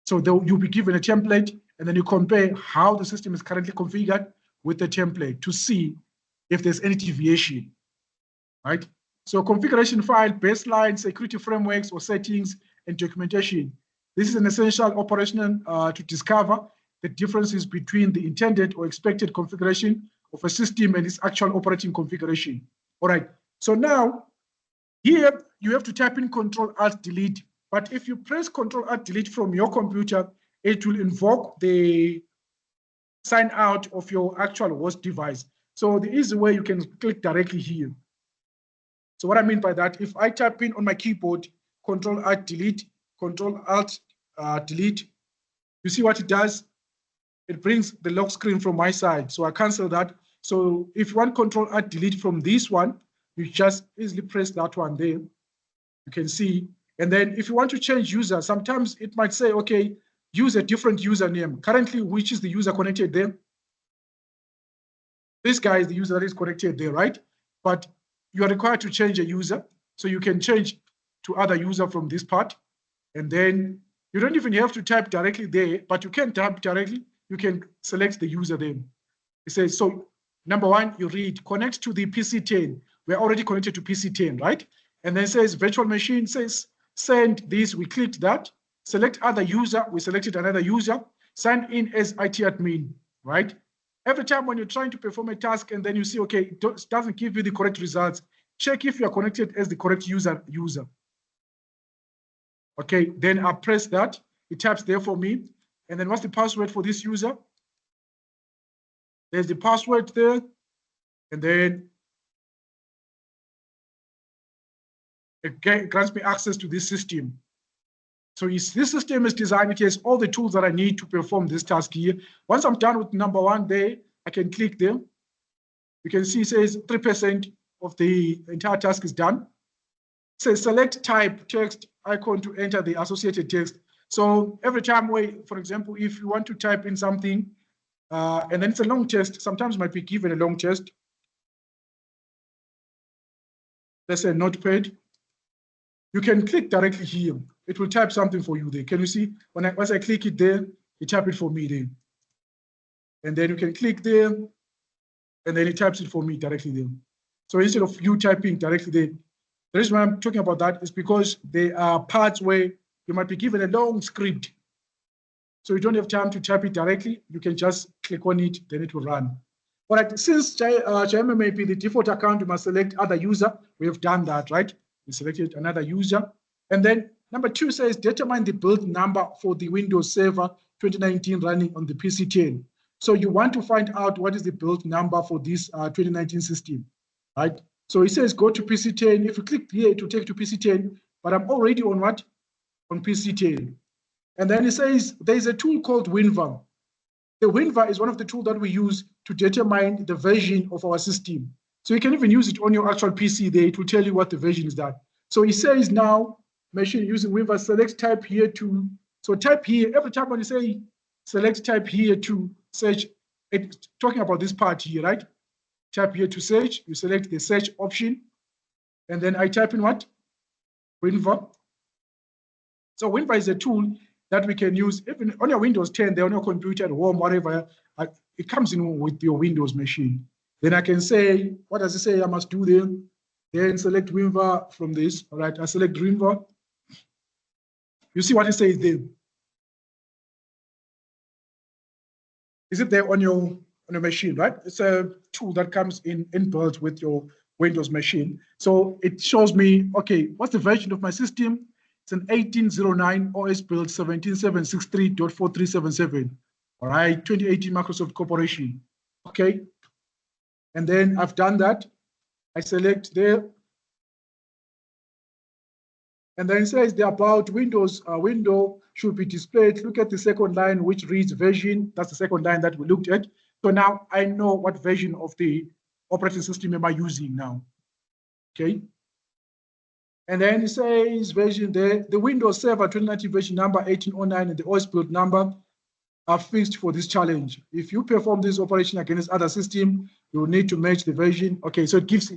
So you'll be given a template and then you compare how the system is currently configured with the template to see if there's any deviation, right? So configuration file, baseline, security frameworks or settings, and documentation. This is an essential operational to discover the differences between the intended or expected configuration of a system and its actual operating configuration. All right, so now here you have to type in Control-Alt-Delete, but if you press Control-Alt-Delete from your computer, it will invoke the sign out of your actual host device. So the easy way, you can click directly here. So what I mean by that, if I type in on my keyboard, Control-Alt-Delete, Control-Alt-Delete, you see what it does? It brings the lock screen from my side. So I cancel that. So if you want Control-Alt-Delete from this one, you just easily press that one there. You can see. And then if you want to change user, sometimes it might say, okay, use a different username. Currently, which is the user connected there? This guy is the user that is connected there, right? But you are required to change a user. So you can change to other user from this part. And then you don't even have to type directly there, but you can type directly. You can select the user then. It says, so number one, you read, connect to the PC10. We're already connected to PC10, right? And then it says virtual machine, says send this, we clicked that. Select other user, we selected another user. Sign in as IT admin, right? Every time when you're trying to perform a task and then you see, okay, it doesn't give you the correct results, check if you are connected as the correct user. Okay, then I press that, it taps there for me. And then what's the password for this user? There's the password there. And then it grants me access to this system. So this system is designed, it has all the tools that I need to perform this task here. Once I'm done with number one there, I can click there. You can see it says 3% of the entire task is done. It says select type text icon to enter the associated text. So every time, for example, if you want to type in something, and then it's a long text, sometimes you might be given a long text. Let's say notepad. You can click directly here. It will type something for you there. Can you see? Once I click it there, it type it for me there. And then you can click there, and then it types it for me directly there. So instead of you typing directly there, the reason why I'm talking about that is because there are parts where you might be given a long script. So you don't have time to type it directly. You can just click on it, then it will run. All right, since Chayema may be the default account, you must select other user. We have done that, right? We selected another user. And then number two says determine the build number for the Windows Server 2019 running on the PC10. So you want to find out what is the build number for this 2019 system, right? So it says go to PC10. If you click here, it will take you to PC10, but I'm already on what? On PC10. And then it says there's a tool called WinVer. The WinVer is one of the tools that we use to determine the version of our system. So you can even use it on your actual PC there. It will tell you what the version is that. So it says now, machine using WinVer, select type here to, so type here, every time when you say select type here to search, it's talking about this part here, right? Tap here to search, you select the search option, and then I type in what? Winva. So Winva is a tool that we can use even on your Windows 10, they're on your computer at home, whatever. It comes in with your Windows machine. Then I can say, what does it say I must do there? Then select Winva from this. All right, I select Winva. You see what it says there. Is it there on your machine, right? It's a tool that comes inbuilt with your Windows machine. So it shows me, okay, what's the version of my system? It's an 1809 OS build 17763.4377. All right, 2018 Microsoft Corporation. Okay. And then I've done that. I select there. And then it says the about Windows window should be displayed. Look at the second line, which reads version. That's the second line that we looked at. So now I know what version of the operating system am I using now. Okay. And then it says version there, the Windows Server 2019 version number 1809 and the OS build number are fixed for this challenge. If you perform this operation against other system, you will need to match the version. Okay, so it gives,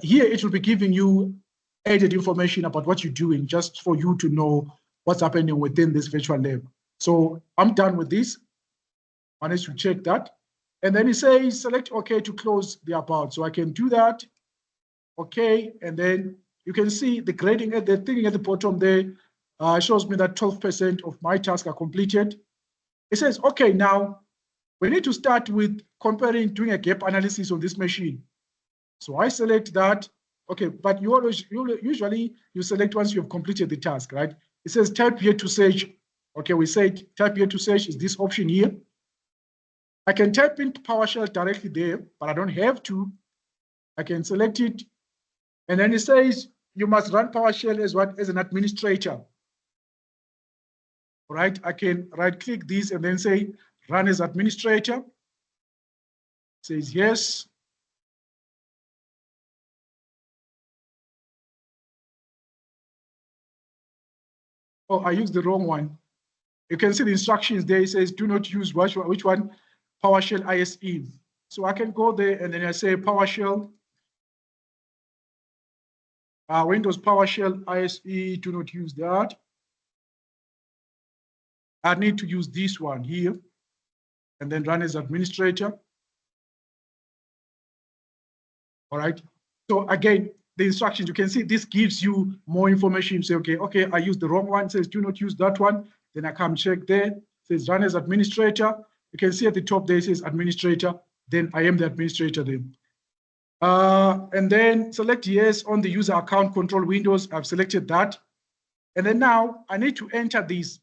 here it will be giving you added information about what you're doing, just for you to know what's happening within this virtual lab. So I'm done with this. Managed to check that. And then it says select OK to close the about. So I can do that. Okay, and then you can see the grading at the thing at the bottom there shows me that 12% of my tasks are completed. It says, okay, now we need to start with comparing, doing a gap analysis on this machine. So I select that. Okay, but usually you select once you have completed the task, right? It says type here to search. Okay, we said type here to search is this option here. I can type in PowerShell directly there, but I don't have to. I can select it. And then it says you must run PowerShell as what? As an administrator. All right, I can right click this and then say run as administrator. It says yes. Oh, I used the wrong one. You can see the instructions there. It says do not use which one? PowerShell ISE. So I can go there and then I say PowerShell. Windows PowerShell ISE, do not use that. I need to use this one here and then run as administrator. All right. So again, the instructions, you can see this gives you more information. You say, okay, I used the wrong one. It says do not use that one. Then I come check there. It says run as administrator. You can see at the top there it says administrator. Then I am the administrator then. And then select yes on the user account control Windows. I've selected that. And then now I need to enter this.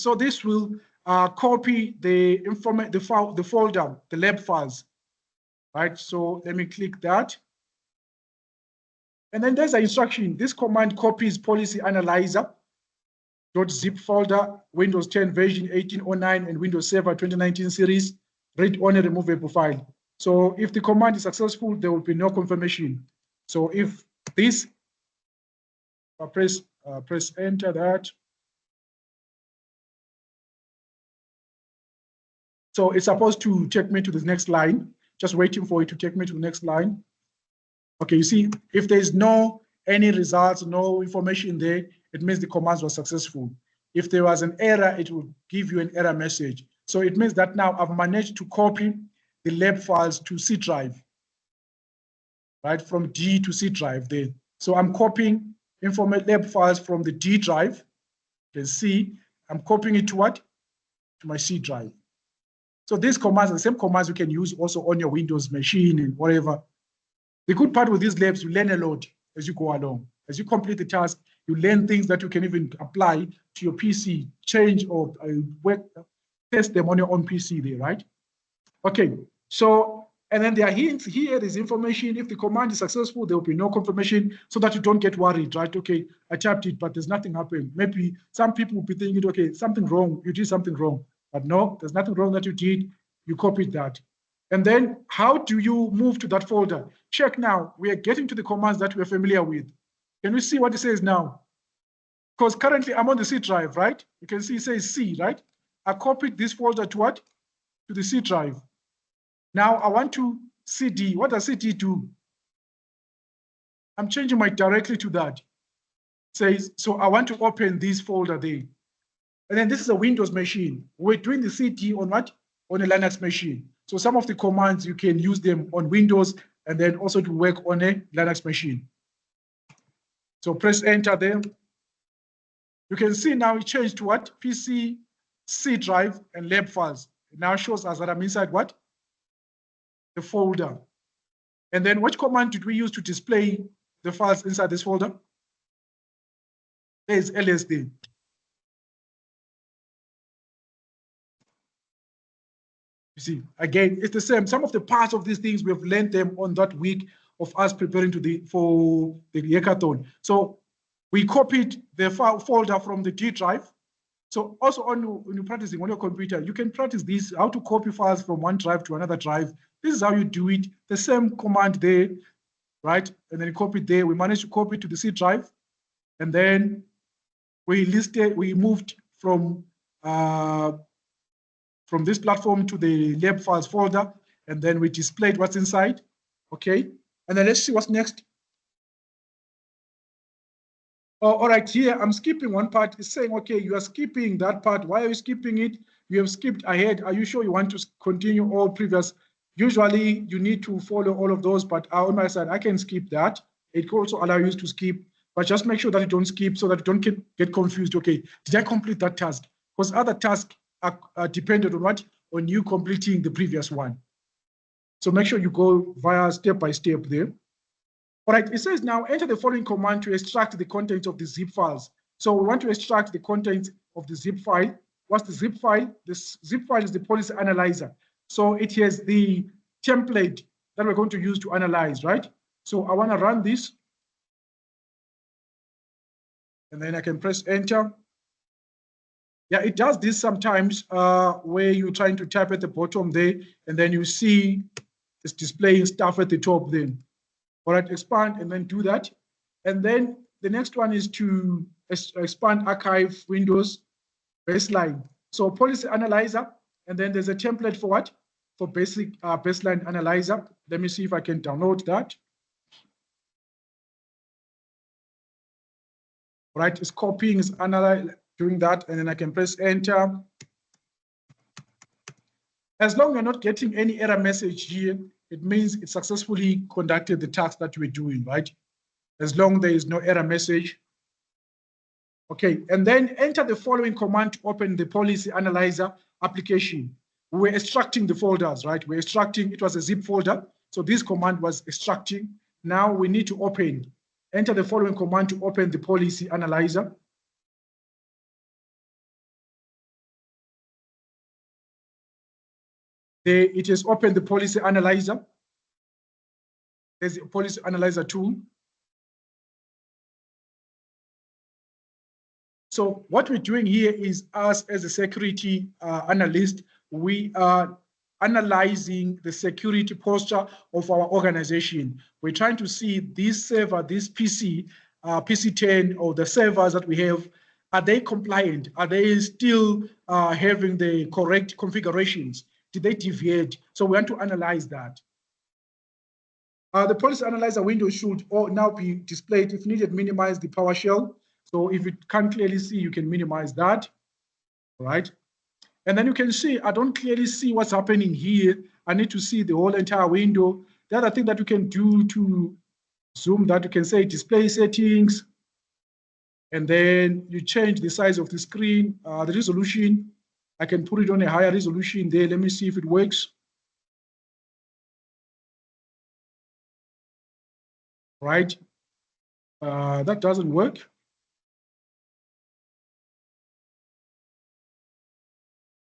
So this will copy the folder, the lab files. Right, so let me click that. And then there's an instruction. This command copies policy analyzer .zip folder, Windows 10 version 1809 and Windows Server 2019 series, read only removable file. So if the command is successful, there will be no confirmation. So if this, press enter that. So it's supposed to take me to the next line. Just waiting for it to take me to the next line. Okay, you see, if there's any results, no information there, it means the commands were successful. If there was an error, it would give you an error message. So it means that now I've managed to copy the lab files to C drive, right? From D to C drive there. So I'm copying lab files from the D drive. You can see I'm copying it to what? To my C drive. So these commands are the same commands you can use also on your Windows machine and whatever. The good part with these labs, you learn a lot as you go along. As you complete the task, you learn things that you can even apply to your PC, change or test them on your own PC there, right? Okay, so, and then there are hints here, there's information. If the command is successful, there will be no confirmation so that you don't get worried, right? Okay, I tapped it, but there's nothing happening. Maybe some people will be thinking, okay, something wrong, you did something wrong. But no, there's nothing wrong that you did. You copied that. And then how do you move to that folder? Check now. We are getting to the commands that we're familiar with. Can we see what it says now? Because currently I'm on the C drive, right? You can see it says C, right? I copied this folder to what? To the C drive. Now I want to CD. What does CD do? I'm changing my directly to that. Says, so I want to open this folder there. And then this is a Windows machine. We're doing the CD on what? On a Linux machine. So some of the commands, you can use them on Windows and then also to work on a Linux machine. So press enter there. You can see now it changed to what? PC, C drive, and lab files. It now shows us that I'm inside what? The folder. And then which command did we use to display the files inside this folder? There's LSD. You see, again, it's the same. Some of the parts of these things, we have learned them on that week of us preparing for the hackathon. So we copied the file folder from the D drive. So also when you're practicing on your computer, you can practice this, how to copy files from one drive to another drive. This is how you do it. The same command there, right? And then you copy it there. We managed to copy it to the C drive. And then we moved from this platform to the lab files folder, and then we displayed what's inside, okay? And then let's see what's next. Oh, all right, here I'm skipping one part. It's saying, okay, you are skipping that part. Why are you skipping it? You have skipped ahead. Are you sure you want to continue all previous? Usually you need to follow all of those, but on my side, I can skip that. It can also allow you to skip, but just make sure that you don't skip so that you don't get confused. Okay, did I complete that task? Because other tasks are dependent on what? On you completing the previous one. So make sure you go via step by step there. All right, it says now enter the following command to extract the contents of the zip files. So we want to extract the contents of the zip file. What's the zip file? This zip file is the policy analyzer. So it has the template that we're going to use to analyze, right? So I want to run this. And then I can press enter. Yeah, it does this sometimes where you're trying to type at the bottom there, and then you see it's displaying stuff at the top then. All right, expand and then do that. And then the next one is to expand archive Windows baseline. So policy analyzer, and then there's a template for what? For basic baseline analyzer. Let me see if I can download that. All right, it's copying, it's doing that, and then I can press enter. As long as you're not getting any error message here, it means it successfully conducted the task that you were doing, right? As long as there is no error message. Okay, and then enter the following command to open the policy analyzer application. We're extracting the folders, right? We're extracting, it was a zip folder. So this command was extracting. Now we need to open. Enter the following command to open the policy analyzer. It has opened the policy analyzer. There's a policy analyzer tool. So what we're doing here is, us as a security analyst, we are analyzing the security posture of our organization. We're trying to see this server, this PC, PC10, or the servers that we have, are they compliant? Are they still having the correct configurations? Did they deviate? So we want to analyze that. The policy analyzer window should now be displayed. If needed, minimize the PowerShell. So if you can't clearly see, you can minimize that, right? And then you can see, I don't clearly see what's happening here. I need to see the whole entire window. The other thing that you can do to zoom that, you can say display settings, and then you change the size of the screen, the resolution. I can put it on a higher resolution there. Let me see if it works. Right, that doesn't work.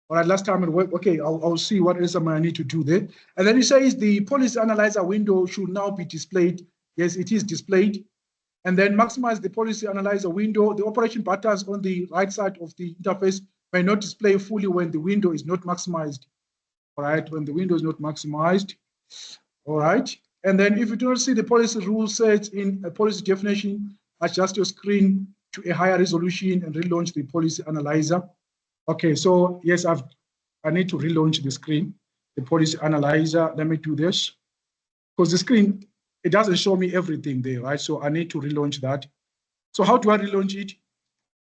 All right, last time it worked. Okay, I'll see what else I need to do there. And then it says the policy analyzer window should now be displayed. Yes, it is displayed. And then maximize the policy analyzer window. The operation buttons on the right side of the interface may not display fully when the window is not maximized. All right, when the window is not maximized. All right. And then if you do not see the policy rule sets in a policy definition, adjust your screen to a higher resolution and relaunch the policy analyzer. Okay, so yes, I need to relaunch the screen. the policy analyzer. Let me do this because the screen, it doesn't show me everything there, right? So I need to relaunch that. So how do I relaunch it?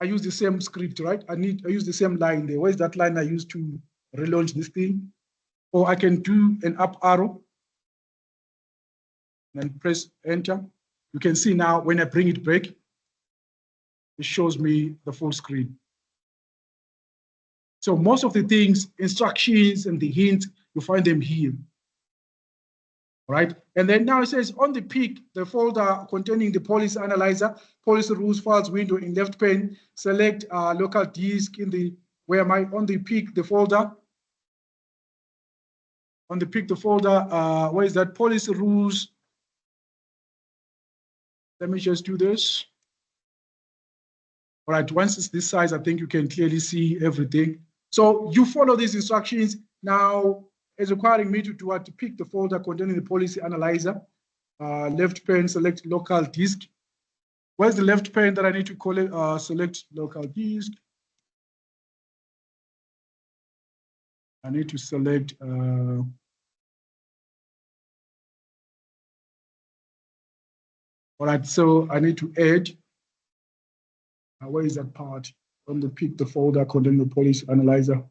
I use the same script, right? I use the same line there. Where's that line I used to relaunch this thing? Or I can do an up arrow and press enter. You can see now when I bring it back, it shows me the full screen. So most of the things, instructions and the hints, you find them here. Right? And then now it says on the pick, the folder containing the policy analyzer, policy rules files window in left pane, select local disk in the, where am I? On the pick, the folder. On the pick, the folder, where is that? Policy rules. Let me just do this. All right, once it's this size, I think you can clearly see everything. So you follow these instructions. Now, it's requiring me to do what? To pick the folder containing the policy analyzer. Left pane, select local disk. Where's the left pane that I need to call it? Select local disk. I need to select. All right, so I need to add. Where is that part? On the pick the folder containing the policy analyzer.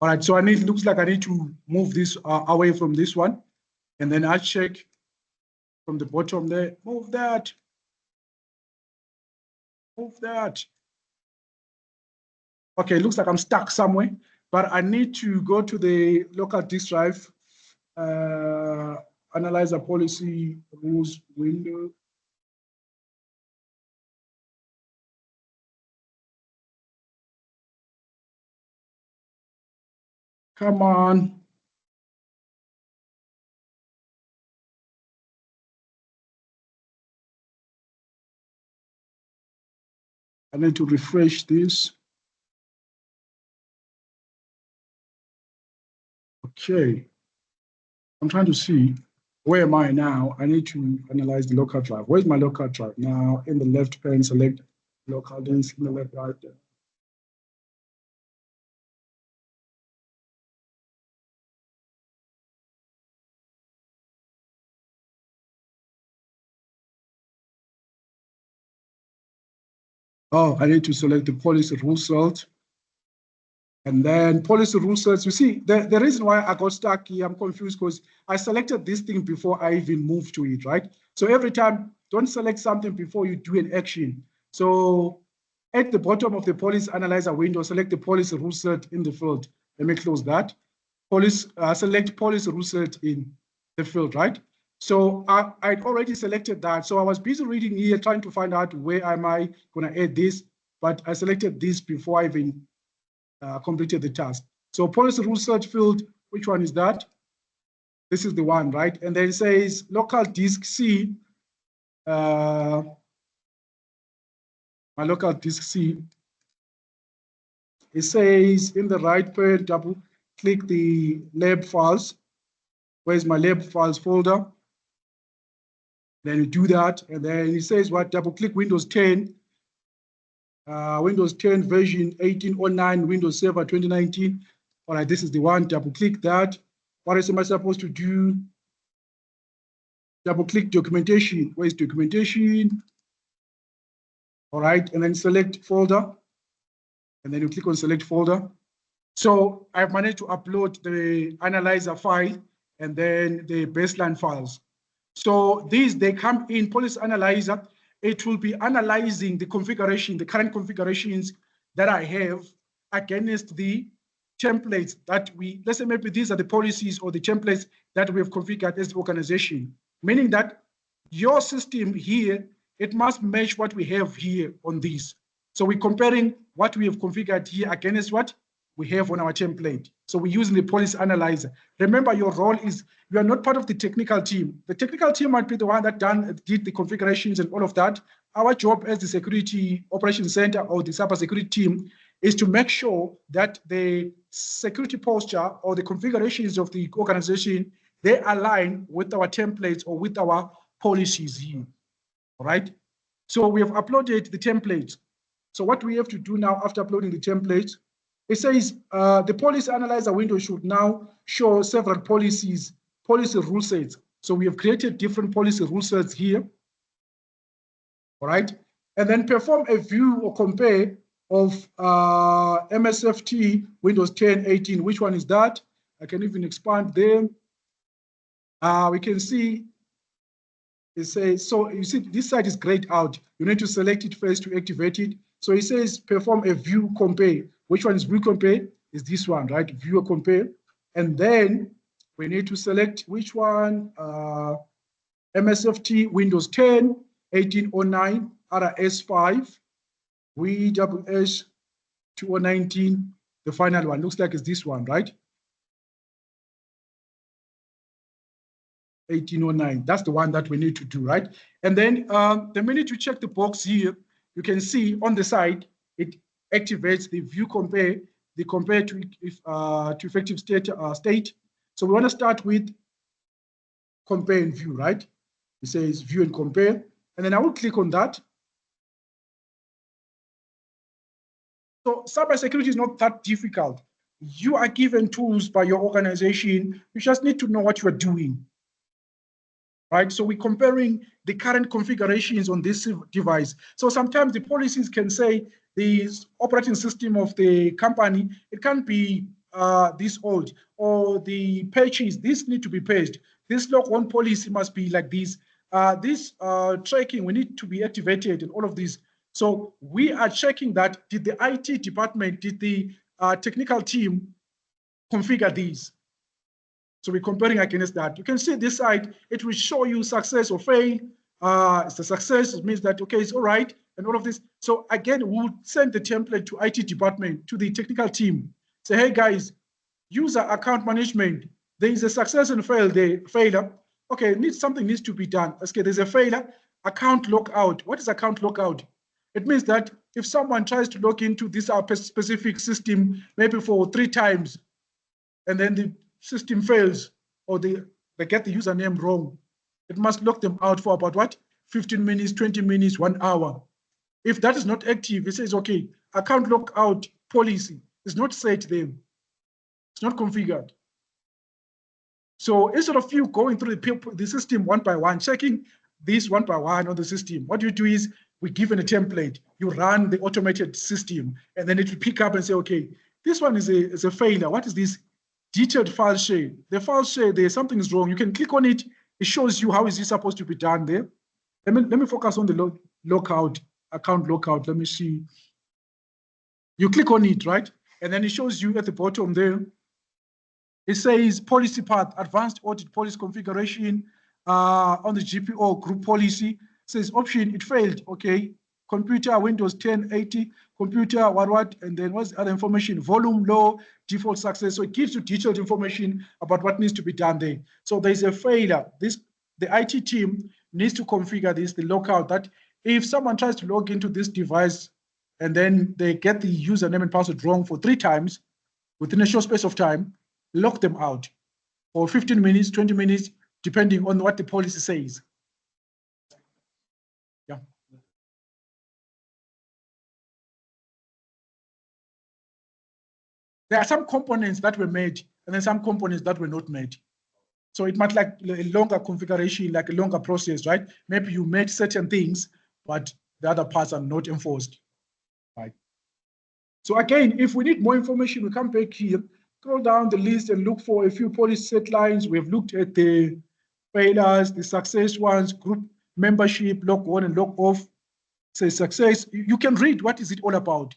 All right, so it looks like I need to move this away from this one. And then I check from the bottom there, move that. Move that. Okay, it looks like I'm stuck somewhere, but I need to go to the local disk drive, analyzer policy rules window. Come on. I need to refresh this. Okay. I'm trying to see, where am I now? I need to analyze the local drive. Where's my local drive? Now, in the left pane, select local disk in the left right there. Oh, I need to select the policy rule set. And then policy rule sets, you see, the reason why I got stuck here, I'm confused because I selected this thing before I even moved to it, right? So every time, don't select something before you do an action. So at the bottom of the policy analyzer window, select the policy rule set in the field. Let me close that. Select policy rule set in the field, right? So I'd already selected that. So I was busy reading here, trying to find out where am I going to add this, but I selected this before I even completed the task. So policy rule search field, which one is that? This is the one, right? And then it says local disk C. My local disk C. It says in the right pane, double click the lab files. Where's my lab files folder? Then you do that, and then it says what? Double click Windows 10. Windows 10 version 1809, Windows Server 2019. All right, this is the one. Double click that. What else am I supposed to do? Double click documentation. Where's documentation? All right, and then select folder. And then you click on select folder. So I've managed to upload the analyzer file and then the baseline files. So these, they come in policy analyzer. It will be analyzing the configuration, the current configurations that I have against the templates that let's say maybe these are the policies or the templates that we have configured as the organization, meaning that your system here, it must match what we have here on this. So we're comparing what we have configured here against what we have on our template. So we're using the policy analyzer. Remember, your role is, you are not part of the technical team. The technical team might be the one that did the configurations and all of that. Our job as the security operations center or the cybersecurity team is to make sure that the security posture or the configurations of the organization they align with our templates or with our policies here, all right? So we have uploaded the templates. So what we have to do now after uploading the templates, it says the policy analyzer window should now show several policy rule sets. So we have created different policy rule sets here, all right? And then perform a view or compare of MSFT Windows 10, 18. Which one is that? I can even expand there. We can see it says, so you see this side is grayed out. You need to select it first to activate it. So it says perform a view compare. Which one is view compare? Is this one, right? View compare. And then we need to select which one, MSFT Windows 10, 1809, RS5, WS 2019, the final one. Looks like it's this one, right? 1809, that's the one that we need to do, right? And then the minute you check the box here, you can see on the side, it activates the view compare, the compare to effective state. So we want to start with compare and view, right? It says view and compare. And then I will click on that. So cybersecurity is not that difficult. You are given tools by your organization. You just need to know what you are doing, right? So we're comparing the current configurations on this device. So sometimes the policies can say the operating system of the company, it can't be this old, or the patches, this need to be patched. This log on policy must be like this. This tracking, we need to be activated and all of this. So we are checking that, did the IT department, did the technical team configure these? So we're comparing against that. You can see this side, it will show you success or fail. It's a success, it means that, okay, it's all right, and all of this. So again, we'll send the template to IT department, to the technical team. Say, hey guys, user account management, there is a success and failure. Okay, something needs to be done. Okay, there's a failure, account lockout. What is account lockout? It means that if someone tries to log into this specific system, maybe for 3 times, and then the system fails, or they get the username wrong, it must lock them out for about what? 15 minutes, 20 minutes, 1 hour. If that is not active, it says, okay, account lockout policy is not set there. It's not configured. So instead of you going through the system one by one, checking this one by one on the system, what you do is, we're given a template, you run the automated system, and then it will pick up and say, okay, this one is a failure. What is this? Detailed file share. The file share, there's something is wrong. You can click on it. It shows you how is this supposed to be done there. Let me focus on the lockout, account lockout. Let me see. You click on it, right? And then it shows you at the bottom there. It says policy path, advanced audit policy configuration on the GPO group policy. It says option, it failed. Okay. Computer, Windows 10, 80, computer, what, and then what's the other information? Volume low, default success. So it gives you detailed information about what needs to be done there. So there's a failure. The IT team needs to configure this, the lockout, that if someone tries to log into this device and then they get the username and password wrong for 3 times within a short space of time, lock them out for 15 minutes, 20 minutes, depending on what the policy says. Yeah. There are some components that were made and then some components that were not made. So it might like a longer configuration, like a longer process, right? Maybe you made certain things, but the other parts are not enforced, right? So again, if we need more information, we come back here, scroll down the list and look for a few policy set lines. We have looked at the failures, the success ones, group membership, log on and log off. Say success. You can read what is it all about.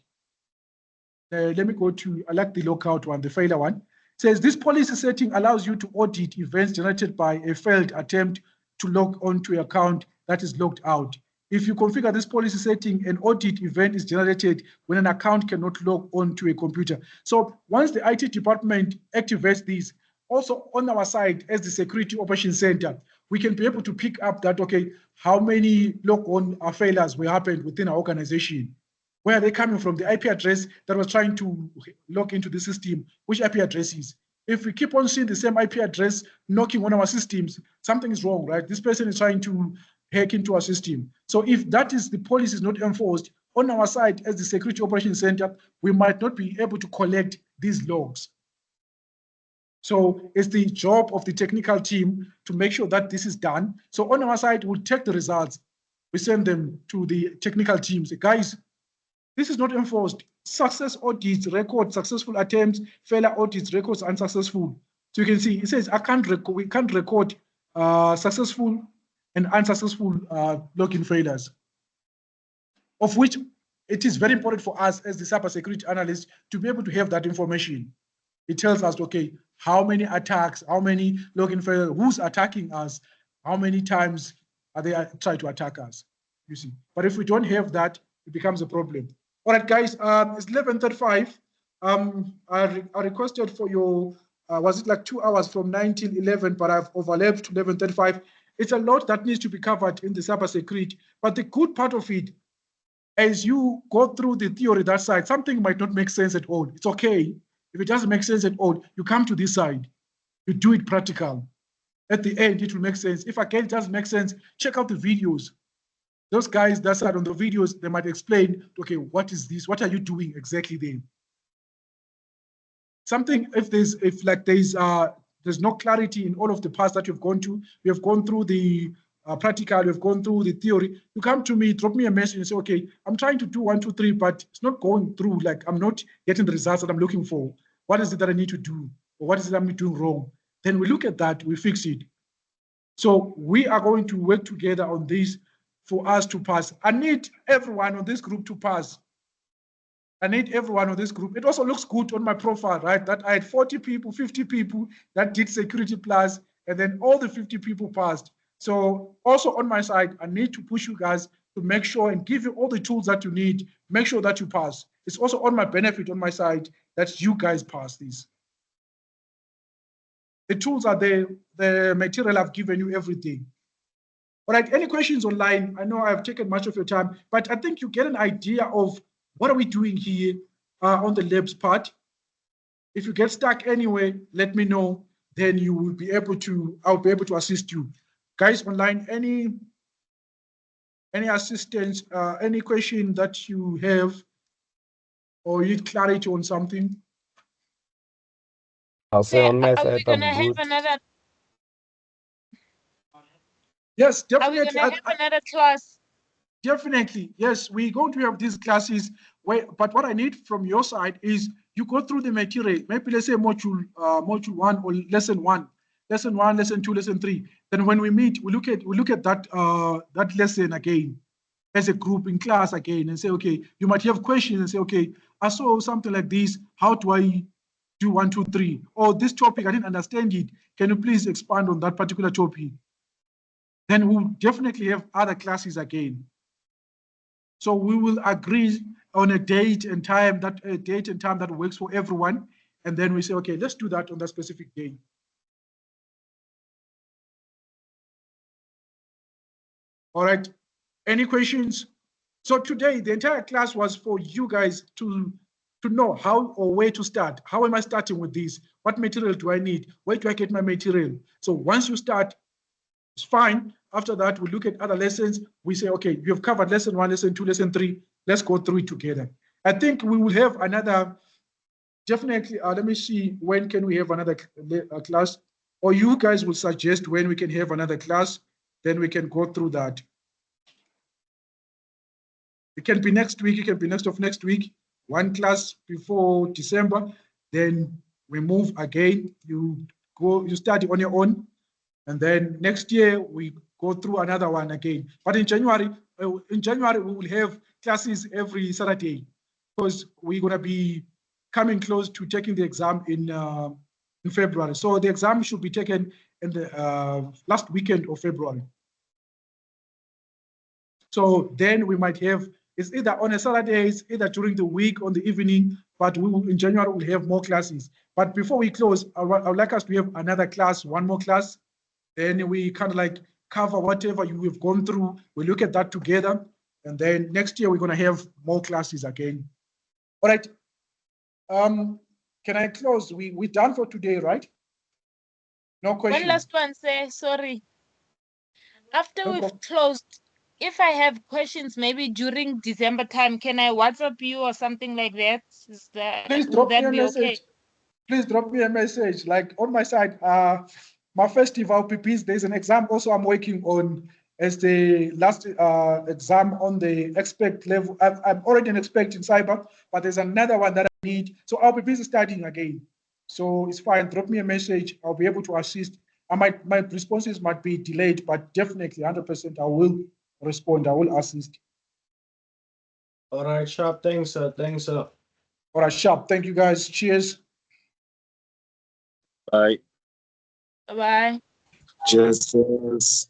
Let me go to, I like the lockout one, the failure one. It says this policy setting allows you to audit events generated by a failed attempt to log onto an account that is logged out. If you configure this policy setting, an audit event is generated when an account cannot log onto a computer. So once the IT department activates these, also on our side as the Security Operations Center, we can be able to pick up that, okay, how many log-on failures will happen within our organization? Where are they coming from? The IP address that was trying to log into the system, which IP address is? If we keep on seeing the same IP address knocking on our systems, something is wrong, right? This person is trying to hack into our system. So if that is the policy is not enforced on our side as the Security Operations Center, we might not be able to collect these logs. So it's the job of the technical team to make sure that this is done. So on our side, we'll take the results. We send them to the technical teams. Say, guys, this is not enforced. Success audits record successful attempts, failure audits records unsuccessful. So you can see it says we can't record successful and unsuccessful login failures, of which it is very important for us as the cybersecurity analyst to be able to have that information. It tells us, okay, how many attacks, how many login failures, who's attacking us, how many times are they trying to attack us, you see. But if we don't have that, it becomes a problem. All right, guys, it's 11:35. I requested for your, was it like 2 hours from 1911, but I've overlapped to 11:35. It's a lot that needs to be covered in the cybersecurity, but the good part of it, as you go through the theory that side, something might not make sense at all. It's okay. If it doesn't make sense at all, you come to this side, you do it practical. At the end, it will make sense. If again it doesn't make sense, check out the videos. Those guys that side on the videos, they might explain, okay, what is this? What are you doing exactly there? Something, if there's no clarity in all of the parts that you've gone to, we have gone through the practical, we've gone through the theory, you come to me, drop me a message and say, okay, I'm trying to do 1, 2, 3, but it's not going through, like I'm not getting the results that I'm looking for. What is it that I need to do? Or what is it I'm doing wrong? Then we look at that, we fix it. So we are going to work together on this for us to pass. I need everyone on this group to pass. I need everyone on this group. It also looks good on my profile, right? That I had 40 people, 50 people that did Security Plus, and then all the 50 people passed. So also on my side, I need to push you guys to make sure and give you all the tools that you need, make sure that you pass. It's also on my benefit on my side that you guys pass this. The tools are there, the material I've given you, everything. All right, any questions online? I know I've taken much of your time, but I think you get an idea of what are we doing here on the labs part. If you get stuck anyway, let me know, then you will be able to, I'll be able to assist you. Guys online, any assistance, any question that you have, or you need clarity on something? I'll say on my Are side, we gonna I'm have good. another? Yes, Are we definitely. gonna have another class? Definitely, yes, we're going to have these classes. But what I need from your side is you go through the material, maybe let's say module 1 or lesson 1, lesson 2, lesson 3. Then when we meet, we look at that that lesson again as a group in class again and say, okay, you might have questions and say, okay, I saw something like this. How do I do 1, 2, 3? Or this topic, I didn't understand it. Can you please expand on that particular topic? Then we'll definitely have other classes again. So we will agree on a date and time that works for everyone. And then we say, okay, let's do that on that specific day. All right, any questions? So today, the entire class was for you guys to know how or where to start. How am I starting with this? What material do I need? Where do I get my material? So once you start, it's fine. After that, we look at other lessons. We say, okay, you have covered lesson 1, lesson 2, lesson 3. Let's go through it together. I think we will have another, definitely, let me see, when can we have another class? Or you guys will suggest when we can have another class, then we can go through that. It can be next week, it can be next of next week, one class before December, then we move again, you study on your own, and then next year we go through another one again. But in January we will have classes every Saturday because we're gonna be coming close to taking the exam in February. So the exam should be taken in the last weekend of February. So then we might have, it's either on a Saturday, it's either during the week, on the evening, but we will, in January we'll have more classes. But before we close, I would like us to have another class, one more class. Then we kind of like cover whatever you have gone through. We look at that together. And then next year, we're going to have more classes again. All right. can I close? We're done for today, right? No One questions. last one, say sorry. After No we've problem. closed, if I have questions, maybe during December time, can I WhatsApp you or something like that? Please Would drop me that a be okay? message. Please drop me a message. Like on my side, my festival PPs, there's an exam also I'm working on as the last exam on the expect level. I'm already an expert in cyber, but there's another one that I need. So I'll be busy studying again. So it's fine. Drop me a message. I'll be able to assist. My responses might be delayed, but definitely 100% I will respond. I will assist. All right, Sharp. Thanks, sir. Thanks, sir. All right, sharp. Thank you guys. Cheers. Bye. Bye. Cheers.